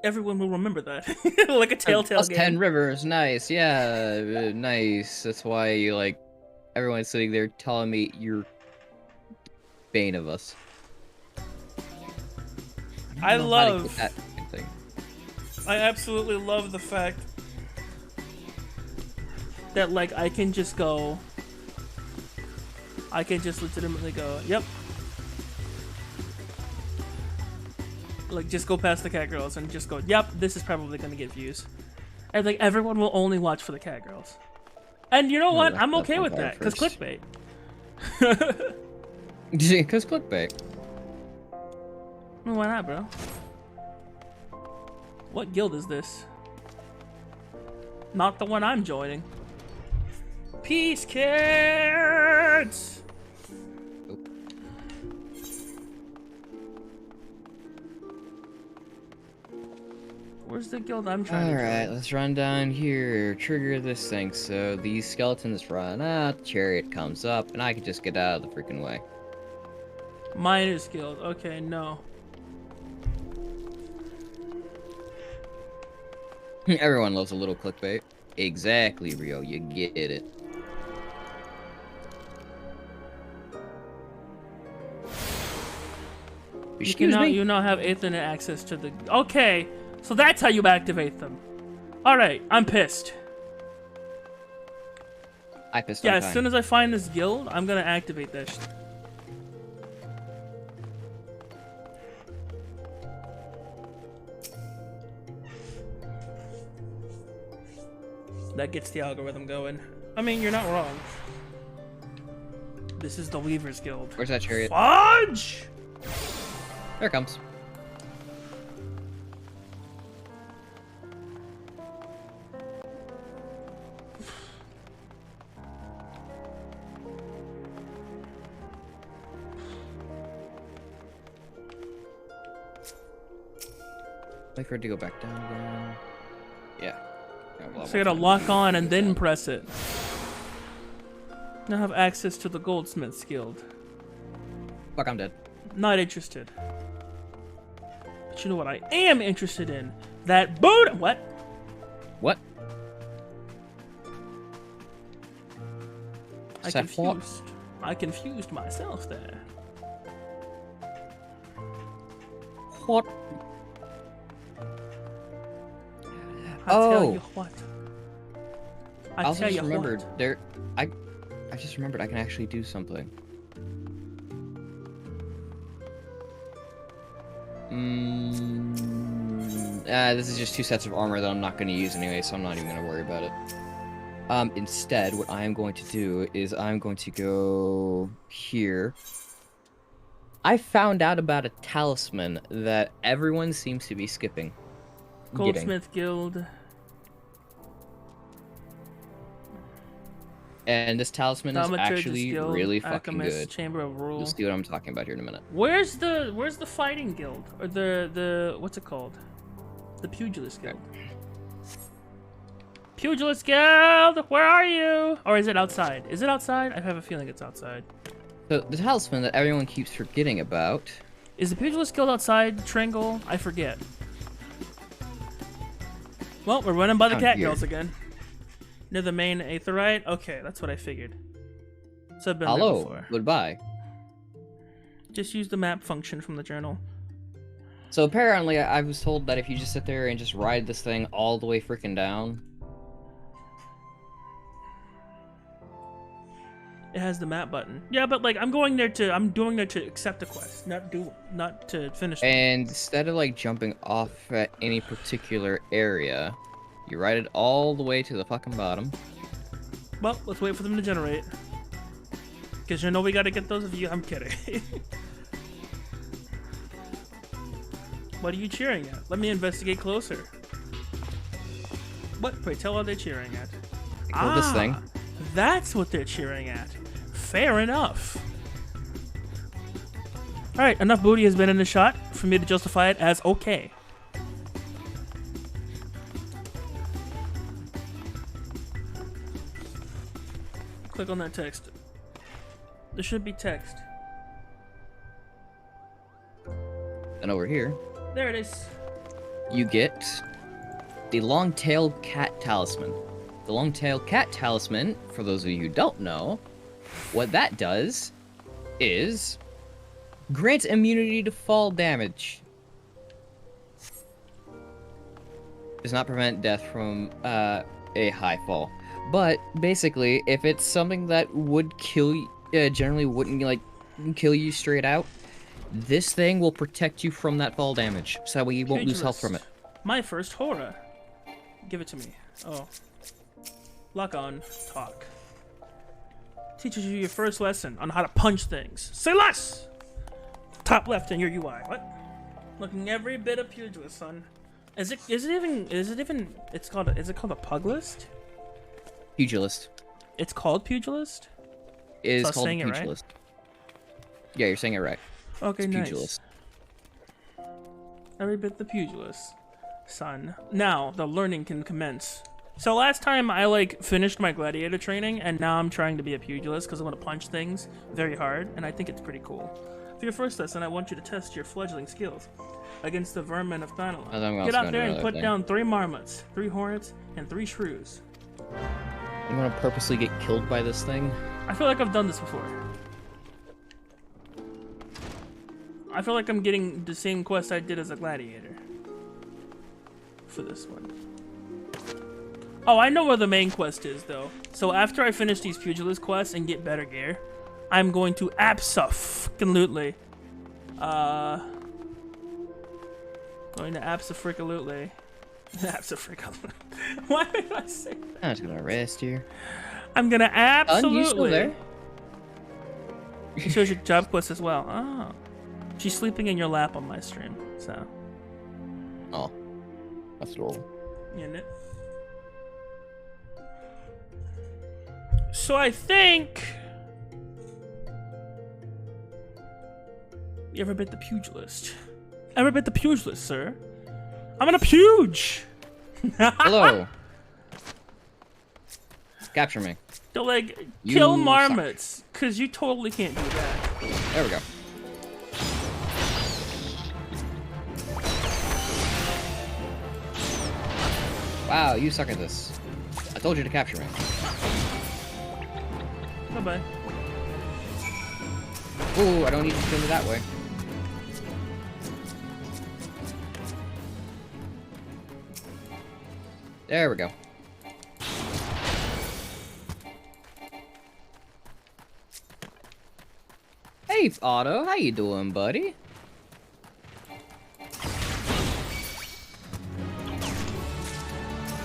Everyone will remember that. Like a Telltale game. 10 rivers, nice, yeah, nice. That's why, like, everyone's sitting there telling me you're bane of us. I absolutely love the fact that, like, I can just legitimately go, yep. Like, just go past the cat girls and just go, yep, this is probably gonna get views. And, like, everyone will only watch for the cat girls. And you know what? I'm okay with that, because clickbait. Because clickbait. Well, why not, bro? What guild is this? Not the one I'm joining. Peace, kids! Where's the guild I'm trying to join? Alright, let's run down here. Trigger this thing. So these skeletons run out, the chariot comes up, and I can just get out of the freaking way. Miners Guild. Okay, no. Everyone loves a little clickbait. Exactly, Rio. You get it. You now have Ethernet access to the... Okay, so that's how you activate them. Alright, I'm pissed. Yeah, as soon as I find this guild, I'm gonna activate that shit. That gets the algorithm going. I mean, you're not wrong. This is the Weaver's Guild. Where's that chariot? Fudge! There it comes. Wait for it to go back down again. Yeah. So you gotta lock on and then press it. Now have access to the Goldsmith's Guild. Fuck, I'm dead. Not interested. But you know what I am interested in? That boot. What? What? I confused myself there. What? I tell you what. I also just remembered I just remembered I can actually do something. This is just 2 sets of armor that I'm not going to use anyway, so I'm not even going to worry about it. Instead, what I am going to do is I'm going to go here. I found out about a talisman that everyone seems to be skipping. Goldsmith Guild. And this talisman is Thaumaturge's actually Guild, really fucking Alchemist, good. Chamber of Rule. You'll see what I'm talking about here in a minute. Where's the fighting guild or the what's it called? The pugilist guild. Pugilist guild, where are you? Or is it outside? Is it outside? I have a feeling it's outside. So the talisman that everyone keeps forgetting about. Is the pugilist guild outside Tringle? I forget. Well, we're running by the Down cat here. girls again. Near the main aetheryte? Okay, that's what I figured. So I've been there Hello, before. goodbye. Just use the map function from the journal. So apparently, I was told that if you just sit there and just ride this thing all the way freaking down. It has the map button. Yeah, but like I'm doing there to accept a quest, not to finish. And instead of like jumping off at any particular area, you ride it all the way to the fucking bottom. Well, let's wait for them to generate. Because you know we gotta get those of you. I'm kidding. What are you cheering at? Let me investigate closer. What, pray tell, are they cheering at? I killed this thing. That's what they're cheering at. Fair enough. Alright, enough booty has been in the shot for me to justify it as okay. Click on that text. There should be text. And over here, There it is. you get the long-tailed cat talisman. The long-tailed cat talisman, for those of you who don't know, what that does is grants immunity to fall damage. Does not prevent death from a high fall. But basically, if it's something that would kill you, generally wouldn't like kill you straight out, this thing will protect you from that fall damage, so we won't lose health from it. My first horror. Give it to me. Oh. Lock on. Talk. Teaches you your first lesson on how to punch things. Say less! Top left in your UI. What? Looking every bit of pugilist, son. Is it called a pugilist? Pugilist. It's called pugilist? It is So I was called saying it right? pugilist. Yeah, you're saying it right. Okay, It's nice. pugilist. Every bit the pugilist, son. Now the learning can commence. So last time I like finished my gladiator training, and now I'm trying to be a pugilist because I want to punch things very hard, and I think it's pretty cool. For your first lesson, I want you to test your fledgling skills against the vermin of Thanalon. I think I'm Get also out gonna there do and another put thing. down 3 marmots, 3 hornets, and 3 shrews. You want to purposely get killed by this thing? I feel like I've done this before. I feel like I'm getting the same quest I did as a gladiator for this one. Oh, I know where the main quest is, though. So after I finish these pugilist quests and get better gear, I'm going to abso-fucking-lutely, going to abso-freakalutely. Abso-freakalutely. Why did I say that? I'm just gonna rest here. I'm gonna absolutely. You still there? It shows your job quest as well. Oh. She's sleeping in your lap on my stream, so. Oh, that's adorable. Isn't it? So I think. You ever bit the pugilist? Ever bit the pugilist, sir? I'm gonna puge! Hello. Capture me. To like You kill suck. marmots, cause you totally can't do that. There we go. Wow, you suck at this. I told you to capture me. Bye bye. Ooh, I don't need to kill me that way. There we go. Hey, Otto, how you doing, buddy?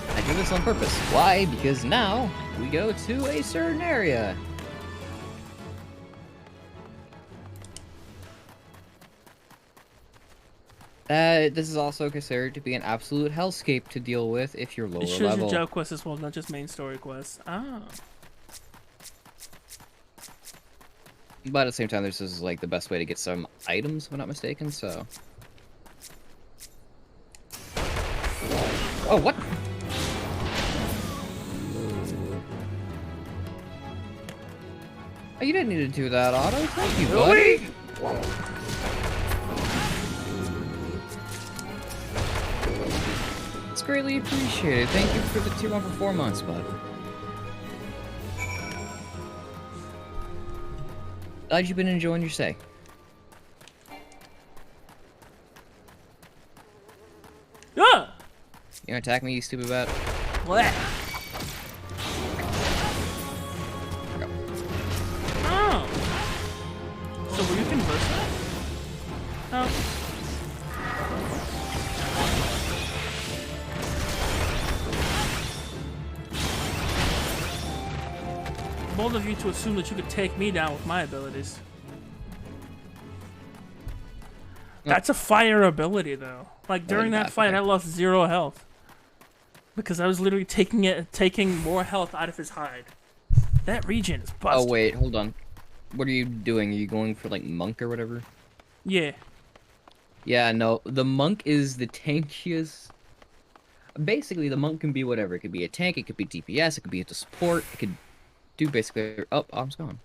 I do this on purpose. Why? Because now we go to a certain area. This is also considered to be an absolute hellscape to deal with if you're lower It shows level. your job quest as well, not just main story quests. Ah. But at the same time, this is like the best way to get some items, if I'm not mistaken. So. Oh, what? Oh, you didn't need to do that, Otto. Thank you, buddy. It's greatly appreciated. Thank you for the tier 1 for 4 months, bud. Glad you've been enjoying your stay. Ah! You gonna attack me, you stupid bat? What? Oh. So were you conversing? Oh. Bold of you to assume that you could take me down with my abilities. That's a fire ability, though. Like during that fight, I lost 0 health because I was literally taking more health out of his hide. That region is busted. Oh wait, hold on. What are you doing? Are you going for like monk or whatever? Yeah. Yeah, no. The monk is the tankiest. Basically, the monk can be whatever. It could be a tank. It could be DPS. It could be a support. It could do basically. Oh, arm's gone.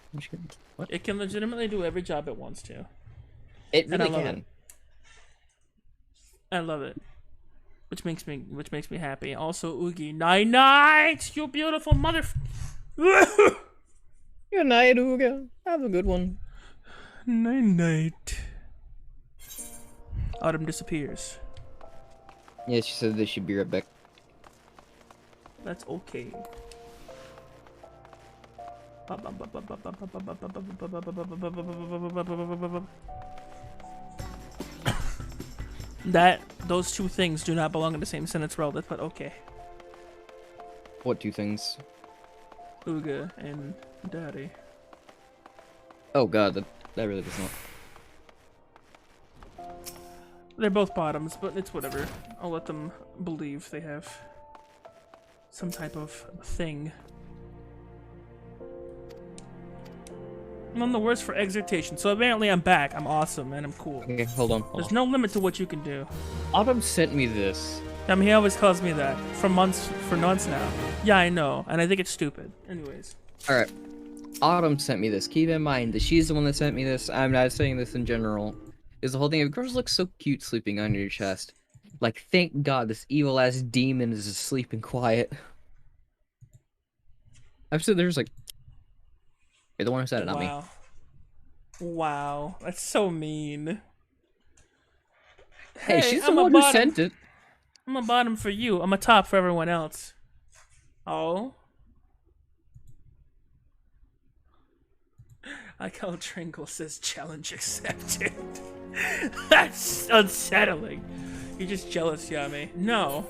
What? It can legitimately do every job it wants to. It really And I love can. it. I love it, which makes me happy. Also, Oogie, night, you beautiful mother. Good night, Ooga. Have a good one. Night. Autumn disappears. Yeah, she said they should be right back. That's okay. Those two things do not belong in the same sentence, Relda, but okay. What 2 things? Ooga and Daddy. Oh god, that really does not. They're both bottoms, but it's whatever. I'll let them believe they have some type of thing. None the worse for exhortation. So apparently I'm back. I'm awesome and I'm cool. Okay, hold on. There's no limit to what you can do. Autumn sent me this. I mean, he always calls me that for months now. Yeah, I know, and I think it's stupid. Anyways. Alright. Autumn sent me this. Keep in mind that she's the one that sent me this. I'm not saying this in general. Is the whole thing of girls look so cute sleeping on your chest. Like, thank God this evil ass demon is asleep and quiet. I've said there's like. You're the one who said it, not me. Wow, that's so mean. Hey, she's the one who sent it. I'm a bottom for you. I'm a top for everyone else. Oh. I like how Tringle says challenge accepted. That's unsettling. You're just jealous, Yami. No.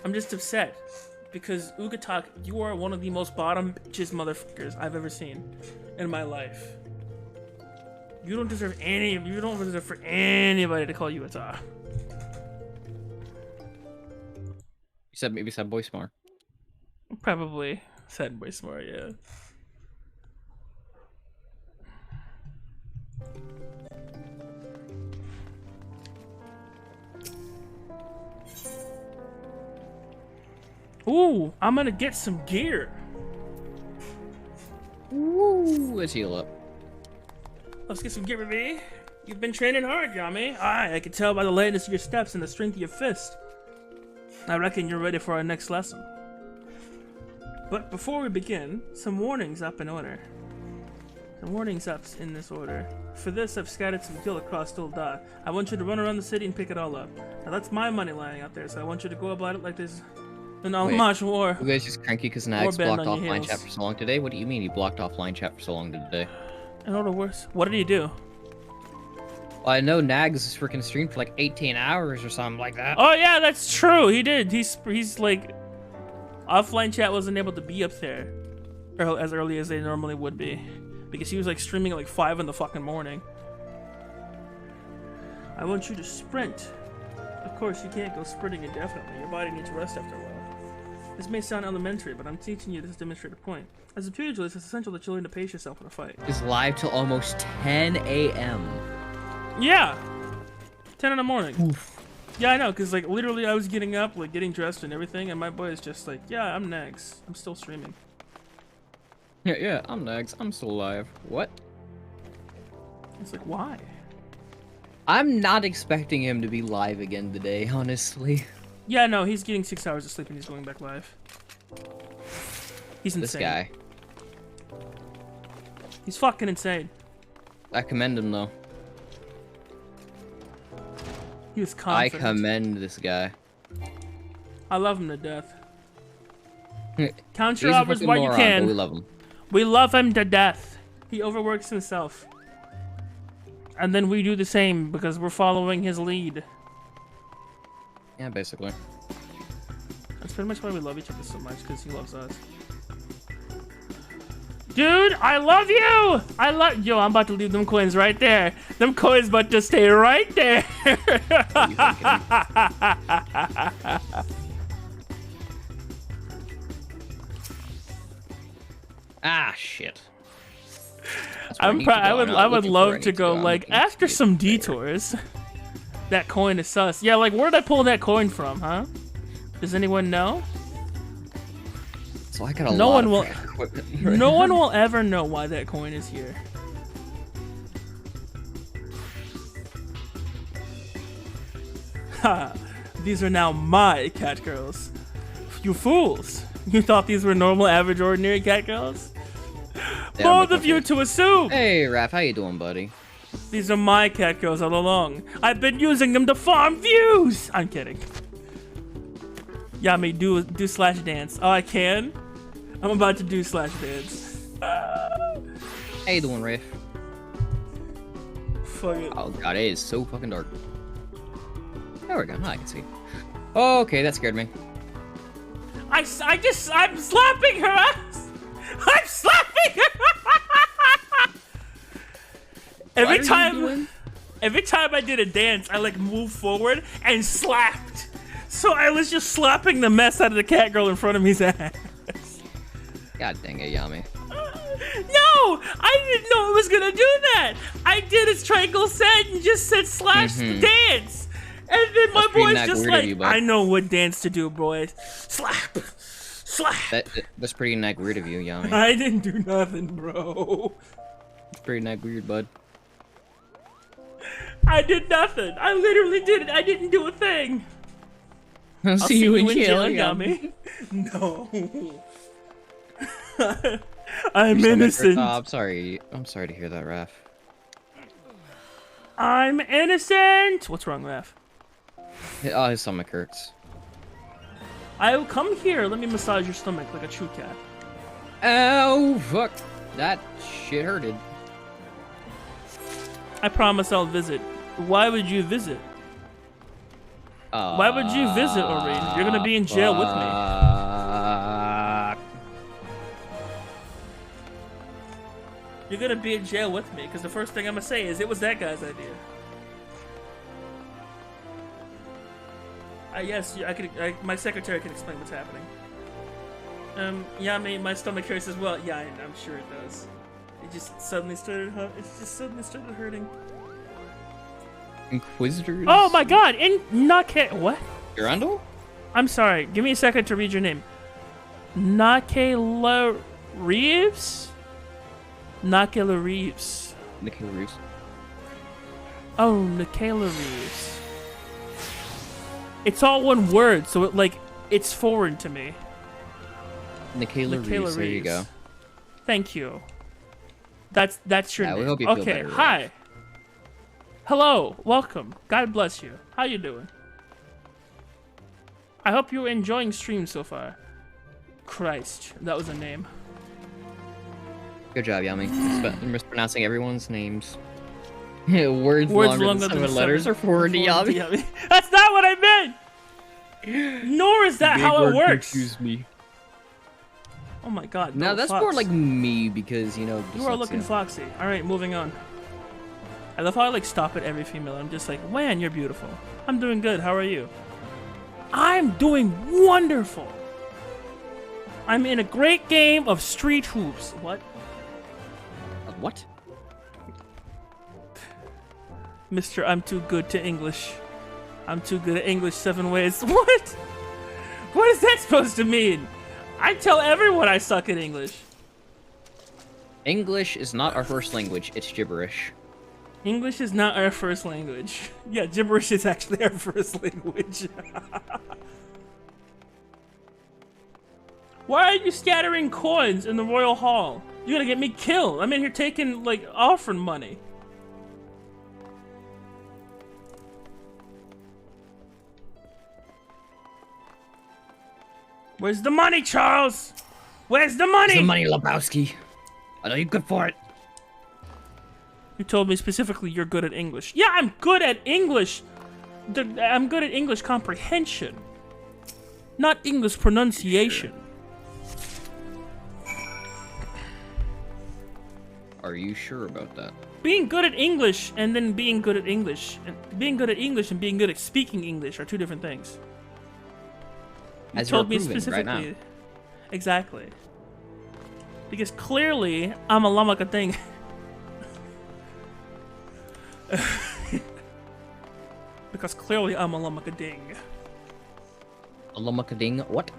I'm just upset. Because Ugatak, you are one of the most bottom bitches motherfuckers I've ever seen in my life. You don't deserve for anybody to call you a top. You said maybe sad boy smart. Probably sad boy smart, yeah. Ooh, I'm gonna get some gear. Woo, let's heal up. Let's get some gear, baby. You've been training hard, Yami. Aye, I can tell by the lightness of your steps and the strength of your fist. I reckon you're ready for our next lesson. But before we begin, some warnings up in order. Some warnings up in this order. For this, I've scattered some gil across Dulda. I want you to run around the city and pick it all up. Now that's my money lying out there, so I want you to go about it like there's an homage war. You guys just cranky because Nags bend blocked on your offline heels. chat for so long today? What do you mean he blocked offline chat for so long today? In order worse. What did he do? Well, I know Nags freaking streamed for like 18 hours or something like that. Oh yeah, that's true. He did. He's like, offline chat wasn't able to be up there as early as they normally would be, because he was like streaming at like 5 in the fucking morning. I want you to sprint. Of course, you can't go sprinting indefinitely. Your body needs rest after a while. This may sound elementary, but I'm teaching you this to demonstrate a point. As a pugilist, it's essential that you learn to pace yourself in a fight. It's live till almost 10 a.m. Yeah! 10 in the morning. Oof. Yeah, I know, because, like, literally I was getting up, like, getting dressed and everything, and my boy is just like, yeah, I'm next. I'm still streaming. Yeah, I'm next. I'm still alive. What? It's like, why? I'm not expecting him to be live again today, honestly. Yeah, no, he's getting 6 hours of sleep and he's going back live. He's insane. This guy. He's fucking insane. I commend him, though. He was confident. I commend this guy. I love him to death. Count your He's a hours fucking while you moron, can. but we love him. We love him to death. He overworks himself. And then we do the same because we're following his lead. Yeah, basically. That's pretty much why we love each other so much, because he loves us. Dude, I love you! Yo, I'm about to leave them coins right there. Them coins about to stay right there. Ah, shit. I would love to go, like, after some detours. That coin is sus. Yeah, like, where did I pull that coin from, huh? Does anyone know? So I got a no lot one of will. equipment. No one will ever know why that coin is here. Ha! These are now my cat girls. You fools! You thought these were normal, average, ordinary cat girls? Both of you to assume! Hey, Raph, how you doing, buddy? These are my cat girls all along. I've been using them to farm views! I'm kidding. Yami, do slash dance. Oh, I can? I'm about to do slash dance. How you doing, Raph? Fuck it. Oh god, it is so fucking dark. There we go, now I can see. Okay, that scared me. I'm slapping her ass! I'm slapping her! Every time I did a dance, I like moved forward and slapped. So I was just slapping the mess out of the cat girl in front of me's ass. God dang it, Yami. No! I didn't know it was gonna do that! I did as Triangle said and just said slash dance! And then my boy's just like, I know what dance to do, boys. Slap! Slap! That's pretty weird of you, Yami. I didn't do nothing, bro. It's pretty weird, bud. I did nothing. I literally did it. I didn't do a thing. I'll see you in jail, Yami. No. I'm innocent. Oh, I'm sorry. I'm sorry to hear that, Raph. I'm innocent. What's wrong, Raph? Oh, his stomach hurts. I'll come here. Let me massage your stomach like a true cat. Oh, fuck. That shit hurted. I promise I'll visit. Why would you visit? Why would you visit, Oreen? You're gonna be in jail with me. You're gonna be in jail with me, because the first thing I'm gonna say is it was that guy's idea. Yes, my secretary can explain what's happening. Yeah, my stomach hurts as well. Yeah, I'm sure it does. It just suddenly started. It's just suddenly started hurting. Inquisitors? Oh my God! What? Durandal? I'm sorry. Give me a second to read your name. Nakela Reeves. Nakela Reeves. Nikela Reeves. Oh, Nakela Reeves. It's all one word, so it's foreign to me. Nikela Reeves. There you go. Thank you. That's your name. We hope you feel okay, better, hi. Hello, welcome. God bless you. How you doing? I hope you're enjoying stream so far. Christ, that was a name. Good job, Yami. You're mispronouncing everyone's names. Words longer than 7 letters are forward to Yami. That's not what I meant! Nor is that how it works. Excuse me. Oh my God. No, that's more like me because, you know. You are looking foxy. Alright, moving on. I love how I stop at every female. I'm just like, man, you're beautiful. I'm doing good. How are you? I'm doing wonderful. I'm in a great game of street hoops. What? What? Mister, I'm too good to English. I'm too good at English 7 ways. What? What is that supposed to mean? I tell everyone I suck at English. English is not our first language. It's gibberish. English is not our first language. Yeah, gibberish is actually our first language. Why are you scattering coins in the royal hall? You're gonna get me killed. I'm in here taking, like, offering money. Where's the money, Charles? Where's the money? Where's the money, Lebowski? I know you're good for it. You told me specifically you're good at English. Yeah, I'm good at English. I'm good at English comprehension, not English pronunciation. Are you sure about that? Being good at English and then being good at English, and being good at English and being good at speaking English are two different things. You As told you're me proving specifically. right Exactly. Because clearly I'm a lamaka thing. Because clearly I'm a lamakading. now. Alamakading, what?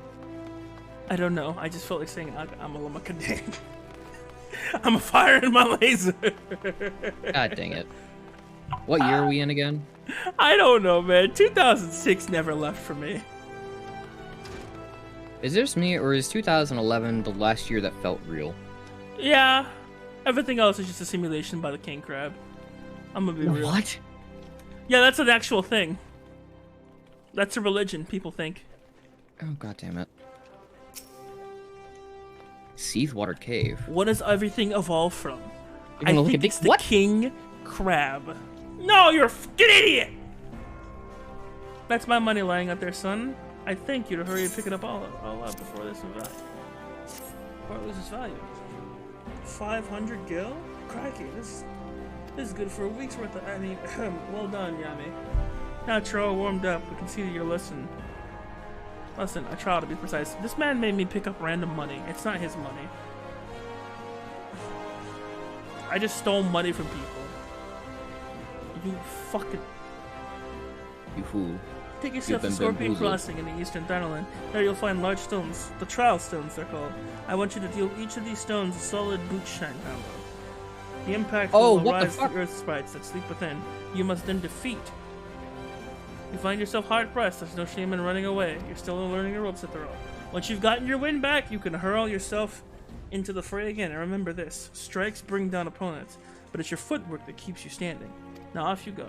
I don't know. I just felt like saying I'm a lamakading. I'm firing my laser. God dang it. What year are we in again? I don't know, man. 2006 never left for me. Is this me, or is 2011 the last year that felt real? Yeah. Everything else is just a simulation by the king crab. I'm gonna be real. What? Yeah, that's an actual thing. That's a religion, people think. Oh, god damn it. Seathwater Cave. What does everything evolve from? You're I gonna look think at it's the what? king crab. No, you're a fucking idiot! That's my money lying out there, son. I thank you to hurry and pick it up all up before this loses value. 500 gil? Crikey, this is good for a week's worth of, I mean, well done, Yami. Now that you're all warmed up, we can see that you're listening. Listen, I try to be precise. This man made me pick up random money. It's not his money. I just stole money from people. You fucking... You fool. Take yourself to been Scorpion bamboozled. Crossing in the Eastern Thunderland. There you'll find large stones. The trial stones, they're called. I want you to deal each of these stones a solid boot shine combo. The impact Oh, will what the arise fuck? the earth sprites that sleep within. You must then defeat. You find yourself hard pressed. There's no shame in running away. You're still learning the ropes at the rope. Once you've gotten your wind back, you can hurl yourself into the fray again. And remember this: strikes bring down opponents, but it's your footwork that keeps you standing. Now off you go.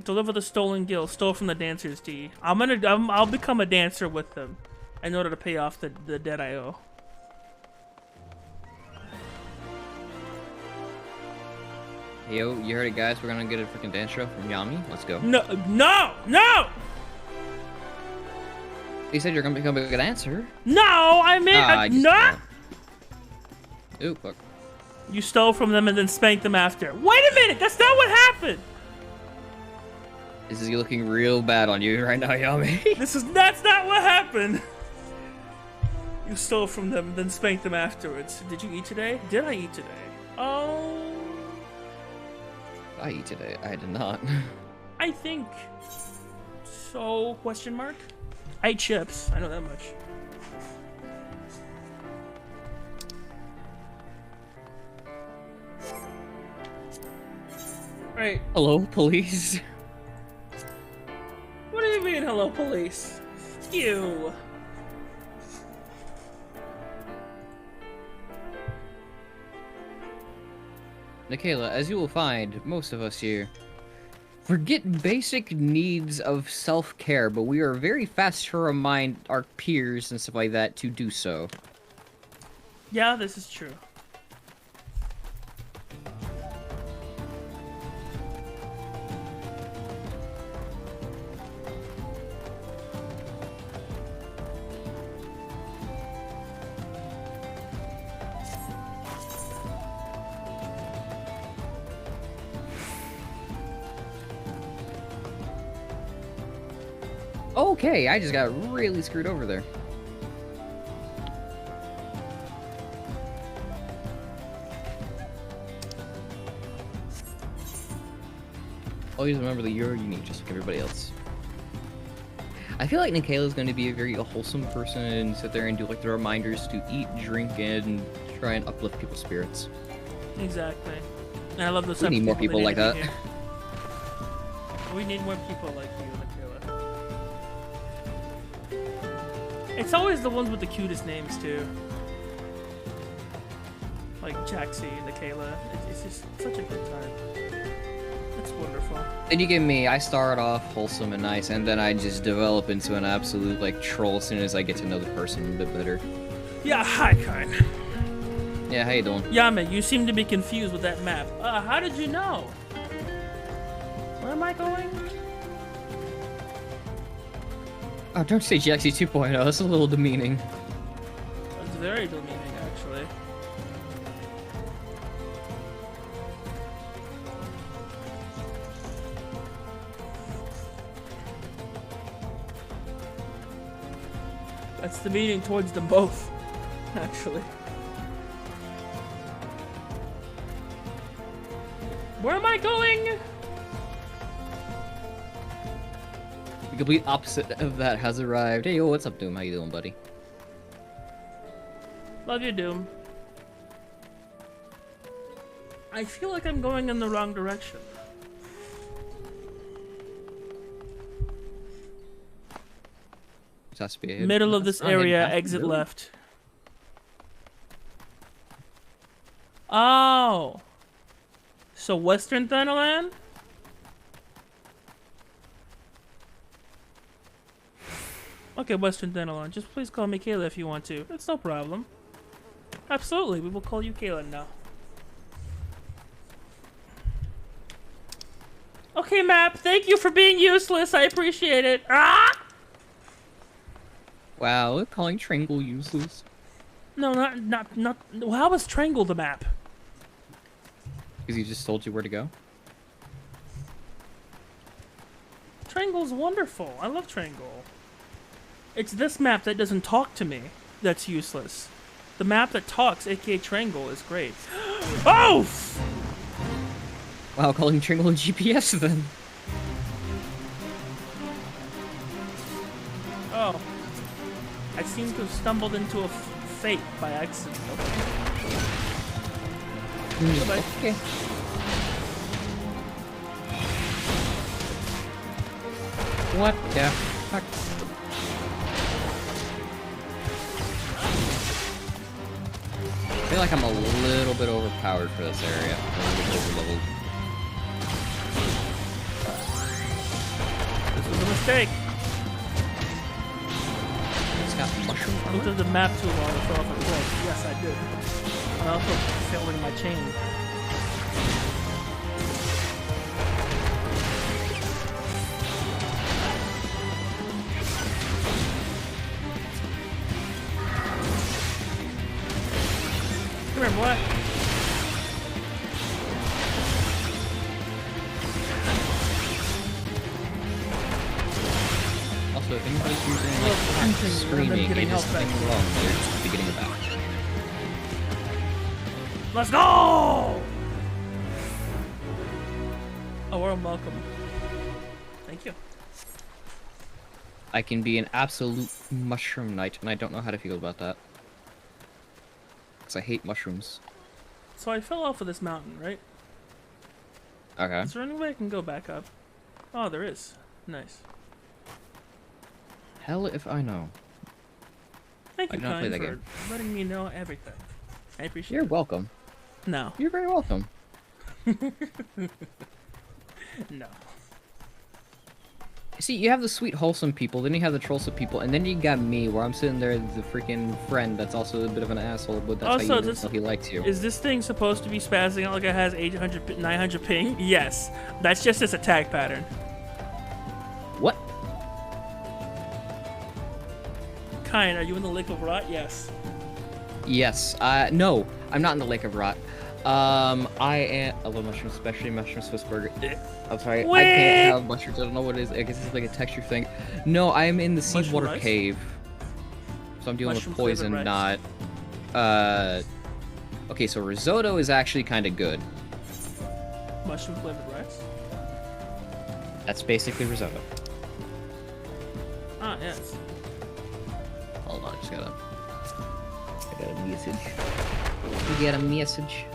Deliver the stolen gil, stole from the dancers, D. I'll become a dancer with them in order to pay off the debt I owe. Yo, you heard it, guys. We're gonna get a freaking dance show from Yami. Let's go. No, no, no! You said you're gonna become a good dancer. No, I meant I just- no. Ooh, fuck. You stole from them and then spanked them after. Wait a minute, that's not what happened. This is looking real bad on you right now, Yami. That's not what happened. You stole from them, then spanked them afterwards. Did you eat today? Did I eat today? Oh, I eat today. I did not. I think so. Question mark? I ate chips. I know that much. Right. Hello, police. What do you mean, hello, police? You. Nikayla, as you will find, most of us here forget basic needs of self-care, but we are very fast to remind our peers and stuff like that to do so. Yeah, this is true. Okay, I just got really screwed over there. always remember that you're unique, just like everybody else. I feel like Nikayla's going to be a very wholesome person and sit there and do like the reminders to eat, drink, and try and uplift people's spirits. Exactly. And I love the We need more people like that. We need more people like you, Nikayla. It's always the ones with the cutest names too. Like Jaxie, Nikayla. It's just such a good time. It's wonderful. Then you give me, I start off wholesome and nice, and then I just develop into an absolute like troll as soon as I get to know the person a bit better. Yeah, hi, Kine. Yeah, how you doing? Yame, you seem to be confused with that map. How did you know? Where am I going? Oh, don't say Jaxie 2.0, that's a little demeaning. That's very demeaning, actually. That's demeaning towards them both, actually. Where am I going? The complete opposite of that has arrived. Hey, yo, what's up, Doom? How you doing, buddy? Love you, Doom. I feel like I'm going in the wrong direction. This has to be a Middle of this area, exit really? left. Oh. So Western Thanalan? Okay, Western Thanalan. Just please call me Kayla if you want to. It's no problem. Absolutely, we will call you Kayla now. Okay, map. Thank you for being useless. I appreciate it. Ah! Wow, we're calling Triangle useless. No, not. How was Triangle the map? Because he just told you where to go? Triangle's wonderful. I love Triangle. It's this map that doesn't talk to me that's useless. The map that talks, aka Triangle, is great. Oh! Wow, calling Triangle and GPS then. Oh. I seem to have stumbled into a fate by accident. Okay. Goodbye. Okay. What the fuck? I feel like I'm a little bit overpowered for this area. I'm a little bit overleveled. This was a mistake. It's got mushroom I armor? looked at the map too long and fell off a cliff. Yes, I did. I also fell in my chain. Come here, boy. Also, if anybody's using screaming, it is something wrong. They're just beginning about. Let's go! A warm welcome. Thank you. I can be an absolute mushroom knight, and I don't know how to feel about that. Because I hate mushrooms. So I fell off of this mountain, right? Okay. Is there any way I can go back up? Oh, there is. Nice. Hell if I know. Thank you, I don't play Kine, that for game. letting me know everything. I appreciate You're it. welcome. No. You're very welcome. No. See, you have the sweet, wholesome people, then you have the trollsome people, and then you got me, where I'm sitting there, the freaking friend that's also a bit of an asshole, but that's Also, how you this- know he likes you. Is this thing supposed to be spazzing out like it has 800, 900 ping? Yes. That's just its attack pattern. What? Kine, are you in the Lake of Rot? Yes. Yes. No, I'm not in the Lake of Rot. I am. I love mushrooms, especially mushroom Swiss burger. I'm sorry, I can't have mushrooms. I don't know what it is. I guess it's like a texture thing. No, I am in the Mushroom seawater rice? cave. So I'm dealing Mushroom with poison, flavored not. Okay, so risotto is actually kind of good. Mushroom flavored rice? That's basically risotto. Ah, yes. Hold on, I got a message. We got a message.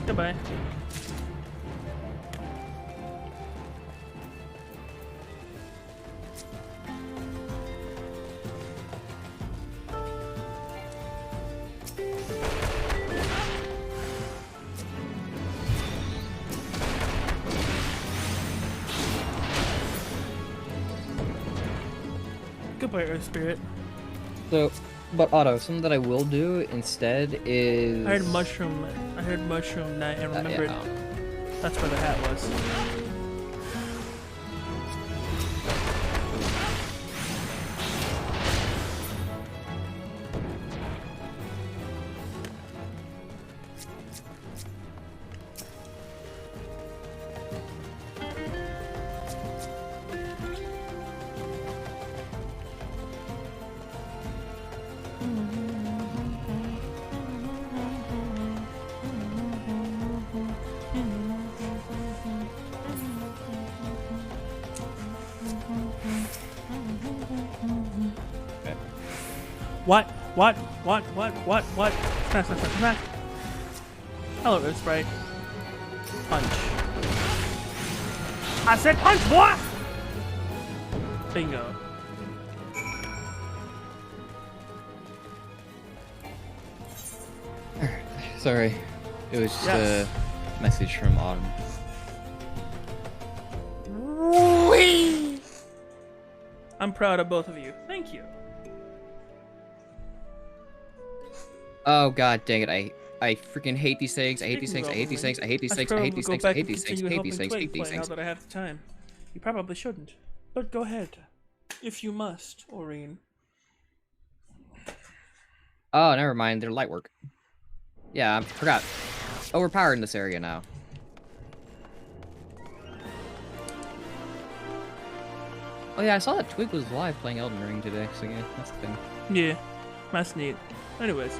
Goodbye. Goodbye, Earth Spirit. So, but Otto, something that I will do instead is... I heard mushroom night and remembered yeah. that's where the hat was. What? Smack. Hello, Earth Sprite. Punch. I said punch, boy! Bingo. Sorry, it was just a message from Autumn. Whee! I'm proud of both of you. Thank you. Oh god dang it, I freaking hate these things. I hate these things. I hate these things. I hate these things. I hate these things. I hate these things. I hate these things. I hate these Now things. that I have the time. You probably shouldn't. But go ahead. If you must, Aurene. Oh, never mind. They're light work. Yeah, I forgot. Overpowered in this area now. Oh yeah, I saw that Twig was live playing Elden Ring today, so yeah, that's the thing. Yeah, that's neat. Anyways.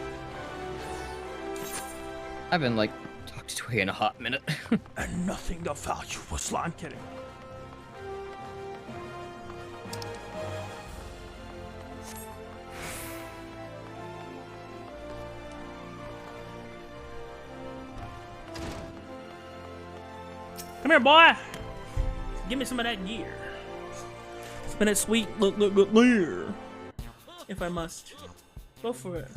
I haven't, like, talked to Twig in a hot minute. And nothing of value was I'm kidding. Come here, boy! Give me some of that gear. Spin it sweet, look, leer. If I must. Go for it.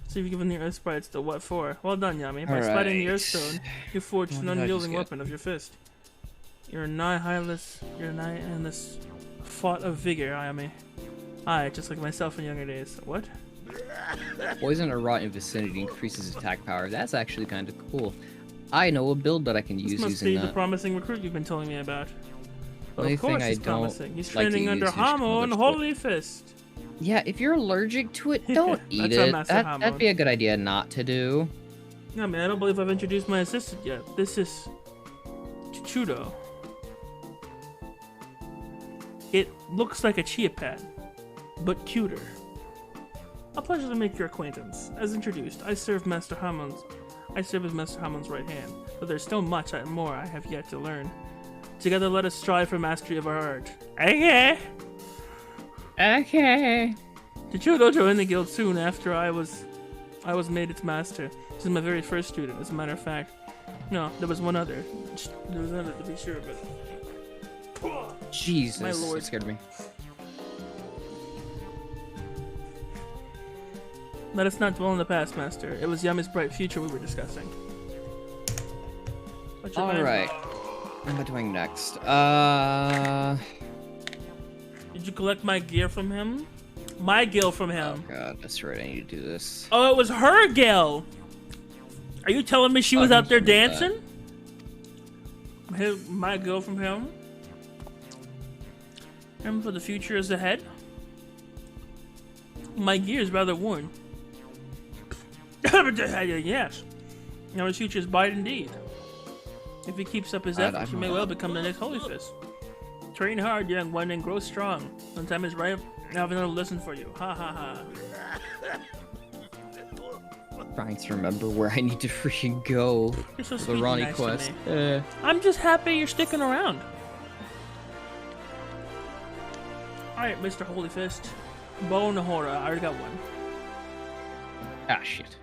So you've given the Earth Sprites the what for? Well done, Yami. By sliding the Earthstone, you forged an unyielding weapon of your fist. You're nigh endless fought of vigor, Yami. Aye, just like myself in younger days. What? Poison or rot in vicinity increases attack power. That's actually kind of cool. I know a build that I can use This must using be that. the promising recruit you've been telling me about. But Only of course thing I he's don't promising. He's like to training under use is Hamo and another Holy Fist. Yeah, if you're allergic to it, don't eat That's it. Master That'd be a good idea not to do. No, man, I don't believe I've introduced my assistant yet. This is Chudo. It looks like a chia pet, but cuter. A pleasure to make your acquaintance. As introduced, I serve as Master Hamon's right hand, but there's still much more I have yet to learn. Together, let us strive for mastery of our art. Okay. Chichudo joined the guild soon after I was made its master. This is my very first student, as a matter of fact. No, there was one other. There was another, to be sure, but... Jesus, My lord. that scared me. Let us not dwell in the past, Master. It was Yami's bright future we were discussing. Alright. What am I doing next? Did you collect my gear from him? My gill from him. Oh god, that's right, I need to do this. Oh, it was her gill! Are you telling me she was out there dancing? My gill from him? Him for the future is ahead? My gear is rather worn. Yes. Now his future is bright indeed. If he keeps up his efforts, he may well become the next Holy Fist. Train hard, young one, and grow strong. When time is right, I have another lesson for you. Ha ha ha. Trying to remember where I need to freaking go. You're so for sweet the and Ronnie nice to quest. me. I'm just happy you're sticking around. Alright, Mr. Holy Fist. Bone Horror. I already got one. Ah, shit.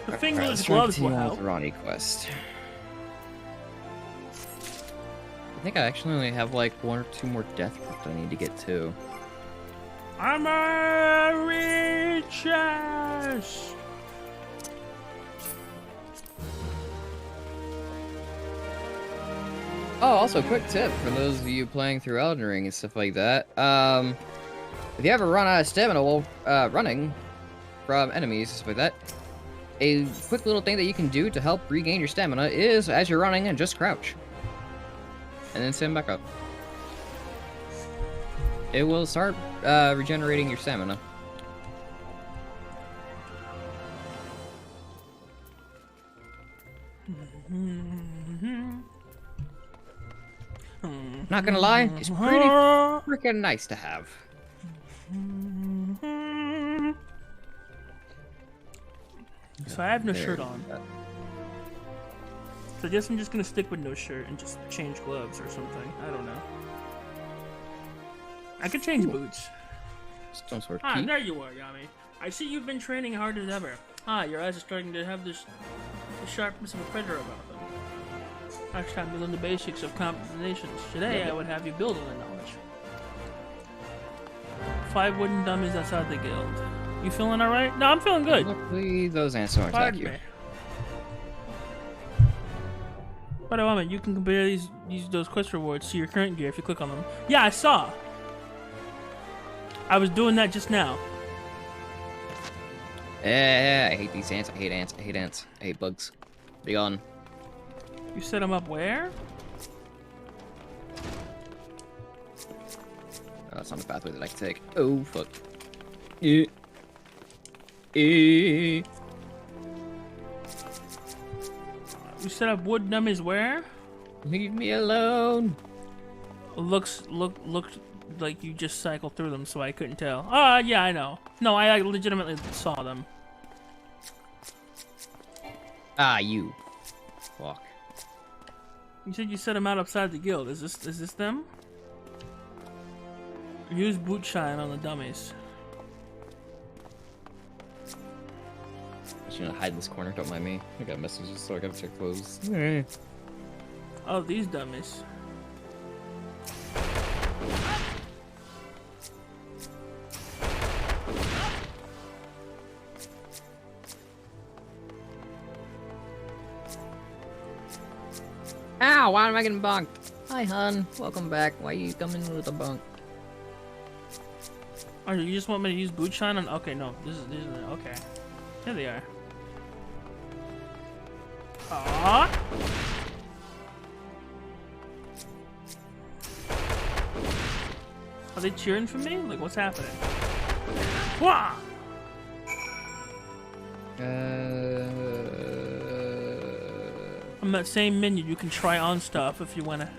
The Alright, fingerless let's try and gloves will continue on help. with the Ronnie quest. I think I actually only have like 1 or 2 more death crypts I need to get to. I'm a riches. Oh, also, quick tip for those of you playing through Elden Ring and stuff like that. If you ever run out of stamina while running from enemies and stuff like that, a quick little thing that you can do to help regain your stamina is, as you're running, and just crouch. And then stand back up. It will start regenerating your stamina. Not gonna lie, it's pretty freaking nice to have. So I have no There shirt we on. go. So I guess I'm just gonna stick with no shirt and just change gloves or something. I don't know. I could change boots. Stone sword Ah, key. there you are, Yami. I see you've been training hard as ever. Ah, your eyes are starting to have the sharpness of a predator about them. Next time you learn the basics of combinations. Today I would have you build on the knowledge. 5 wooden dummies outside the guild. You feeling alright? No, I'm feeling good. Luckily, those ants don't attack Pardon you. me. But a moment, you can compare those quest rewards to your current gear if you click on them. Yeah, I saw. I was doing that just now. I hate these ants. I hate ants. I hate ants. I hate bugs. Be gone. You set them up where? Oh, that's not a pathway that I can take. Oh, fuck. Eh. Eh. You set up wood dummies where? Leave me alone. Looked like you just cycled through them, so I couldn't tell. Yeah, I know. No, I legitimately saw them. Ah, you. Fuck. You said you set them out outside the guild. Is this them? Use boot shine on the dummies. I'm just gonna hide in this corner. Don't mind me. I got messages, so I gotta check those. Oh, these dummies. Ow! Why am I getting bonked? Hi, hun. Welcome back. Why are you coming with a bunk? Oh, you just want me to use boot shine on? Okay, no. These are okay. Here they are. Aww. Are they cheering for me? Like, what's happening? Wah! On that same menu, you can try on stuff if you wanna.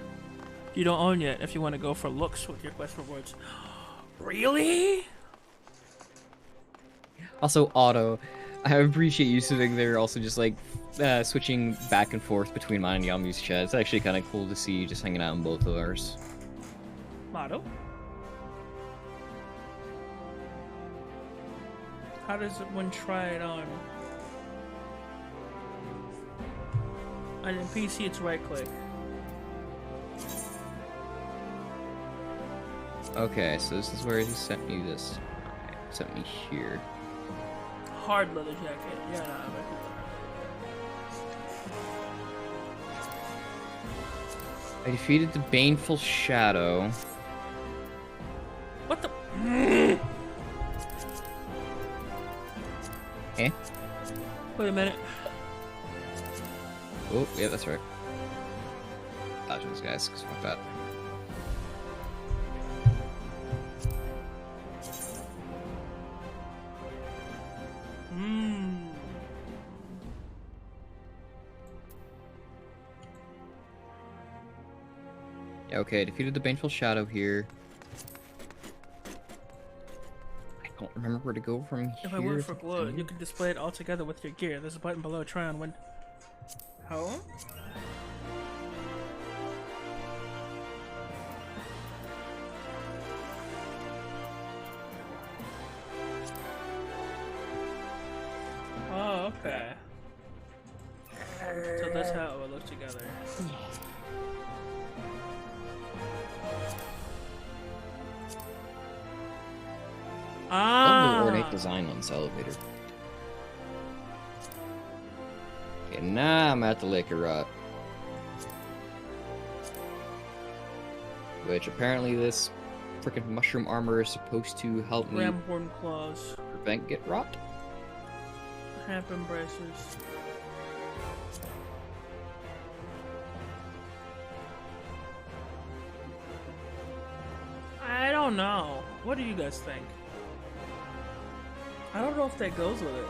You don't own yet. If you wanna go for looks with your quest rewards. Really? Also, Otto, I appreciate you sitting there also just like switching back and forth between mine and Yamu's chat. It's actually kind of cool to see you just hanging out in both of ours. Motto? How does one try it on? On a PC, it's right click. Okay, so this is where he sent me this. Sent me here. Hard leather jacket. Yeah, no, I defeated the Baneful Shadow. what the? Eh? Wait a minute. Oh, yeah, that's right. Dodge those guys, because fuck that. Yeah, okay, defeated the Baneful Shadow here. don't remember where to go from If here. I went for glow, you can display it all together with your gear. There's a button below. Try on when. How? Oh, okay. So that's how it would look together. Love the ornate Ah! design on this elevator. Okay, now I'm at the Lake of Rot. Which apparently this freaking mushroom armor is supposed to help me Ramhorn claws. prevent get rot. Half embraces. I don't know. What do you guys think? I don't know if that goes with it.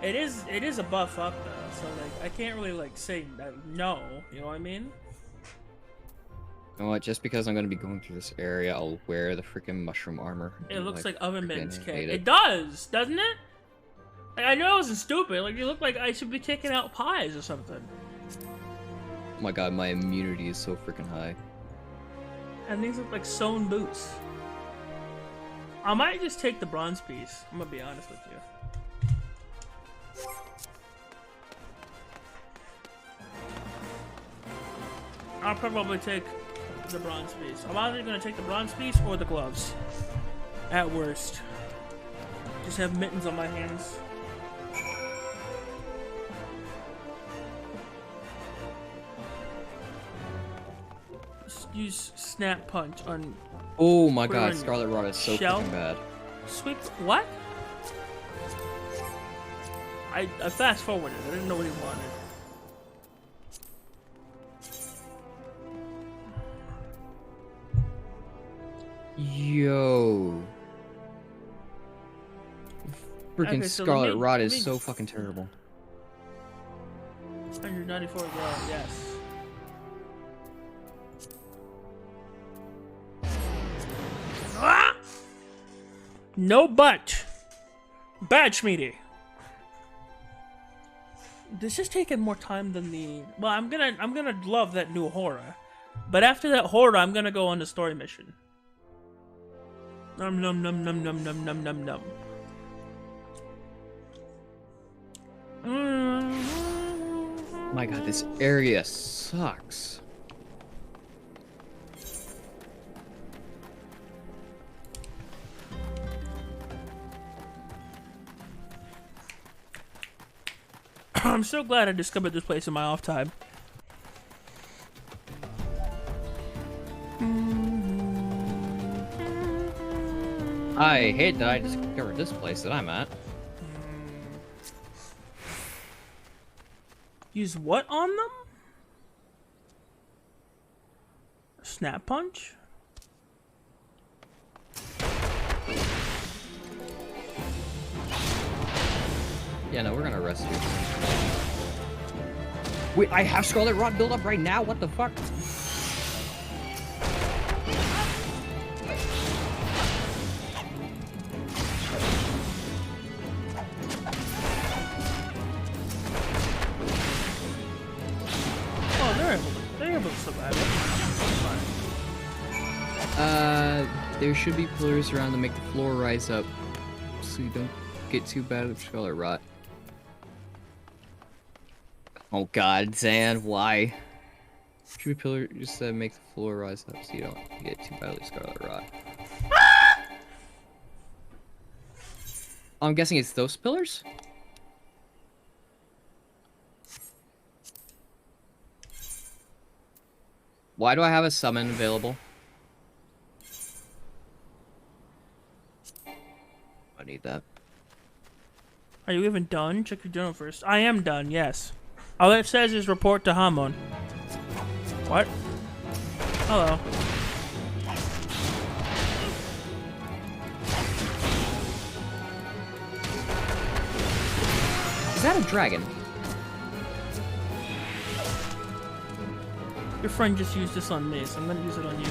It is a buff up though, so like I can't really like say no, you know what I mean? You know what, just because I'm gonna be going through this area, I'll wear the freaking mushroom armor. It looks like oven mitts, freaking Kay. hate It does, doesn't it? Like, I know I wasn't stupid. Like you look like I should be taking out pies or something. Oh my god, my immunity is so freaking high. And these look like sewn boots. I might just take the bronze piece. I'm gonna be honest with you. I'll probably take the bronze piece. I'm either gonna take the bronze piece or the gloves. At worst. Just have mittens on my hands. Just use snap punch on Oh my Put it god, on Scarlet Rot is so shell. freaking bad. sweep. What? I fast forwarded. I didn't know what he wanted. Yo. Freaking Okay, so Scarlet let me- Rot let is me- so fucking terrible. 194 glow, yes. Ah! No but. Bad Schmeedy. This is taking more time than the. Well, I'm gonna love that new horror, but after that horror, I'm gonna go on the story mission. Num num num num num num num num num. My god, this area sucks. I'm so glad I discovered this place in my off time. I hate that I discovered this place that I'm at. Use what on them? Snap punch? Yeah, no, we're gonna arrest you. Wait, I have Scarlet Rot build up right now? What the fuck? Oh, they're able to survive it. That's fine. There should be pillars around to make the floor rise up, so you don't get too bad with Scarlet Rot. Oh god, Zan, why? Should be pillars just to make the floor rise up so you don't get too badly Scarlet Rot. I'm guessing it's those pillars? Why do I have a summon available? I need that. Are you even done? Check your journal first. I am done, yes. All it says is report to Hamon. What? Hello. Is that a dragon? Your friend just used this on me, so I'm gonna use it on you.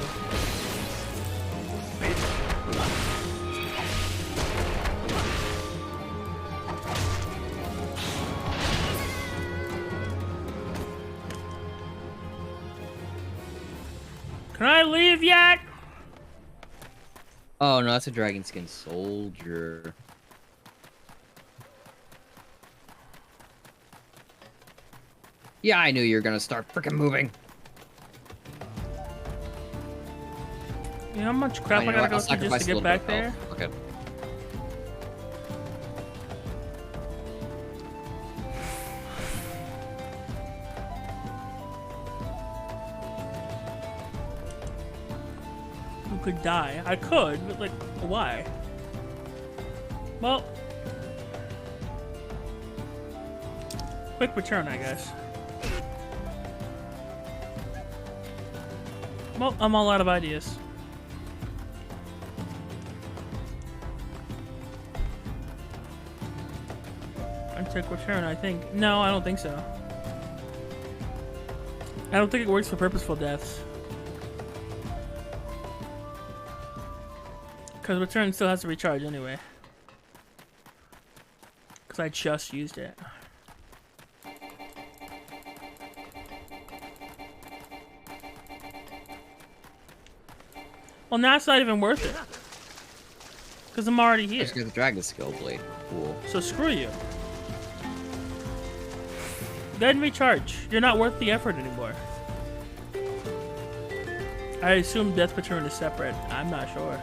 Can I leave yet? Oh no, that's a dragon skin soldier. Yeah, I knew you were gonna start freaking moving. You know how much crap I gotta go through just to get back there? Okay. You could die. I could, but like, why? Well, quick return, I guess. Well, I'm all out of ideas. I take return, I think. No, I don't think so. I don't think it works for purposeful deaths. Because return still has to recharge anyway. Because I just used it. Well, now it's not even worth it. Because I'm already here. I just got the dragon skill blade. Cool. So screw you. Go ahead and recharge. You're not worth the effort anymore. I assume death return is separate. I'm not sure.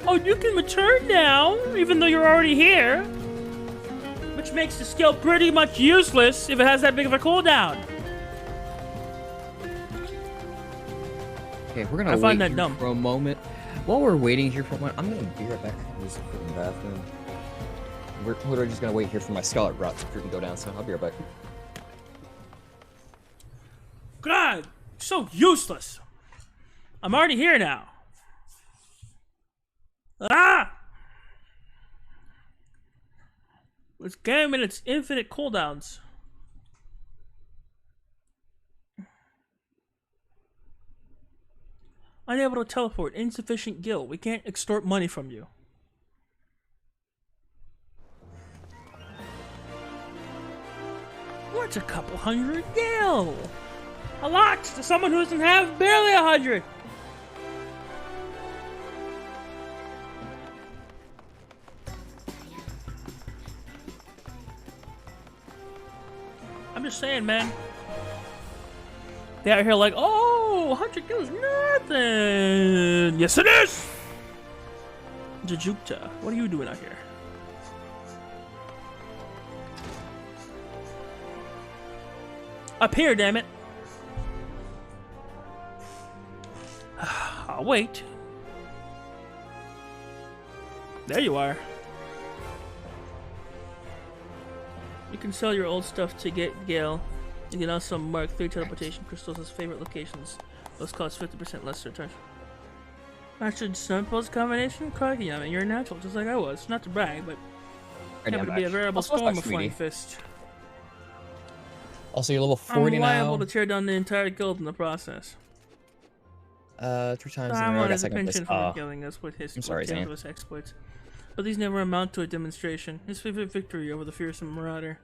Oh, you can return now, even though you're already here. Which makes the skill pretty much useless if it has that big of a cooldown. Okay, we're gonna wait here for a moment. While we're waiting here for a moment, I'm gonna be right back to this freaking bathroom. We're literally just gonna wait here for my scarlet rot to freaking go down, so I'll be right back. God, so useless. I'm already here now. Ah! This game and its infinite cooldowns. Unable to teleport. Insufficient gil. We can't extort money from you. What's a couple hundred gil? A lot to someone who doesn't have barely 100. I'm just saying, man. They out here like, oh, 100 gil is nothing. Yes, it is. Jujupta, what are you doing out here? Up here, damn it. I'll wait. There you are. You can sell your old stuff to get Gale. You can also mark 3 teleportation crystals as favorite locations. Those cost 50% less to return. Mastered Sunpulse combination? Crikey, I mean, you're a natural, just like I was. Not to brag, but happen to be a variable storm of Flying Fist. Also, you're level 40 now. I'm liable to tear down the entire guild in the process. 3 times in a row, I'm I on got his second place. pension for killing us with his his exploits. But these never amount to a demonstration. His favorite victory over the fearsome marauder,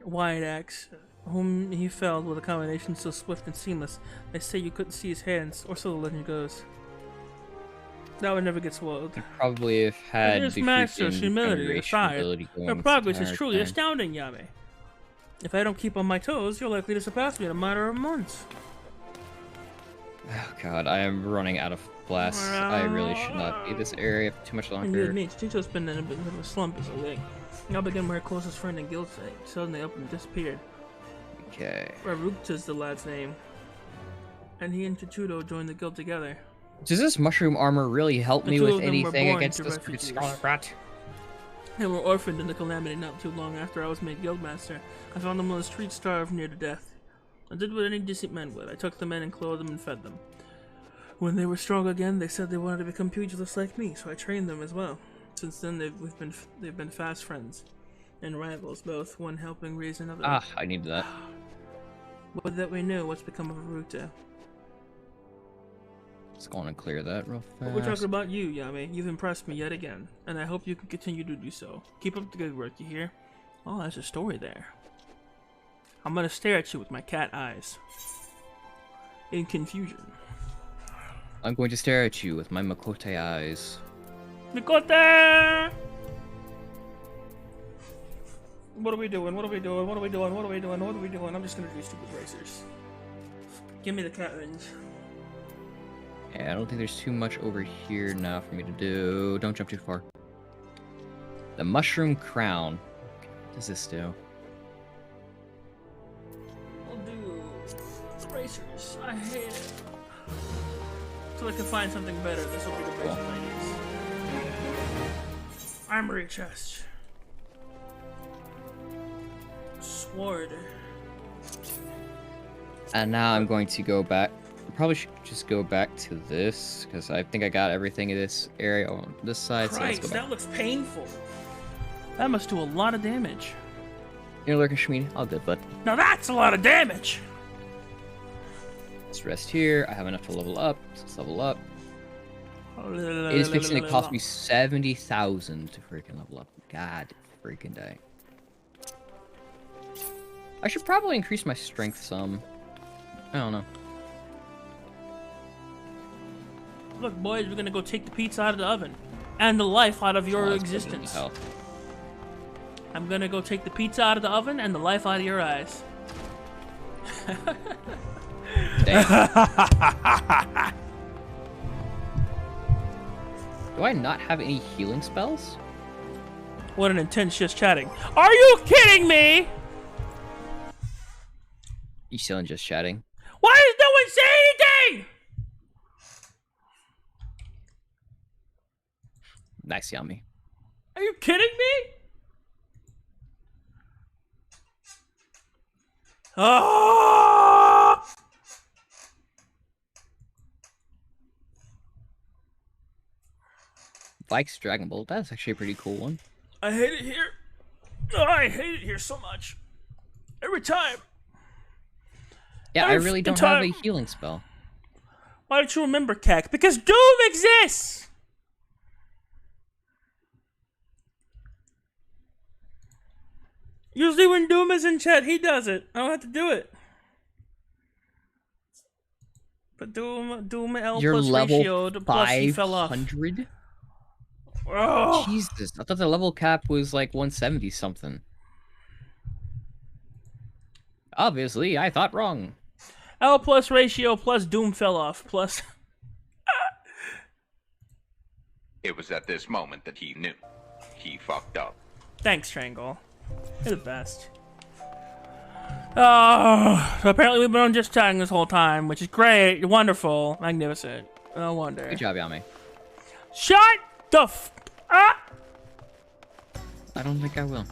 Wide Axe, whom he felled with a combination so swift and seamless, they say you couldn't see his hands, or so the legend goes. That would never get swallowed. You probably have had His the master's freaking humility generation aside, ability your going progress this is entire truly time. astounding, Yame. If I don't keep on my toes, you're likely to surpass me in a matter of months. Oh god, I am running out of blasts. I really should not be this area for too much And longer. me, Tito's been in a bit of a slump as of late. I became my closest friend in guild site. Suddenly up and disappeared. Okay. Rarukta's the lad's name. And he and Tutudo joined the guild together. Does this mushroom armor really help me The two with of them were anything born against to this refugees. scarlet rat? They were orphaned in the calamity not too long after I was made guildmaster. I found them on the street starved near to death. I did what any decent men would. I took them in and clothed them and fed them. When they were strong again, they said they wanted to become pugilists like me, so I trained them as well. Since then, they've been fast friends. and rivals both, one helping raise another. Ah, I need that. Would that we knew what's become of Aruta. Let's go on and clear that real fast. We're talking about you, Yami. You've impressed me yet again, and I hope you can continue to do so. Keep up the good work, you hear? Oh, there's a story there. I'm gonna stare at you with my cat eyes. In confusion. I'm going to stare at you with my Makote eyes. Mikote! What are we doing? What are we doing? What are we doing? What are we doing? What are we doing? I'm just gonna do stupid racers. Give me the cat rings. Yeah, I don't think there's too much over here now for me to do. Don't jump too far. The Mushroom Crown. What does this do? I'll do the racers. I hate it. So I can find something better. This will be the racers I use. Armory chest. Sword. And now I'm going to go back. Probably should just go back to this because I think I got everything in this area on this side. Christ, so let's go back. that looks painful. That must do a lot of damage. You know, Lurker Shmeen, all good, bud. Now that's a lot of damage. Let's rest here. I have enough to level up. Let's level up. It is fixing to cost me 70,000 to freaking level up. God freaking day. I should probably increase my strength some. I don't know. Look, boys, we're gonna go take the pizza out of the oven. And the life out of your existence. I'm gonna go take the pizza out of the oven and the life out of your eyes. Damn. Do I not have any healing spells? What an intense just chatting. Are you kidding me? You still in just chatting? Why does no one say anything? Nice, Yami. Are you kidding me? Oh! Vikes Dragon Bolt, that's actually a pretty cool one. I hate it here. Oh, I hate it here so much. Every time. Yeah, I really don't have a healing spell. Why don't you remember, Kek? Because Doom exists! Usually when Doom is in chat, he does it. I don't have to do it. But Doom L You're plus level ratioed, plus he fell off. 500? Oh. Jesus, I thought the level cap was like 170 something. Obviously, I thought wrong. L plus ratio plus Doom fell off plus. It was at this moment that he knew. He fucked up. Thanks, Triangle. You're the best. Oh, so apparently we've been on just chatting this whole time, which is great, wonderful, magnificent. No wonder. Good job, Yami. Shut the f up! I don't think I will.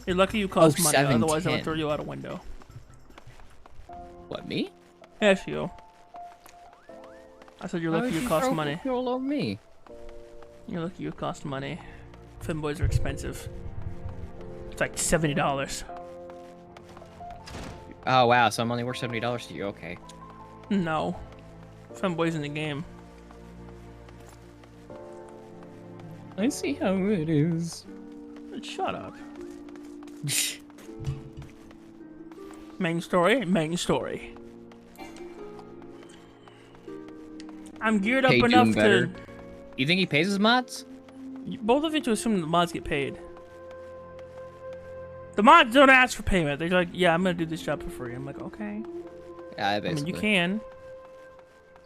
You're lucky you cost money, 710. otherwise I would throw you out a window. What, me? Yes, you. I said you're Why lucky would you cost throw money. all over me? You're lucky you cost money. Femboys are expensive. It's like $70. Oh wow, so I'm only worth $70 to you. Okay. No. Femboys in the game. I see how it is. Shut up. Main story, main story. I'm geared up Pay Doom enough better. to. You think he pays his mods? Both of you to assume the mods get paid. The mods don't ask for payment. They're like, yeah, I'm gonna do this job for free. I'm like, okay. Yeah, I basically. mean, you can.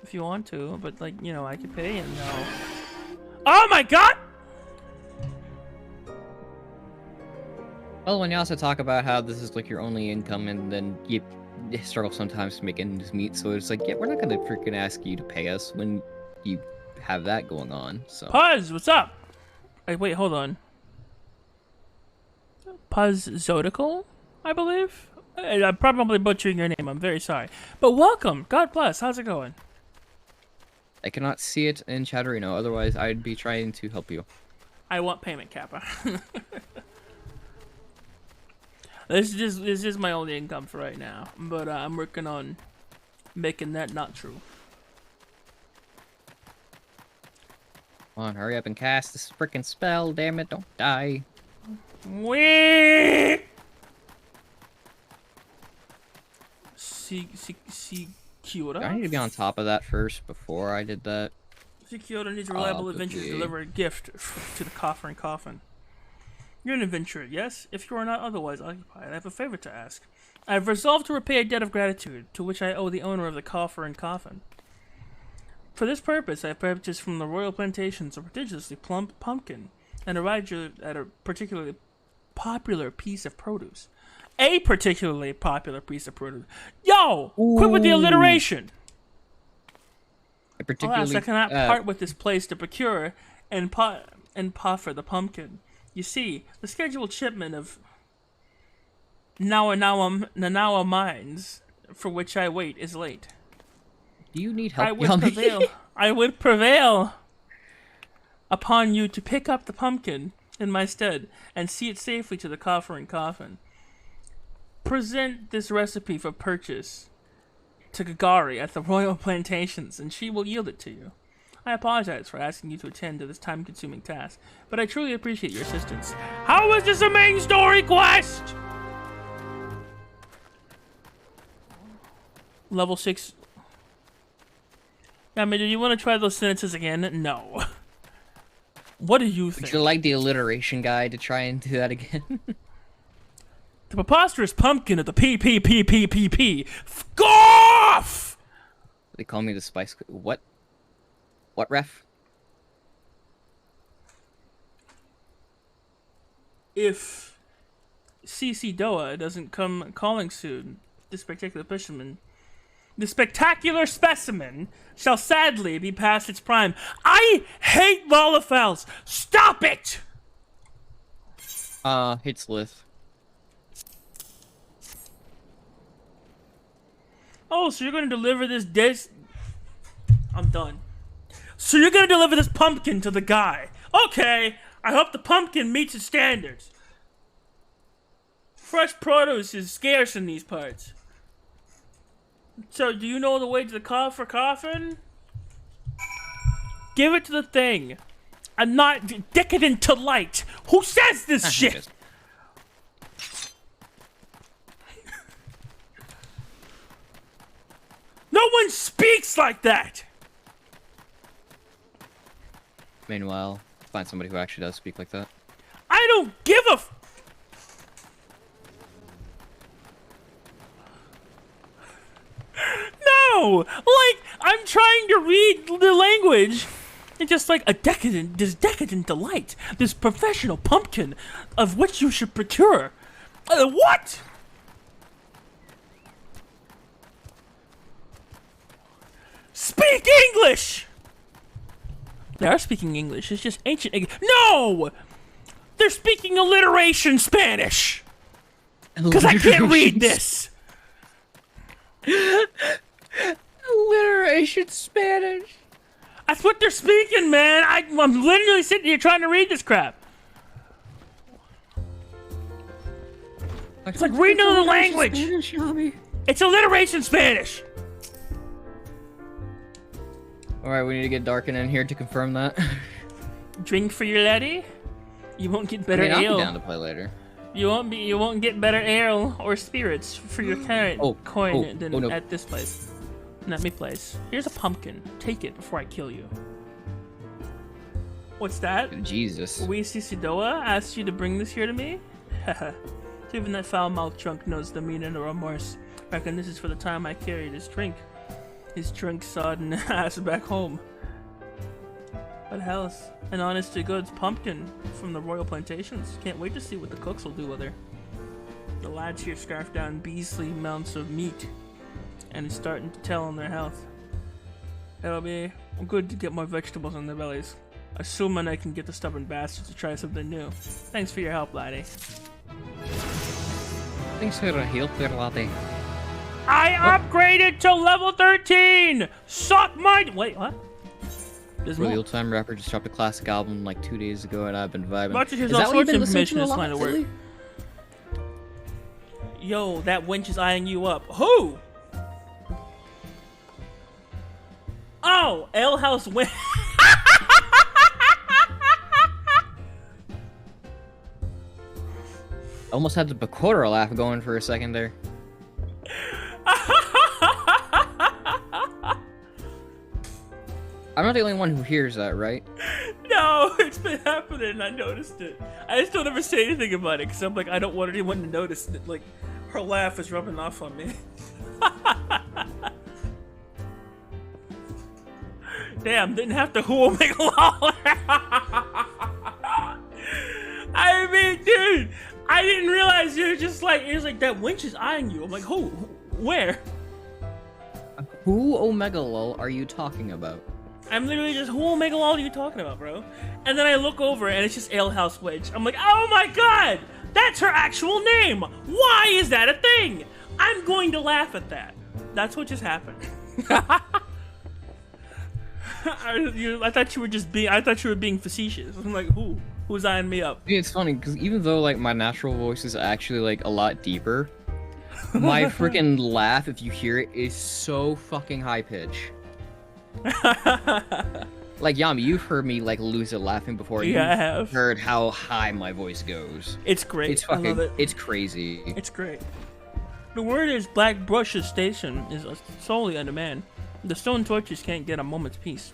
If you want to, but like, you know, I could pay and no. Oh my god! Well, when you also talk about how this is like your only income and then you struggle sometimes to make ends meet, so it's like, yeah, we're not gonna freaking ask you to pay us when you have that going on, so. Puzz, what's up? Wait, hold on. Puzz Zodical, I believe? I'm probably butchering your name, I'm very sorry. But welcome, God bless, how's it going? I cannot see it in Chatterino, otherwise I'd be trying to help you. I want payment, Kappa. This is my only income for right now, but I'm working on making that not true. Come on, hurry up and cast this frickin' spell, damn it, don't die. Wee! Kyoto? I need to be on top of that first before I did that. Kyoto needs a reliable adventure to Okay. deliver a gift to the coffer and coffin. You're an adventurer, yes? If you are not otherwise occupied, I have a favor to ask. I have resolved to repay a debt of gratitude, to which I owe the owner of the coffer and coffin. For this purpose, I have purchased from the royal plantations a prodigiously plump pumpkin, and arrived at a particularly popular piece of produce. A particularly popular piece of produce. Yo! Quit with the alliteration! Alas, I cannot part with this place to procure and proffer the pumpkin. You see, the scheduled shipment of Nanawa mines, for which I wait, is late. Do you need help, Yami? I would prevail upon you to pick up the pumpkin in my stead and see it safely to the coffer and coffin. Present this recipe for purchase to Gagari at the royal plantations, and she will yield it to you. I apologize for asking you to attend to this time-consuming task, but I truly appreciate your assistance. How is this a main story quest? Level 6. I mean, do you want to try those sentences again? No. What do you think? Would you like the alliteration guide to try and do that again? The preposterous pumpkin of the PPPPPP. F*** off! They call me the Spice... What? What, ref? If CC Doa doesn't come calling soon, this spectacular specimen shall sadly be past its prime. I hate Volafels! Stop it! Hate Slith. Oh, so you're gonna deliver this I'm done. So you're gonna deliver this pumpkin to the guy. Okay, I hope the pumpkin meets its standards. Fresh produce is scarce in these parts. So, do you know the way to the coffer coffin? Give it to the thing. I'm not decadent to light. Who says this shit? No one speaks like that! Meanwhile, find somebody who actually does speak like that. I don't give a No! Like, I'm trying to read the language. It's just like this decadent delight. This professional pumpkin of which you should procure. What? Speak English! They are speaking English. It's just ancient English. No! They're speaking alliteration Spanish! Because I can't read this! Alliteration Spanish. That's what they're speaking, man! I'm literally sitting here trying to read this crap. It's like reading another language! Spanish, Yami. It's alliteration Spanish! Alright, we need to get Darkin in here to confirm that. Drink for your laddie? You won't get better I'll ale. be down to play later. You won't get better ale or spirits for your current coin than no. at this place. Let me place. Here's a pumpkin. Take it before I kill you. What's that? Jesus. We Sidoa asked you to bring this here to me? Haha. Even that foul-mouthed drunk knows the meaning of remorse. Reckon this is for the time I carried his drink. His drink-sodden ass back home. But hell's an honest-to-goods pumpkin from the royal plantations. Can't wait to see what the cooks will do with her. The lads here scarf down beastly amounts of meat, and it's starting to tell on their health. It'll be good to get more vegetables in their bellies. Assuming I can get the stubborn bastards to try something new. Thanks for your help, laddie. Thanks for your help there, laddie. I upgraded to level 13! Suck my... Wait, what? There's Bro, the more. old-time rapper just dropped a classic album like 2 days ago, and I've been vibing. Watch it, here's Is all that what you've sorts of been listening information to a in this lot line of work. lately? Yo, that wench is eyeing you up. Who? Oh, L House went. Almost had the Bakura laugh going for a second there. I'm not the only one who hears that, right? No, it's been happening and I noticed it. I just don't ever say anything about it because I'm like, I don't want anyone to notice that, like, her laugh is rubbing off on me. Damn, didn't have to whoa make lol. I mean, dude, I didn't realize you were just like, it was like, that wench is eyeing you. I'm like, who? Where? Who Omega Lol are you talking about? I'm literally just, who Omega Lol are you talking about, bro? And then I look over and it's just Ale House Wedge. I'm like, oh my god! That's her actual name! Why is that a thing? I'm going to laugh at that. That's what just happened. I thought you were just being, I thought you were being facetious. I'm like, who? Who's eyeing me up? Dude, it's funny, because even though, like, my natural voice is actually, like, a lot deeper, my freaking laugh, if you hear it, is so fucking high pitch. Like, Yami, you've heard me, like, lose it laughing before. Yeah, I have. Heard how high my voice goes. It's great. It's fucking, I love it. it's crazy. It's great. The word is Black Brush's station is solely on demand. The Stone Torches can't get a moment's peace.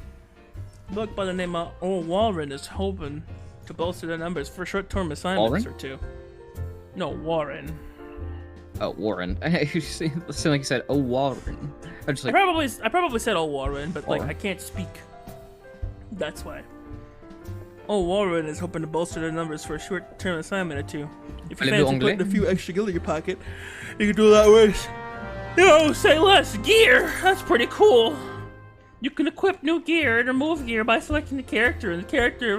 Look by the name of Old Warren is hoping to bolster their numbers for short-term assignments Warren? or two. No, Warren. Oh, Warren. You sound like you said, oh, Warren. I'm just like, I probably said Old Warren, but like Warren. I can't speak. That's why. Old Warren is hoping to bolster their numbers for a short-term assignment or two. If you Parlez-vous fancy anglais? putting a few extra gil in your pocket, you can do that with, you know, say less gear. That's pretty cool. You can equip new gear and remove gear by selecting the character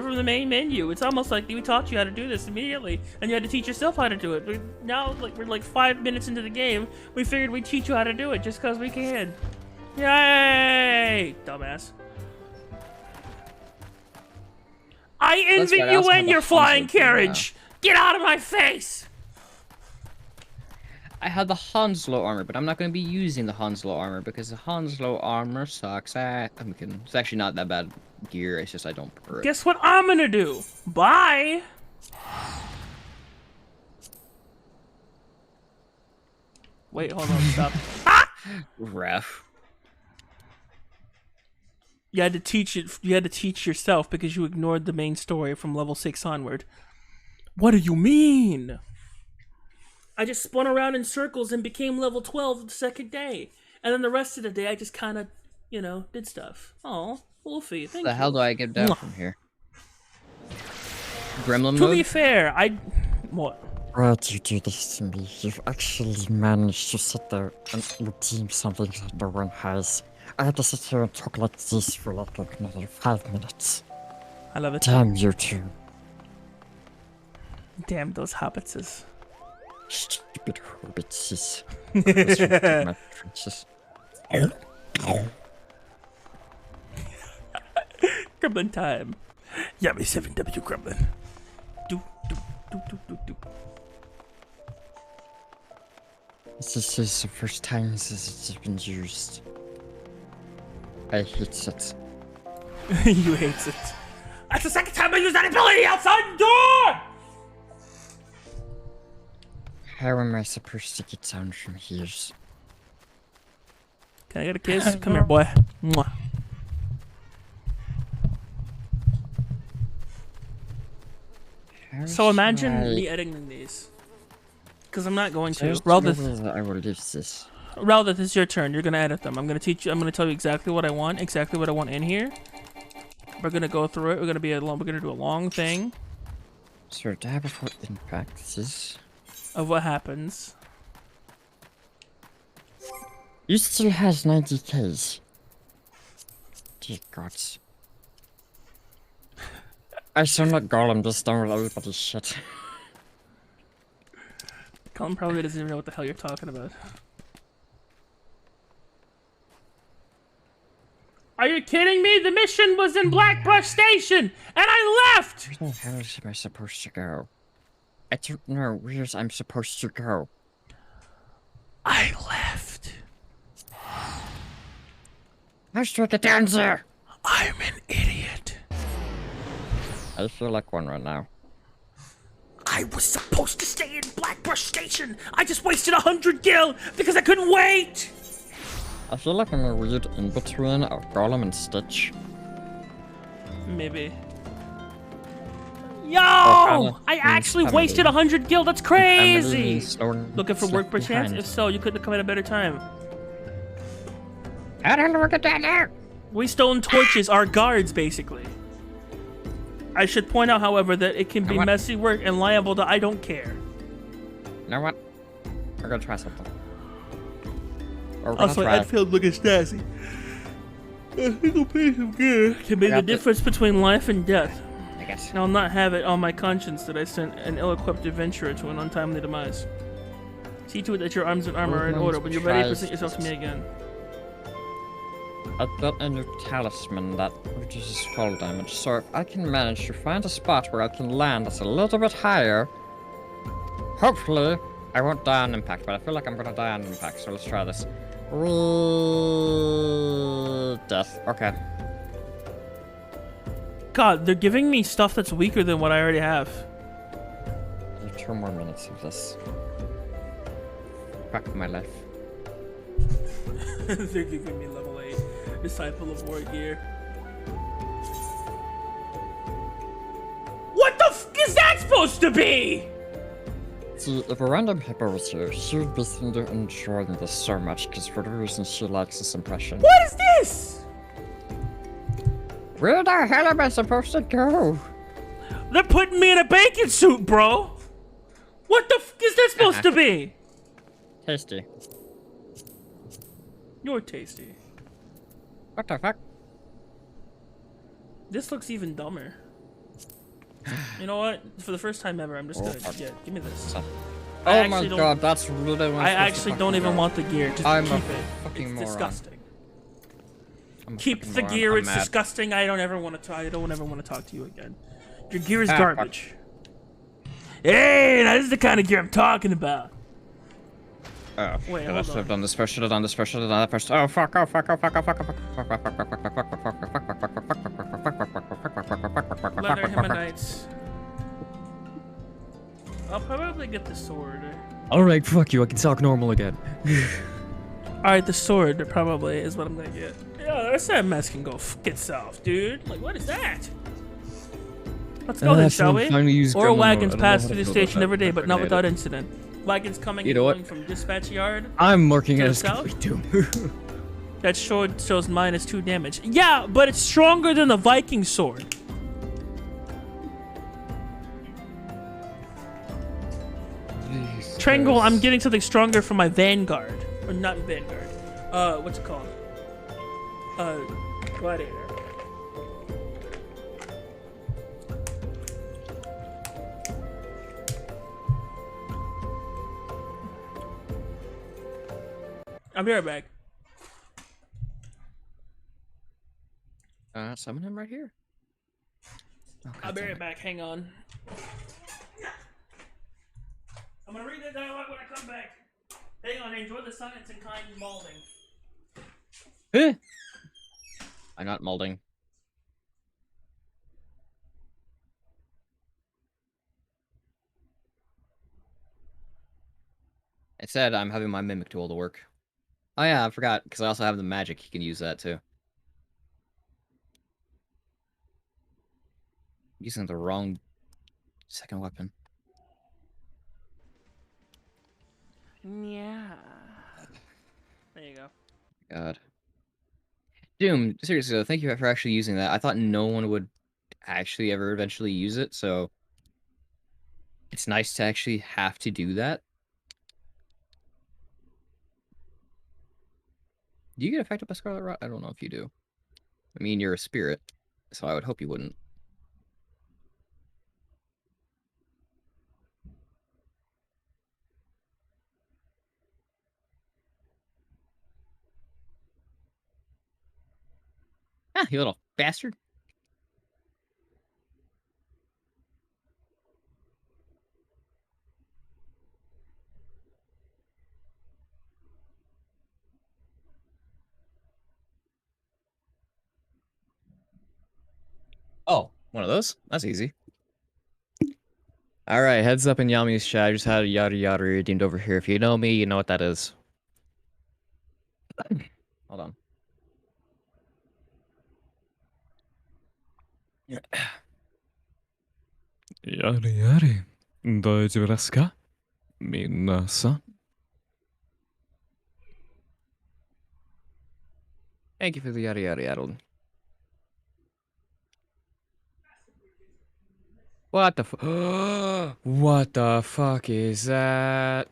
from the main menu. It's almost like we taught you how to do this immediately, and you had to teach yourself how to do it. But now, like, we're like 5 minutes into the game, we figured we'd teach you how to do it just because we can. Yay! Dumbass. I That's envy right, I you also have and a your flying Hanzo too, carriage! Get out of my face! I have the Hanslo armor, but I'm not going to be using the Hanslo armor because the Hanslo armor sucks. I'm kidding. It's actually not that bad gear. It's just I don't prefer it. Guess what I'm gonna do? Bye! Wait, hold on, stop. Ref. You had to teach it. You had to teach yourself because you ignored the main story from level 6 onward. What do you mean? I just spun around in circles and became level 12 the second day, and then the rest of the day I just kind of, you know, did stuff. Oh, Wolfie, thank you. The hell do I get down from here? Gremlin To be mode? fair, what? Why do you do this to me? You've actually managed to sit there and redeem something that no one has. I had to sit here and talk like this for like another 5 minutes. I love it. Damn you two. Damn those hobbitses. Stupid hobbitses. My princess. Gremlin time. Yummy 7W Gremlin. Do, do, do, do, do, do. This is the first time this has been used. I hate it. You hate it. That's the second time I used that ability outside the door! How am I supposed to get down from here? Can I get a kiss? Come here, boy. Mwah. So imagine me editing these. Because I'm not going to. There's no way Raldith, that I will leave this. Raldith, it's your turn. You're going to edit them. I'm going to teach you. I'm going to tell you exactly what I want. Exactly what I want in here. We're going to go through it. We're going to do a long thing So that was what in practices. of what happens. You still has 90Ks. Dear gods. I sound like Gollum just don't everybody's shit. Colin probably doesn't even know what the hell you're talking about. Are you kidding me? The mission was in Blackbrush Station, and I left! Where the hell am I supposed to go? I don't know where I'm supposed to go. I left. How should I get down there? I'm an idiot. I feel like one right now. I was supposed to stay in Blackbrush Station. I just wasted 100 gil because I couldn't wait. I feel like I'm a weird in-between of Gollum and Stitch. Maybe. Yo! I actually wasted 100 gil. That's crazy. Looking for work perchance? If so, you couldn't have come at a better time. I don't know what to do now. We stolen torches, our guards, basically. I should point out, however, that it can be messy work and liable to I don't care. You know what? We're gonna try something. Also, Edfield looking snazzy. A single piece of gear can be the difference between life and death. I guess. I'll not have it on my conscience that I sent an ill-equipped adventurer to an untimely demise. See to it that your arms and armor are in order. When you're ready, present yourself to me again. I've got a new talisman that reduces fall damage, so if I can manage to find a spot where I can land that's a little bit higher, hopefully I won't die on impact, but I feel like I'm gonna die on impact, so let's try this. Death. Okay. God, they're giving me stuff that's weaker than what I already have. 2 more minutes of this. Fuck my life. They're giving me level 8 Disciple of War gear. What the f is that supposed to be? See, if a random hippo was here, she would be enjoying this so much, because for the reason she likes this impression. What is this? Where the hell am I supposed to go? They're putting me in a bacon suit, bro. What the f is that supposed to be? Tasty. You're tasty. What the fuck? This looks even dumber. You know what? For the first time ever, I'm just gonna give me this. Oh my god, that's really. I actually don't even want the gear. Just I'm keep a it. fucking It's moron. disgusting. I'm a Keep fucking the moron. gear. I'm It's mad. disgusting. I don't ever want to talk. I don't ever want to talk to you again. Your gear is garbage. Hey, now this is the kind of gear I'm talking about. Oh, Wait, yeah, hold I should have on. done this first, should have done this first, should have done that first. Oh, fuck, oh, fuck, oh, fuck, oh, fuck, oh, fuck, fuck, fuck, fuck, fuck, fuck, fuck, fuck, fuck, fuck, Leather Hemonites. I'll probably get the sword. Alright, fuck you, I can talk normal again. Alright, the sword probably is what I'm gonna get. Yeah, that's that mess can go fuck itself, dude. Like, what is that? Let's go then, shall we? Oral wagons pass through the station every day, but not without incident. Wagons coming and going from dispatch yard. I'm marking it to the as south? complete doom. That sword shows -2 damage. Yeah, but it's stronger than the Viking sword. Triangle, I'm getting something stronger for my Vanguard. Or not Vanguard. What's it called? Gladiator. I'll be right back. Summon him right here. Okay, I'll be right back. Hang on. I'm gonna read that dialogue when I come back. Hang on. Enjoy the silence and kind molding. I'm not molding. It said I'm having my mimic do all the work. Oh yeah, I forgot, because I also have the magic. He can use that too. Using the wrong second weapon. Yeah. There you go. God. Doom, seriously though, thank you for actually using that. I thought no one would actually ever eventually use it, so it's nice to actually have to do that. Do you get affected by Scarlet Rot? I don't know if you do. I mean, you're a spirit, so I would hope you wouldn't. Ah, you little bastard. Oh, one of those? That's easy. Alright, heads up in Yami's chat. I just had a yada yada redeemed over here. If you know me, you know what that is. Hold on. Yari yari. Daijoubu desu ka? Minasan. Thank you for the yada yada yada. What the what the fuck is that?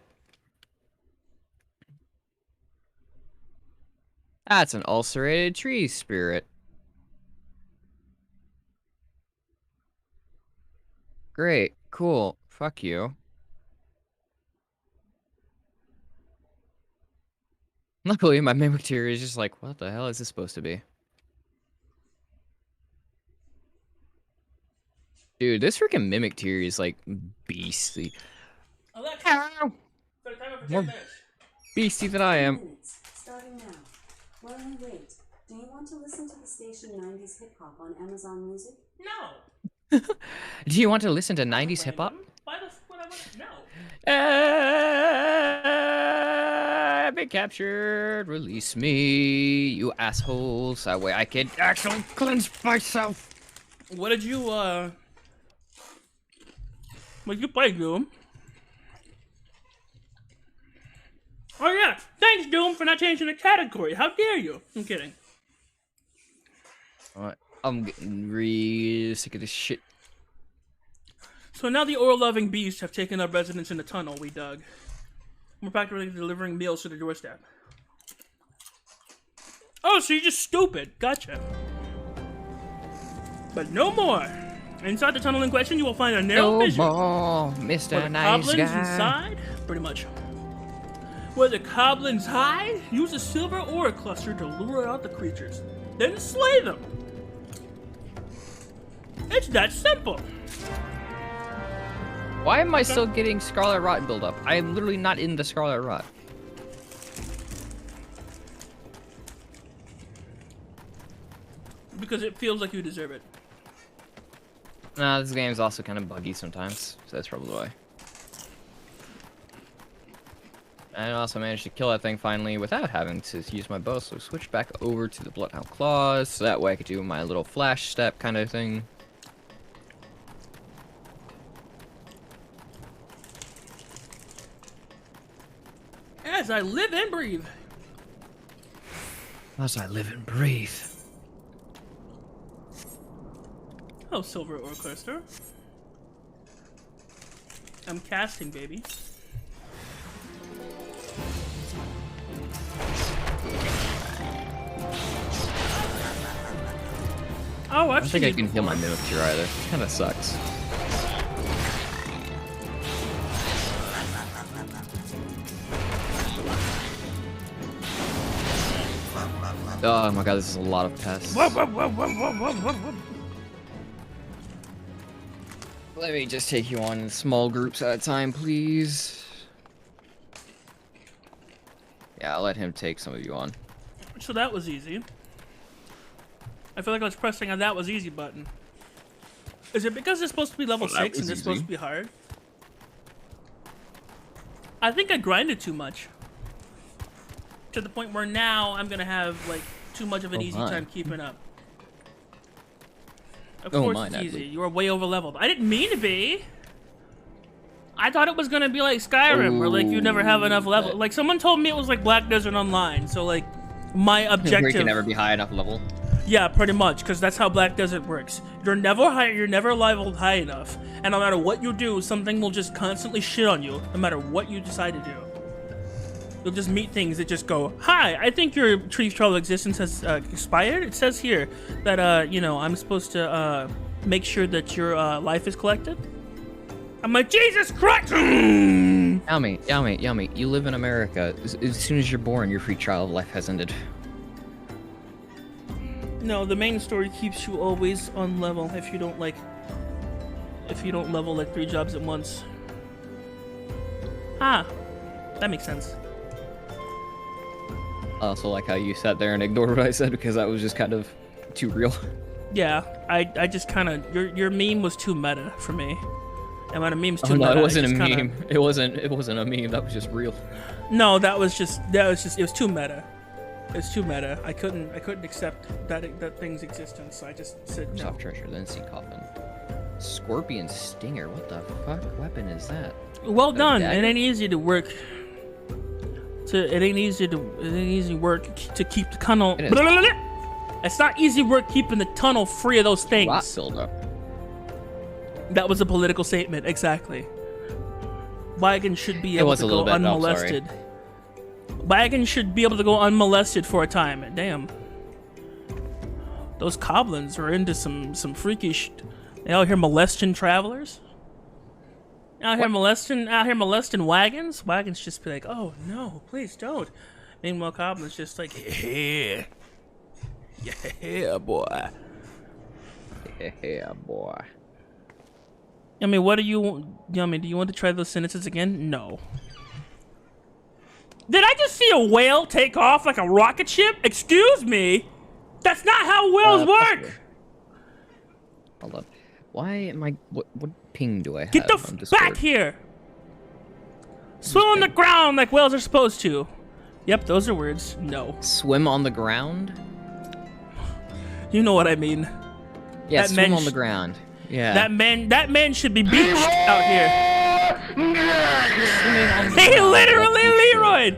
That's an ulcerated tree spirit. Great, cool, fuck you. Luckily, my mimic tear is just like, what the hell is this supposed to be? Dude, this freaking mimic tier is like beastly. Alexa, More beastie than I am. Starting now. While you wait, do you want to listen to the station 90s Hip Hop on Amazon Music? no. Do you want to listen to 90s hip hop? Why the fuck would I want? No. I've been captured. Release me, you assholes. That way I can actually cleanse myself. What did you what you play, Doom? Oh yeah, thanks Doom for not changing the category. How dare you? I'm kidding. Alright, I'm getting real sick of this shit. So now the oil-loving beasts have taken up residence in the tunnel we dug. We're practically delivering meals to the doorstep. Oh, so you're just stupid. Gotcha. But no more. Inside the tunnel in question, you will find a narrow vision. More, Mr. Nice Goblins Guy. inside, pretty much. Where the goblins hide, use a silver ore cluster to lure out the creatures. Then slay them. It's that simple. Why am I still getting Scarlet Rot buildup? I am literally not in the Scarlet Rot. Because it feels like you deserve it. Nah, this game is also kind of buggy sometimes, so that's probably why. I also managed to kill that thing finally without having to use my bow, so switch back over to the Bloodhound Claws, so that way I could do my little flash step kind of thing. As I live and breathe. As I live and breathe. Oh, silver ore cluster. I'm casting, baby. Oh, I don't think I can heal my mimic here either. Kind of sucks. Oh my god, this is a lot of pests. Let me just take you on in small groups at a time, please. Yeah, I'll let him take some of you on. So that was easy. I feel like I was pressing on that was easy button. Is it because it's supposed to be level 6 and it's supposed to be hard? I think I grinded too much. To the point where now I'm gonna have like too much of an easy time keeping up. Of course it's easy. You are way over leveled. I didn't mean to be. I thought it was gonna be like Skyrim, where like you never have enough level. Like someone told me it was like Black Desert Online. So like my objective. Where you can never be high enough level. Yeah, pretty much, because that's how Black Desert works. You're never high. You're never leveled high enough, and no matter what you do, something will just constantly shit on you. No matter what you decide to do. You'll just meet things that just go, hi, I think your Tree's Trial of Existence has expired. It says here that, you know, I'm supposed to make sure that your life is collected. I'm like, Jesus Christ! Yummy, you live in America. As soon as you're born, your free trial of life has ended. No, the main story keeps you always on level if you don't level like 3 jobs at once. Ah, that makes sense. I also like how you sat there and ignored what I said because that was just kind of too real. Yeah, I just kind of your meme was too meta for me. And when a meme's too Oh no, meta, it wasn't a just meme. kinda... It wasn't a meme. That was just real. No, it was too meta. It's too meta. I couldn't accept that thing's existence. So I just said no. Soft treasure, then sea coffin. Scorpion stinger. What the fuck weapon is that? Well done. It ain't easy to work. It ain't easy work to keep the tunnel. It's not easy work keeping the tunnel free of those things. Rot buildup. That was a political statement, exactly. Wagons should be able to go unmolested. Wagons should be able to go unmolested for a time. Damn. Those goblins are into some freakish. They out here molesting travelers. Out here molesting wagons. Wagons just be like, oh no, please don't. Meanwhile, goblins just like, yeah, boy. Yeah, boy. I mean, what do you want? I mean, do you want to try those sentences again? No. Did I just see a whale take off like a rocket ship? Excuse me? That's not how whales work! Hold up. Why am I... What ping do I have? Get the back here! Swim on the ground like whales are supposed to. Yep, those are words. No. Swim on the ground? You know what I mean. Yeah, that swim on the ground. Yeah. That man should be beached out here. He literally Leroyed!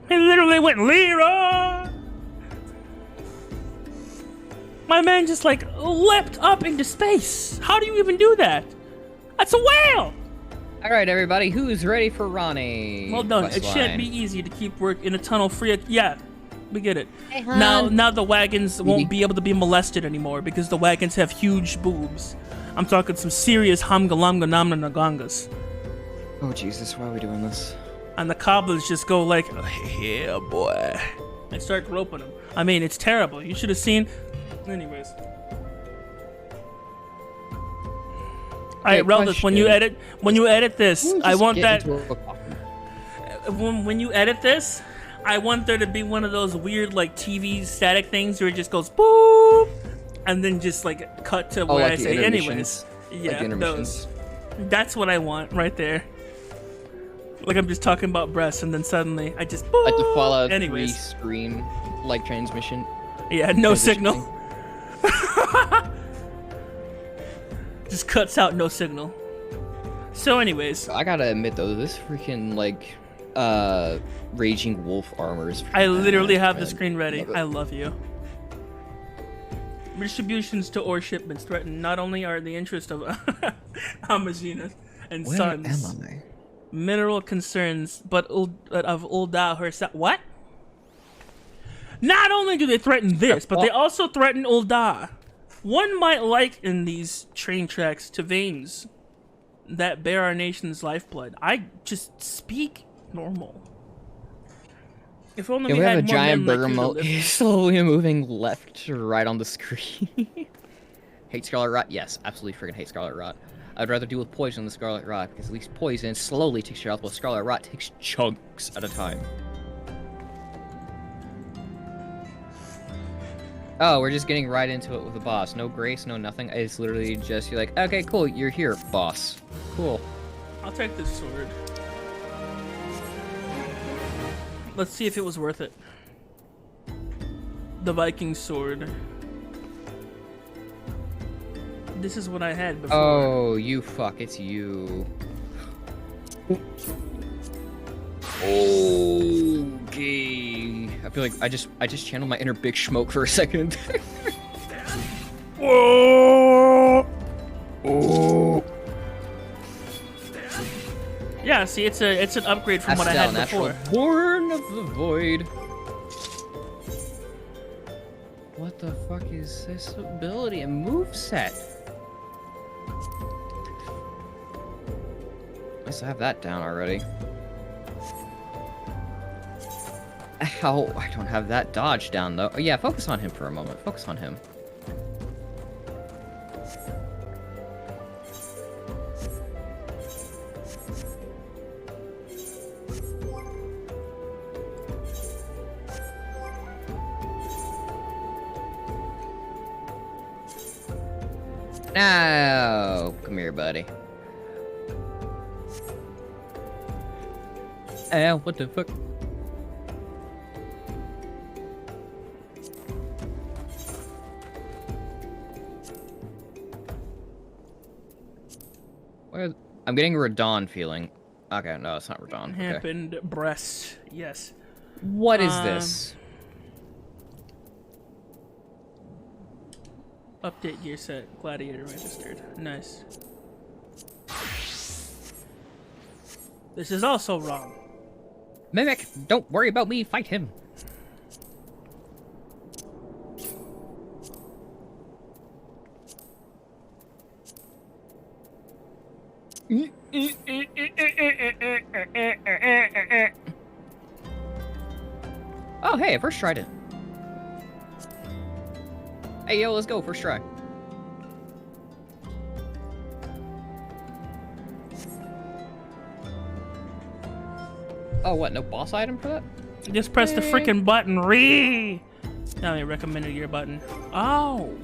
He literally went Leroy! My man just like leapt up into space. How do you even do that? That's a whale! Alright everybody, who's ready for Ronnie? Well done. It shouldn't be easy to keep work in a tunnel free of... Yeah, we get it. Hey, now the wagons won't be able to be molested anymore because the wagons have huge boobs. I'm talking some serious hamgalanga namna nagangas. Oh Jesus, why are we doing this? And the cobblers just go like, oh, yeah, boy, and start groping them. I mean, it's terrible. You should have seen. Anyways. Alright, Reldis, when you edit this, I want that. When you edit this, I want there to be one of those weird like TV static things where it just goes boop, and then just like cut to where like I say anyways. Yeah, like those. That's what I want right there. Like I'm just talking about breasts, and then suddenly I just boop. Like the Fallout 3 anyways. screen like transmission. Yeah, no signal. Just cuts out, no signal. So anyways. I gotta admit though, this freaking like Raging Wolf armor is I literally have the screen ready. I love you. Distributions to ore shipments threaten not only are the interest of Amazina and Where Sons am I? mineral concerns, but of Ulda herself. What? Not only do they threaten this, but they also threaten Ulda. One might liken these train tracks to veins that bear our nation's lifeblood. I just speak normal. If only we have had a more giant men like burger you to moat live. slowly moving left to right on the screen. Hate Scarlet Rot? Yes, absolutely freaking hate Scarlet Rot. I'd rather deal with poison than Scarlet Rot, because at least poison slowly takes your health, while Scarlet Rot takes chunks at a time. Oh, we're just getting right into it with the boss. No grace, no nothing. It's literally just, you're like, okay, cool, you're here, boss. Cool. I'll take this sword. Let's see if it was worth it. The Viking sword. This is what I had before. Oh, you fuck, it's you. Okay. I feel like I just channeled my inner Big Schmoke for a second. Whoa! Oh. Yeah, see, it's an upgrade from what I had before. Born of the Void. What the fuck is this ability and moveset? Let's have that down already. Ow, I don't have that dodge down though. Oh, yeah, focus on him for a moment. Focus on him. No, come here, buddy. Ow, what the fuck? I'm getting a Radon feeling. Okay, no, it's not Radon. Okay. Happened breast. Yes. What is this? Update gear set. Gladiator registered. Nice. This is also wrong. Mimic, don't worry about me. Fight him. Oh, hey, first tried it. Hey, yo, let's go, first try. Oh, what, no boss item for that? Just press the freaking button. Now they recommended your button. Oh.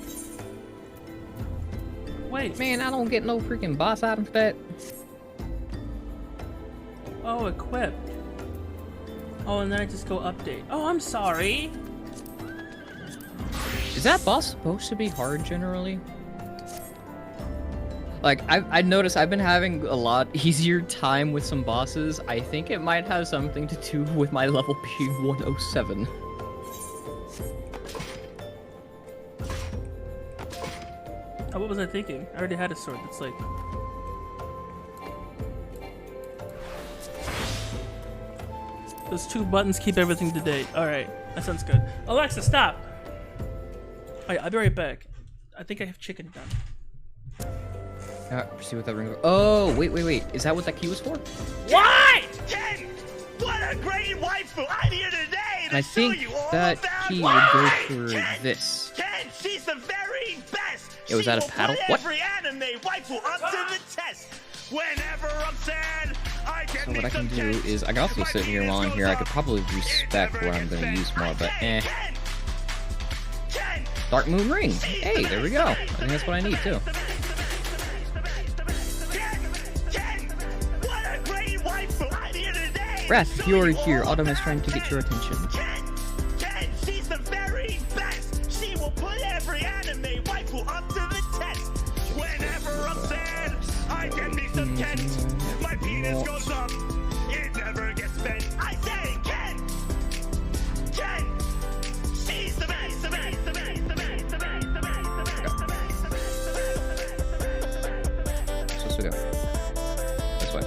Wait. Man, I don't get no freaking boss item for that. Oh, equipped. Oh, and then I just go update. Oh, I'm sorry. Is that boss supposed to be hard generally? Like, I noticed I've been having a lot easier time with some bosses. I think it might have something to do with my level being 107. Oh, what was I thinking? I already had a sword that's like... Those two buttons keep everything to date. Alright, that sounds good. Alexa, stop! Alright, I'll be right back. I think I have chicken done. See what that ring. Oh, wait. Is that what that key was for? What? Ken, what a great waifu! I'm here today to I show think you all that about key why. would go for Ken, this. Ken, she's the very best. It was She that a will paddle? put What? Every anime waifu up to the test. Whenever I'm sad, I get So me what I can some do Ken. is I can also My sit here penis while I'm goes here. I up. could probably It respect never what I'm gets gonna bent. use more, I but say, eh. Ken, Dark Moon Ring. she's Hey, the there we best, go. the I best, think that's what I need too. Wrath, if you're here, Autumn is trying to get your attention. Ken, she's the very best. She will put every anime waifu up to the test. Whenever I'm sad, I get me some Ken. My penis goes up. It never gets bent. I say Ken. Ken. She's the best, the best, the best, the best, the best, the best, the best, the best. Supposed to go this way.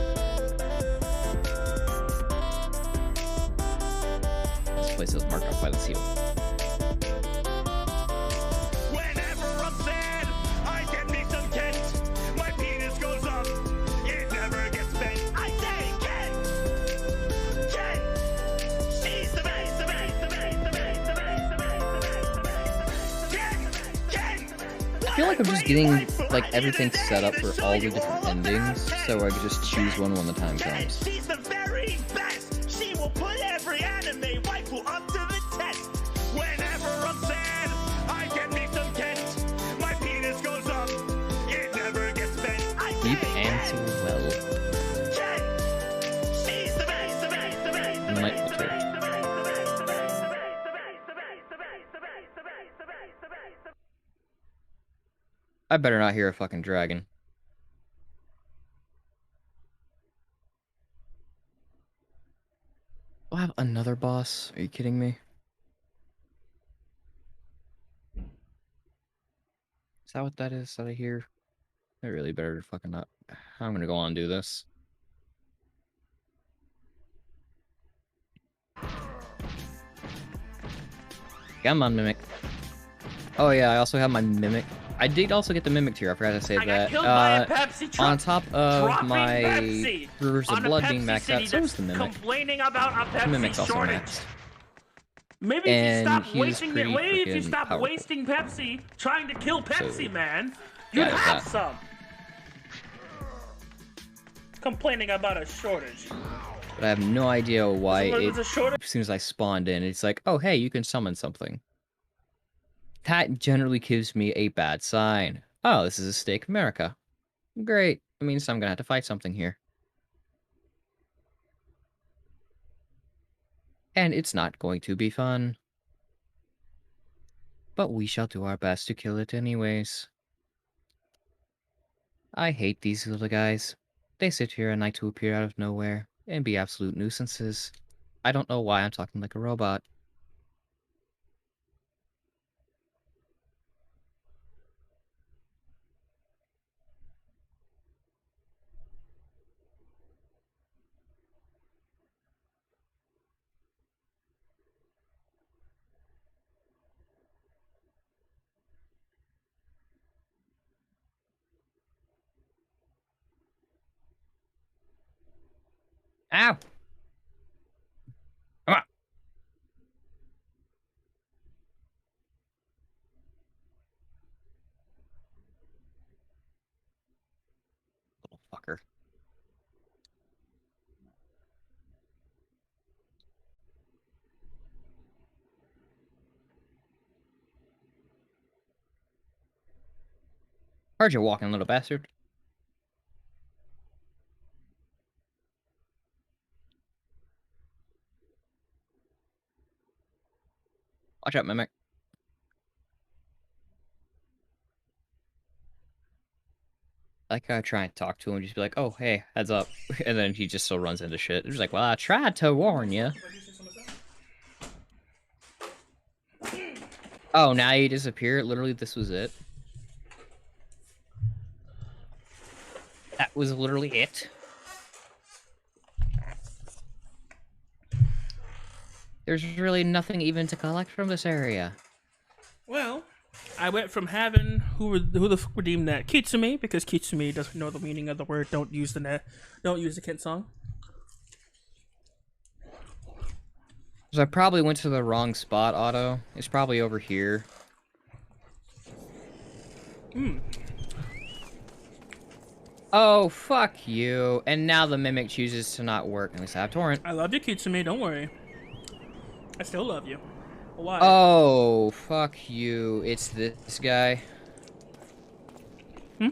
This place is marked off by the seal. Whenever I'm sad, I get me some Kent. My penis goes up. It never gets bent. I say Ken. Ken. She's the best, the best, the best, the best, the best, the best, the best, the best. Ken. I feel like I'm just getting like everything set up for all the different endings, so I can just choose one when the time comes. She's the very best. She will put every anime waifu up to the test. Whenever I'm sad, I get me some Kent. My penis goes up. It never gets bent. I Deep say answer Ken. well. Ken. She's the best, the best, the best, the Might best, be the true. best, the best, the best, the best, the best, the best, the best, the best, the best, the best, the best, the best. I better not hear a fucking dragon. I'll have another boss. Are you kidding me? Is that what that is that I hear? I really better fucking not. I'm gonna go on and do this. Come on, Mimic. Oh yeah, I also have my Mimic. I did also get the Mimic tier. I forgot to say I got that. killed by a Pepsi truck. On top of Dropping my Pepsi Rivers of on a Blood Pepsi being maxed City out, so is that's the Mimic. complaining about a The Pepsi Mimic's also shortage. maxed. Maybe if you And stop he was wasting pretty it. Maybe if you freaking stop powerful. wasting Pepsi trying to kill Pepsi So, Man, yeah, you'd there's have that. some. Complaining about a shortage. But I have no idea why There's a shortage. as soon as I spawned in, it's like, oh hey, you can summon something. That generally gives me a bad sign. Oh, this is a Stake America. Great. It means I'm gonna have to fight something here. And it's not going to be fun. But we shall do our best to kill it anyways. I hate these little guys. They sit here at night to appear out of nowhere and be absolute nuisances. I don't know why I'm talking like a robot. Ow! Come on! Little fucker. Heard you walking, little bastard. Watch out, Mimic. Like, I try and talk to him, just be like, oh, hey, heads up. And then he just still runs into shit. He's like, well, I tried to warn you. Oh, now you disappear? Literally, this was it? That was literally it? There's really nothing even to collect from this area. Well, I went from having who the fuck redeemed that Kitsumi, because Kitsumi doesn't know the meaning of the word. Don't use the Kent song. So I probably went to the wrong spot, Otto. It's probably over here. Oh, fuck you. And now the Mimic chooses to not work. At least I have Torrent. I love you, Kitsumi. Don't worry. I still love you. Why? Oh, fuck you. It's this guy.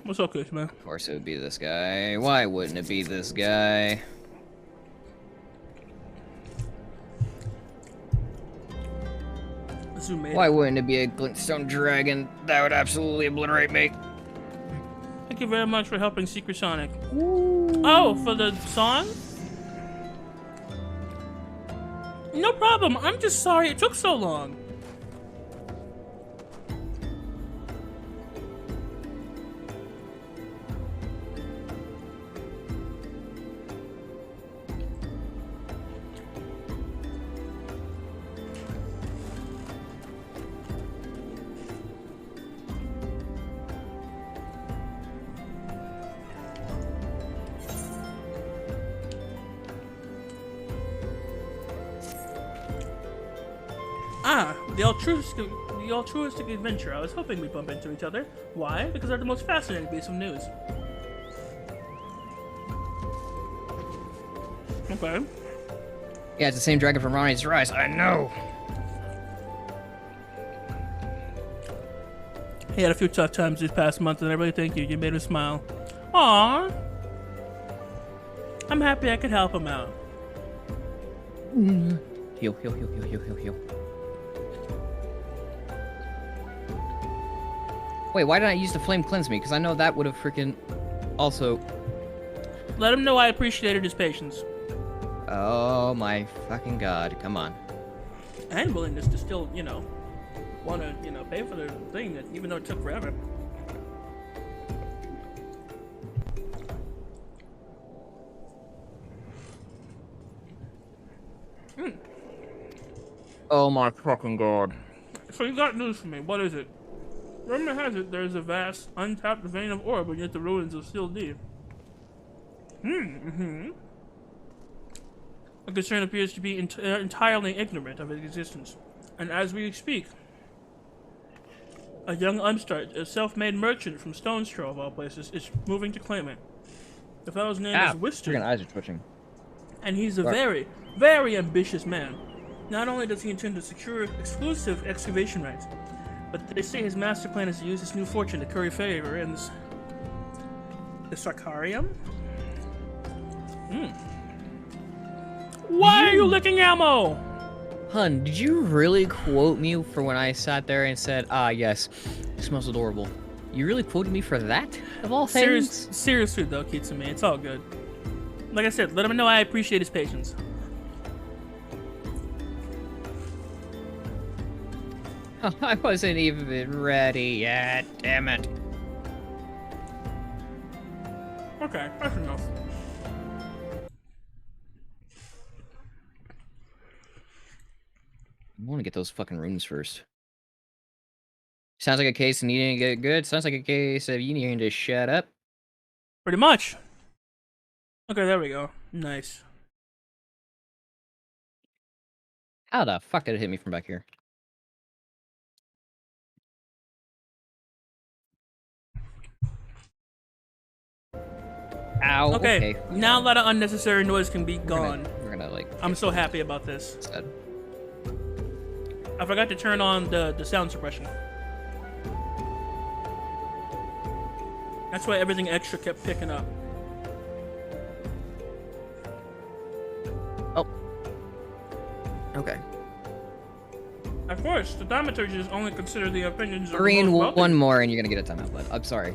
What's up, Kitsumi? Of course it would be this guy. Why wouldn't it be this guy? Why wouldn't it be a glintstone dragon? That would absolutely obliterate me. Thank you very much for helping Secret Sonic. Oh, for the song? No problem. I'm just sorry it took so long. Ah, the altruistic adventure. I was hoping we'd bump into each other. Why? Because they're the most fascinating piece of news. Okay. Yeah, it's the same dragon from Ronnie's Rise. I know. He had a few tough times this past month, and I really thank you. You made him smile. Aww. I'm happy I could help him out. Heal, heal, heal, heal, heal, heal, heal. Wait, why didn't I use the flame cleanse me? Because I know that would have freaking also... Let him know I appreciated his patience. Oh my fucking god, come on. And willingness to still, want to, pay for the thing, that even though it took forever. Oh my fucking god. So you got news for me. What is it? Rumor has it there's a vast, untapped vein of ore beneath the ruins of Steel D. The concern appears to be entirely ignorant of its existence. And as we speak, a young upstart, a self-made merchant from Stone's Throw of all places, is moving to claim it. The fellow's name is Freaking Wister, eyes are twitching. and he's a very, very ambitious man. Not only does he intend to secure exclusive excavation rights, but they say his master plan is to use his new fortune to curry favor in the Sarkarium? Why are you licking ammo? Hun, did you really quote me for when I sat there and said, ah, yes, it smells adorable? You really quoted me for that, of all things? Seriously though, Kitsune, it's all good. Like I said, let him know I appreciate his patience. I wasn't even ready yet, damn it. Okay, that's enough. I want to get those fucking runes first. Sounds like a case of needing to get good. Sounds like a case of you needing to shut up. Pretty much. Okay, there we go. Nice. How the fuck did it hit me from back here? Ow, okay. Now a lot of unnecessary noise can be gone. We're gonna like... I'm so happy about this. Instead. I forgot to turn on the sound suppression. That's why everything extra kept picking up. Oh. Okay. Of course, the thaumaturges only consider the opinions of Green, the most wealthy. one more and you're gonna get a timeout, bud. I'm sorry.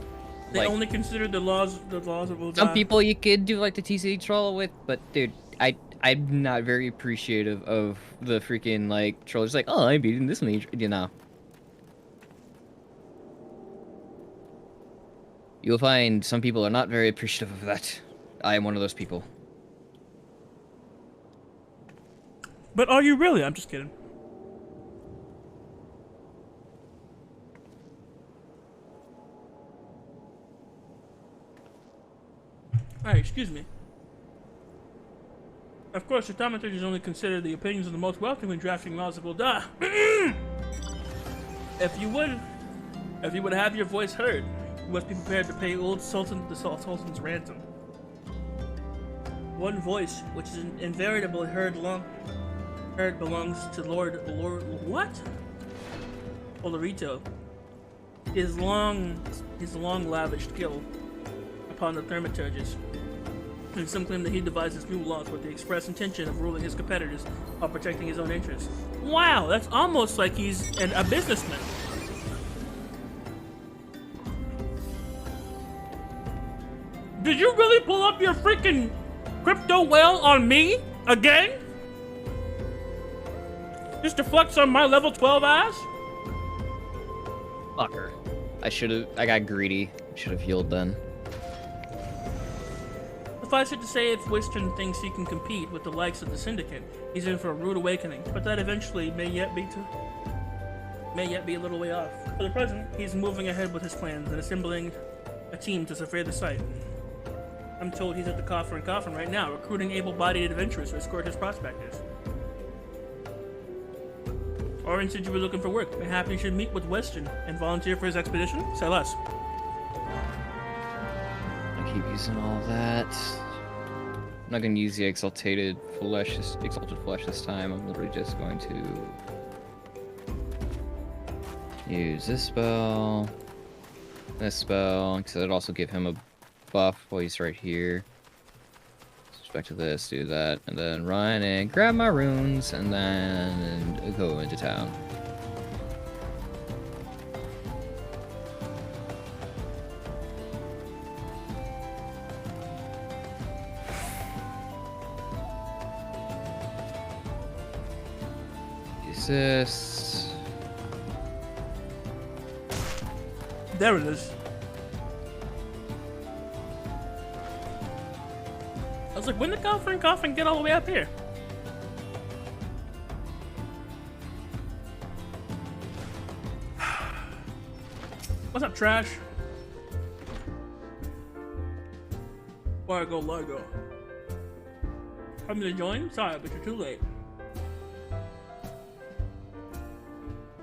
They Like, only consider the laws of some people you could do like the TCA troll with, but dude, I'm not very appreciative of the freaking like trolls. Like, oh, I'm beating this mage, you know. You'll find some people are not very appreciative of that. I am one of those people. But are you really? I'm just kidding. Alright, excuse me. Of course, the thaumaturges only consider the opinions of the most wealthy when drafting laws of Ul'dah. If you would have your voice heard, you must be prepared to pay old Sultan the Sultan's ransom. One voice, which is invariably heard belongs to Lord what? Olorito. His long lavished guilt upon the thaumaturges. And some claim that he devises new laws with the express intention of ruling his competitors while protecting his own interests. Wow, that's almost like he's a businessman. Did you really pull up your freaking crypto whale on me again? Just to flex on my level 12 ass? Fucker. I got greedy. Should have healed then. Suffice it to say, if Winston thinks he can compete with the likes of the Syndicate, he's in for a rude awakening, but that eventually may yet be a little way off. For the present, he's moving ahead with his plans and assembling a team to survey the site. I'm told he's at the Coffin right now, recruiting able-bodied adventurers to escort his prospectors. Orin said you were looking for work. Mayhaps you should meet with Weston and volunteer for his expedition? Say less. I keep using all that. I'm not gonna use the exalted flesh this time. I'm literally just going to use this spell, because it'd also give him a buff while he's right here. Switch back to this, do that, and then run and grab my runes, and then go into town. This. There it is. I was like, when did Coffin get all the way up here? What's up, trash? Largo. Come to join? Sorry, but you're too late.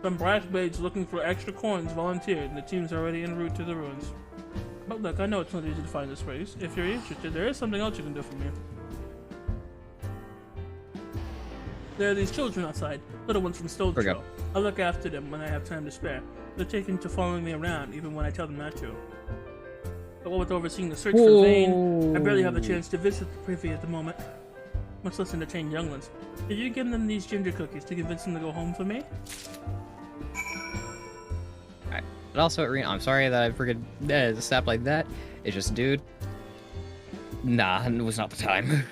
Some brass blades looking for extra coins volunteered, and the team's already en route to the ruins. But look, I know it's not easy to find this place. If you're interested, there is something else you can do for me. There are these children outside, little ones from Stone Throw. I look after them when I have time to spare. They're taken to following me around, even when I tell them not to. But what with overseeing the search for Vane, I barely have the chance to visit the privy at the moment. Much less entertain young ones. Did you give them these ginger cookies to convince them to go home for me? Alright. But also, I'm sorry that I freaking snap like that. It's just, dude. Nah, it was not the time.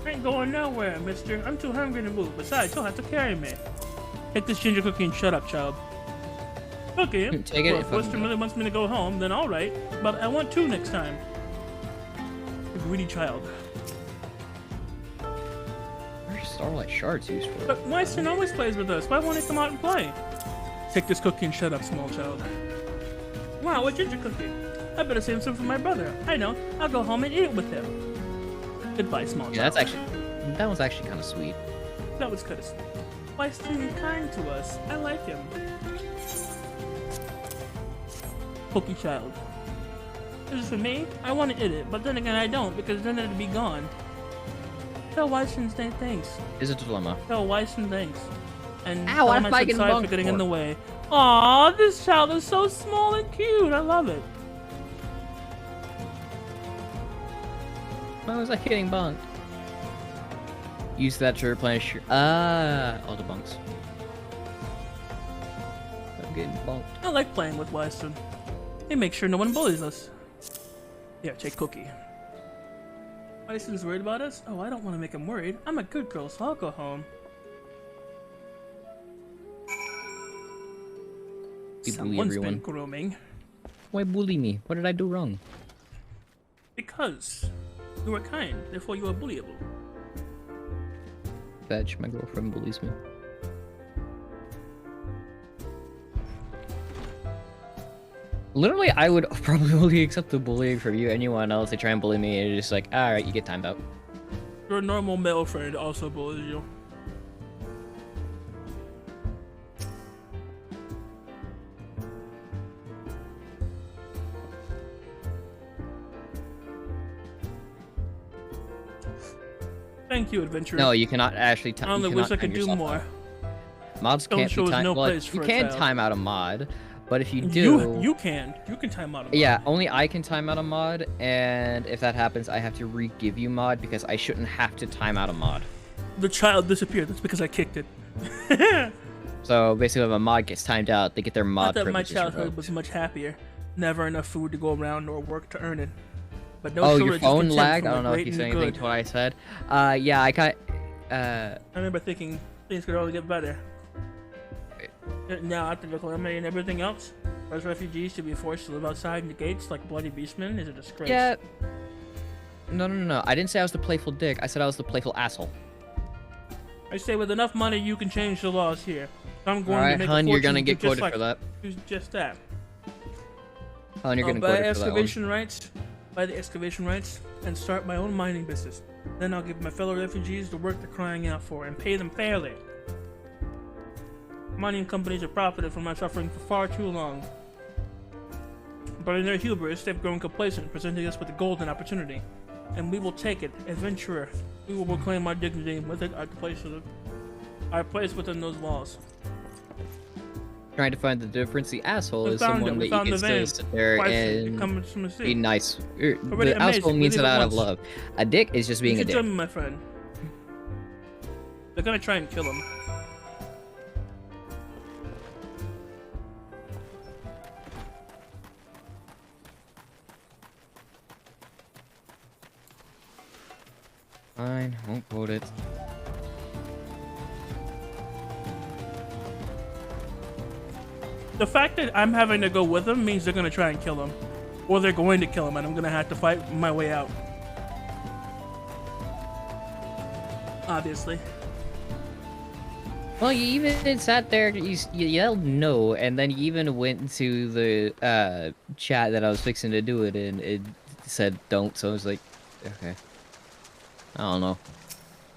I ain't going nowhere, mister. I'm too hungry to move. Besides, you'll have to carry me. Take this ginger cookie and shut up, child. Okay, take it. Well, if Western really wants me to go home, then alright. But I want two next time. A greedy child. What are Starlight Shards used for? But Western always plays with us. Why won't he come out and play? Take this cookie and shut up, small child. Wow, a ginger cookie. I better save some for my brother. I know. I'll go home and eat it with him. Goodbye, small child. Yeah, that was actually kind of sweet. That was kind of sweet. Western is kind to us. I like him. Cookie child. This is for me. I want to eat it, but then again I don't, because then it'd be gone. Tell Wyson thanks. It's a dilemma. Tell Wyson thanks. And ow, I'm sorry for getting in the way. Aw, this child is so small and cute. I love it. Why was I getting bunked? Use that to replenish your... all the bunks. I'm getting bunked. I like playing with Wyson. He makes sure no one bullies us. Here, take cookie. Wyson's worried about us? Oh, I don't want to make him worried. I'm a good girl, so I'll go home. Someone's been grooming. Why bully me? What did I do wrong? Because you are kind, therefore you are bullyable. Badge, my girlfriend bullies me. Literally, I would probably accept the bullying from you. Anyone else, they try and bully me, and you're just like, alright, you get timed out. Your normal male friend also bullies you. Thank you, adventurer. No, you cannot actually time. I only wish I could do more. Mods can't be timed. No well, place you for can a child. time out a mod, but if you do, you can time out a mod. Yeah, only I can time out a mod, and if that happens, I have to re-give you mod because I shouldn't have to time out a mod. The child disappeared. That's because I kicked it. So basically, if a mod gets timed out, they get their mod. I thought my privileges childhood revoked. was much happier. Never enough food to go around or work to earn it. But no Oh, shortage your of phone contempt lagged? for I don't the know if great you and said the anything good. to what I said. Yeah, I got. I remember thinking things could only get better. Now, after eliminating everything else, those refugees to be forced to live outside in the gates like bloody beastmen is a disgrace. Yeah. No. I didn't say I was the playful dick. I said I was the playful asshole. I say with enough money, you can change the laws here. I'm going Alright, to make hun, a you're fortune gonna get just quoted like, for that. do just that. Hun, you're getting buy quoted for that one. excavation rights, buy the excavation rights, and start my own mining business. Then I'll give my fellow refugees the work they're crying out for and pay them fairly. Mining companies have profited from my suffering for far too long. But in their hubris, they've grown complacent, presenting us with a golden opportunity. And we will take it, adventurer. We will reclaim our dignity within our place within those walls. Trying to find the difference. The asshole We is found someone it. We that you found can the still vein. sit there Twice it and comes from the sea. be nice. Already The asshole amazing. means Leave it it out of once. love. A dick is just being You a should dick. join me, my friend. They're gonna try and kill him. Fine, won't quote it. The fact that I'm having to go with them means they're gonna try and kill him. Or they're going to kill him and I'm gonna have to fight my way out. Obviously. Well, you even sat there, you yelled no, and then you even went into the chat that I was fixing to do it in. It said don't, so I was like, okay. I don't know.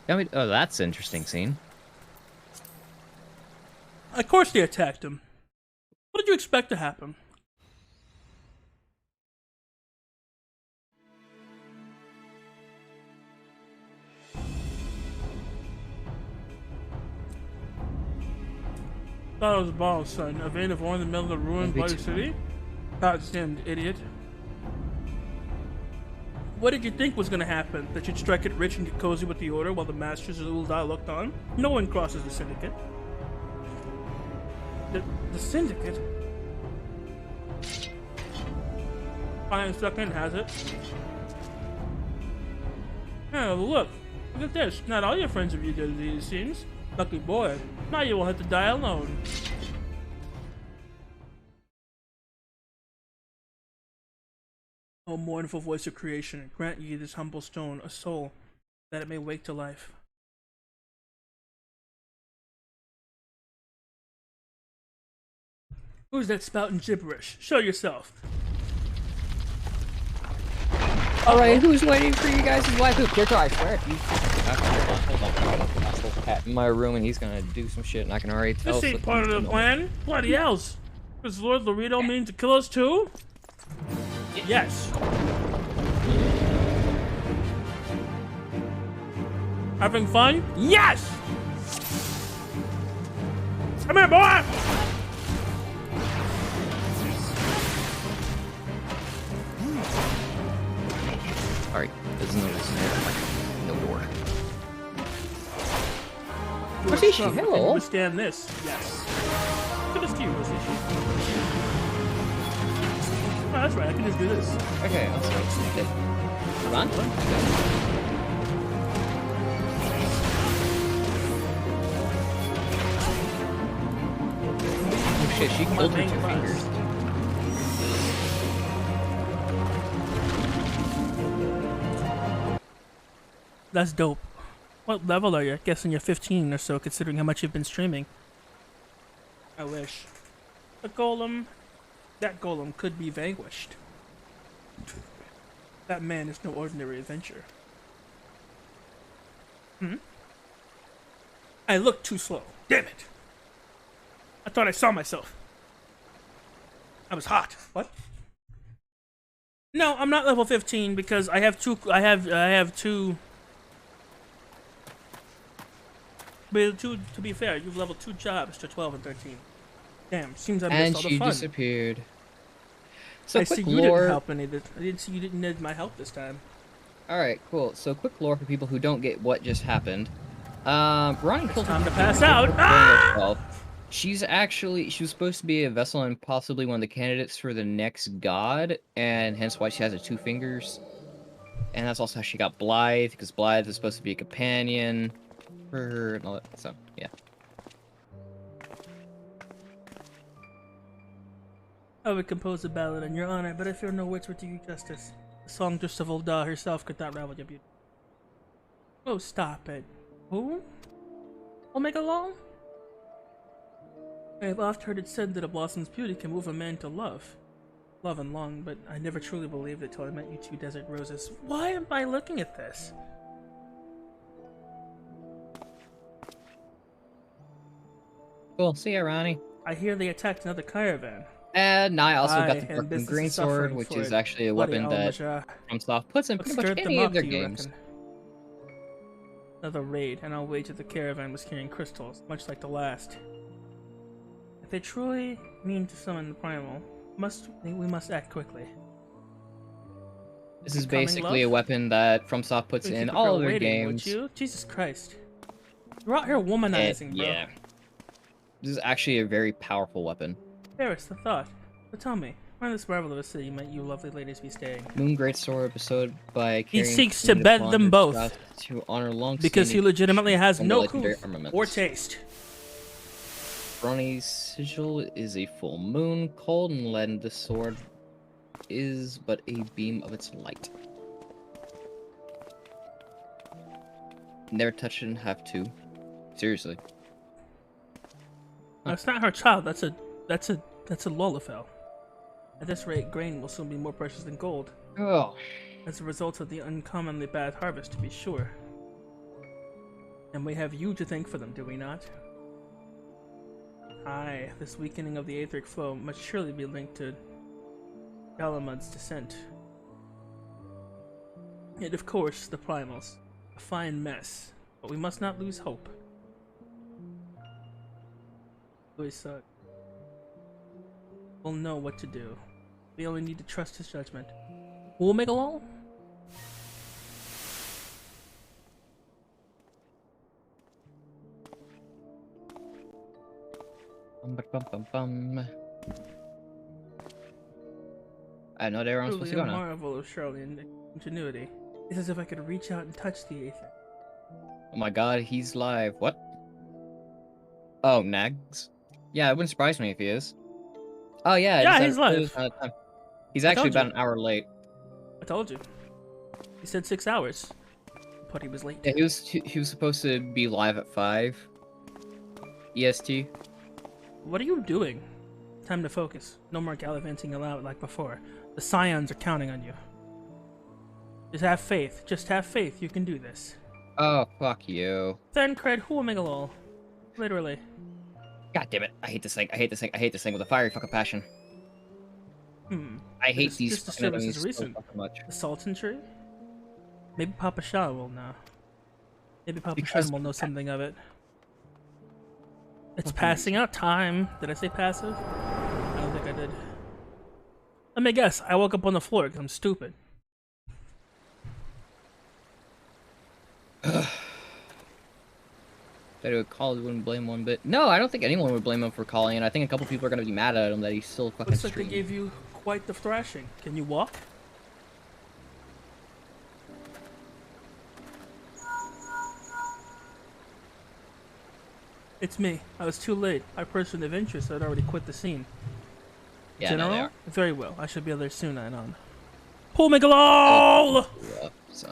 Oh, that's an interesting scene. Of course they attacked him. What did you expect to happen? Thought it was balls, son. A vein of war in the middle of a ruined bloody city? Goddamn idiot. What did you think was gonna happen? That you'd strike it rich and get cozy with the Order while the Masters of Ul'dah looked on? No one crosses the Syndicate. The Syndicate? Fine second has it. Oh, look. Look at this. Not all your friends have you good it seems. Lucky boy. Now you will have to die alone. O mournful voice of creation, grant ye this humble stone a soul, that it may wake to life. Who's that spouting gibberish? Show yourself. Alright, who's waiting for you guys' wife? Quick, I swear. Hold on. Cat in my room and he's gonna do some shit and I can already tell. This ain't part of the plan. Bloody else. Does Lord Laredo mean to kill us too? Yes. Having fun? Yes! Come here, boy! Alright, there's no reason here. No door. Rosishi, hello! Withstand this. Yes. Good as to you, Rosishi. Oh, that's right, I can just do this. Okay, awesome. Run? Oh shit, she killed her 2 fingers. That's dope. What level are you? Guessing you're 15 or so, considering how much you've been streaming. I wish. The golem... That golem could be vanquished. That man is no ordinary adventurer. I looked too slow. Damn it! I thought I saw myself. I was hot. What? No, I'm not level 15 because I have two. I have two. But to be fair, you've leveled 2 jobs to 12 and 13. Damn, seems I missed all the fun. And she disappeared. So I quick see you lore. didn't help any. I didn't see you didn't need my help this time. Alright, cool. So quick lore for people who don't get what just happened. Ronnie killed Time to pass out. Ah! She was supposed to be a vessel and possibly one of the candidates for the next god, and hence why she has her 2 fingers. And that's also how she got Blythe, because Blythe is supposed to be a companion for her and all that. So, yeah. I would compose a ballad in your honor, but I fear no words would do you justice. The songstress of Ul'dah herself could not rival your beauty. Oh, stop it. Who? Omega Long? I have oft heard it said that a blossom's beauty can move a man to love. Love and long, but I never truly believed it till I met you 2 desert roses. Why am I looking at this? Cool, see ya, Ronnie. I hear they attacked another caravan. And I also got the and fucking business green is sword, suffering which for is it. actually a Bloody weapon that Al-Majah. FromSoft puts in What pretty much stirred any them of up, their do you games. reckon? Another raid, and I'll wager the caravan was carrying crystals, much like the last. If they truly mean to summon the primal, we must act quickly. This is Becoming basically love? a weapon that FromSoft puts You'd in keep a all girl of their waiting, games. would you? Jesus Christ. You're out here womanizing, bro. Yeah. This is actually a very powerful weapon. Paris, the thought. But tell me, where in this marvel of a city might you lovely ladies be staying? Moon Greatsword bestowed by He carrying seeks to Queen of bed them Wander's both. Wrath to honor long Because he legitimately has no legendary couth armaments. or taste. Ronnie's sigil is a full moon, cold and leaden. The sword is but a beam of its light. Never touch it and have to. Seriously. That's not her child. That's a Lolafel. At this rate, grain will soon be more precious than gold. Oh. As a result of the uncommonly bad harvest, to be sure. And we have you to thank for them, do we not? Aye, this weakening of the aetheric flow must surely be linked to Galamud's descent. And of course, the primals. A fine mess, but we must not lose hope. We'll know what to do. We only need to trust his judgment. We'll make a law? I know they were supposed to go now. Marvel of Charlene ingenuity. It's as if I could reach out and touch the aether. Oh my god, he's live. What? Oh, Nags? Yeah, it wouldn't surprise me if he is. Oh yeah, yeah, he's live. He's actually about an hour late. I told you. He said 6 hours, but he was late. Yeah, he was supposed to be live at 5 EST. What are you doing? Time to focus. No more gallivanting allowed like before. The Scions are counting on you. Just have faith. Just have faith. You can do this. Oh, fuck you. Then cred who will make a lol. Literally. God damn it. I hate this thing. I hate this thing. I hate this thing with a fiery fucking passion. I hate these fucking enemies so fucking much. The Sultan tree? Maybe Papa Shah will know. Maybe Papa Shah will know something of it. It's passing out time. Did I say passive? I don't think I did. Let me guess. I woke up on the floor because I'm stupid. That he would call, wouldn't blame one bit. No, I don't think anyone would blame him for calling, and I think a couple people are gonna be mad at him that he's still fucking Looks like they gave you quite the thrashing. Can you walk? It's me. I was too late. Our person of interest had already quit the scene. Yeah, General? no, they are. Very well. I should be there soon, I know. Pull me galore! So.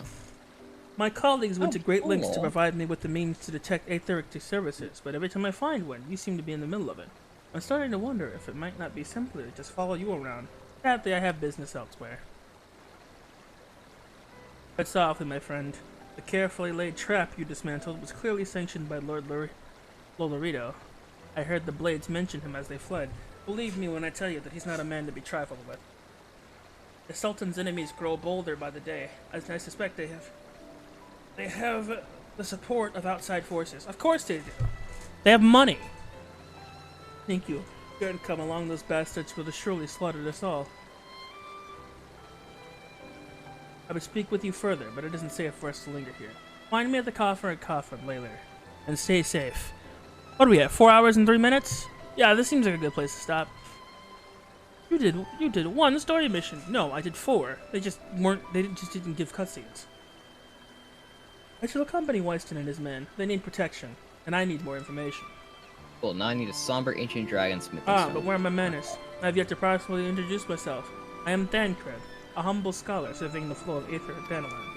My colleagues went to great lengths to provide me with the means to detect aetheric services, but every time I find one, you seem to be in the middle of it. I'm starting to wonder if it might not be simpler to just follow you around. Sadly, I have business elsewhere. But softly, my friend. The carefully laid trap you dismantled was clearly sanctioned by Lord Lolorito. I heard the Blades mention him as they fled. Believe me when I tell you that he's not a man to be trifled with. The Sultan's enemies grow bolder by the day, as I suspect they have the support of outside forces. Of course they do. They have money. Thank you. If you hadn't come along, those bastards would have surely slaughtered us all. I would speak with you further, but it isn't safe for us to linger here. Find me at the coffer at Coffin later, and stay safe. What are we at? 4 hours and 3 minutes? Yeah, this seems like a good place to stop. You did one story mission. No, I did 4. They just didn't give cutscenes. I shall accompany Weiston and his men. They need protection, and I need more information. Well, now I need a somber ancient dragon smithing stone. But where are my manners? I have yet to properly introduce myself. I am Thancred, a humble scholar surveying the flow of aether at Panaland.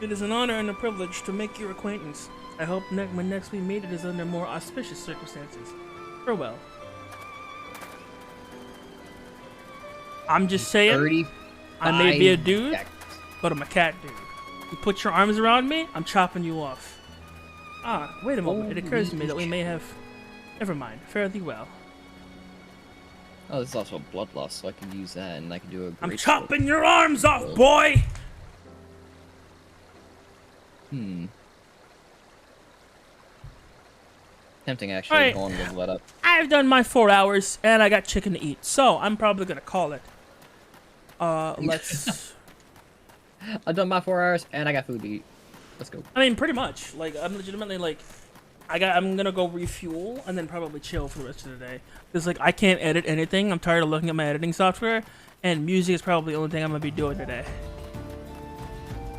It is an honor and a privilege to make your acquaintance. I hope when next we meet, it is under more auspicious circumstances. Farewell. I'm just saying, I may be a dude, but I'm a cat dude. You put your arms around me, I'm chopping you off. Ah, wait a moment. It occurs to me that we may have... Never mind. Fare thee well. Oh, this is also a bloodlust, so I can use that, and I can do a great I'm chopping your arms off, boy! Tempting, actually, going with let up. I've done my 4 hours, and I got chicken to eat, so I'm probably gonna call it. Let's... I've done my 4 hours, and I got food to eat. Let's go. I mean, pretty much. Like, I'm legitimately, like... I'm gonna go refuel, and then probably chill for the rest of the day. Because, like, I can't edit anything. I'm tired of looking at my editing software, and music is probably the only thing I'm gonna be doing today.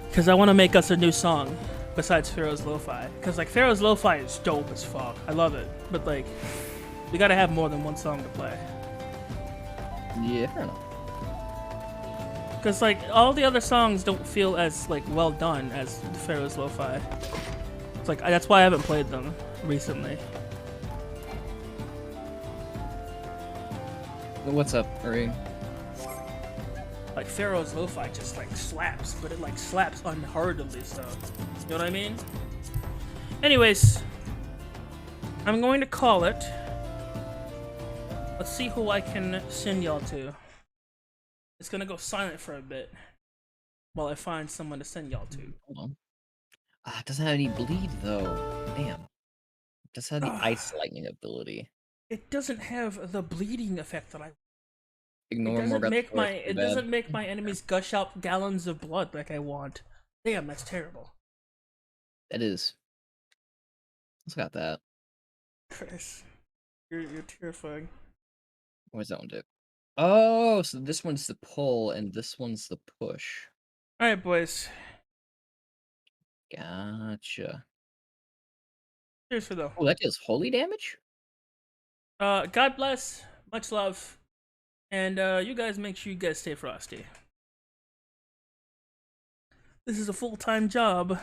Because I want to make us a new song, besides Pharaoh's Lo-Fi. Because, like, Pharaoh's Lo-Fi is dope as fuck. I love it. But, like, we gotta have more than one song to play. Yeah, fair enough. Because, like, all the other songs don't feel as, like, well done as Pharaoh's Lo-Fi. It's like, that's why I haven't played them recently. What's up, Marine? Like, Pharaoh's Lo-Fi just, like, slaps, but it, like, slaps unheardedly so. You know what I mean? Anyways, I'm going to call it. Let's see who I can send y'all to. It's gonna go silent for a bit while I find someone to send y'all to. Hold on. It doesn't have any bleed though. Damn. It does have the ice lightning ability. It doesn't have the bleeding effect that I. Ignore It more doesn't about make the my. forest, It too doesn't bad. make my enemies gush out gallons of blood like I want. Damn, that's terrible. That is. Let's got that. Chris, you're terrifying. What does that one do? Oh, so this one's the pull and this one's the push. All right, boys. Gotcha. Seriously though. Oh, that deals holy damage? God bless. Much love. And you guys make sure you guys stay frosty. This is a full-time job.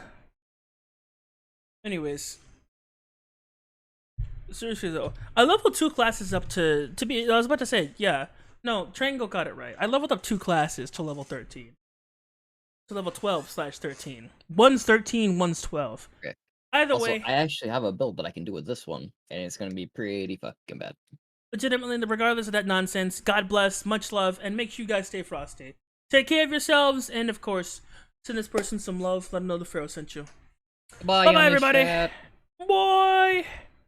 Anyways. Seriously though. I leveled 2 classes up to be I was about to say, yeah. No, Triangle got it right. I leveled up 2 classes to level 13. To level 12/13. One's 13, one's 12. Okay. Either Also, way, I actually have a build that I can do with this one, and it's gonna be pretty fucking bad. legitimately, regardless of that nonsense, God bless, much love, and make sure you guys stay frosty. Take care of yourselves, and of course, send this person some love. Let them know the Pharaoh sent you. Bye, Bye-bye, everybody. chat. Bye!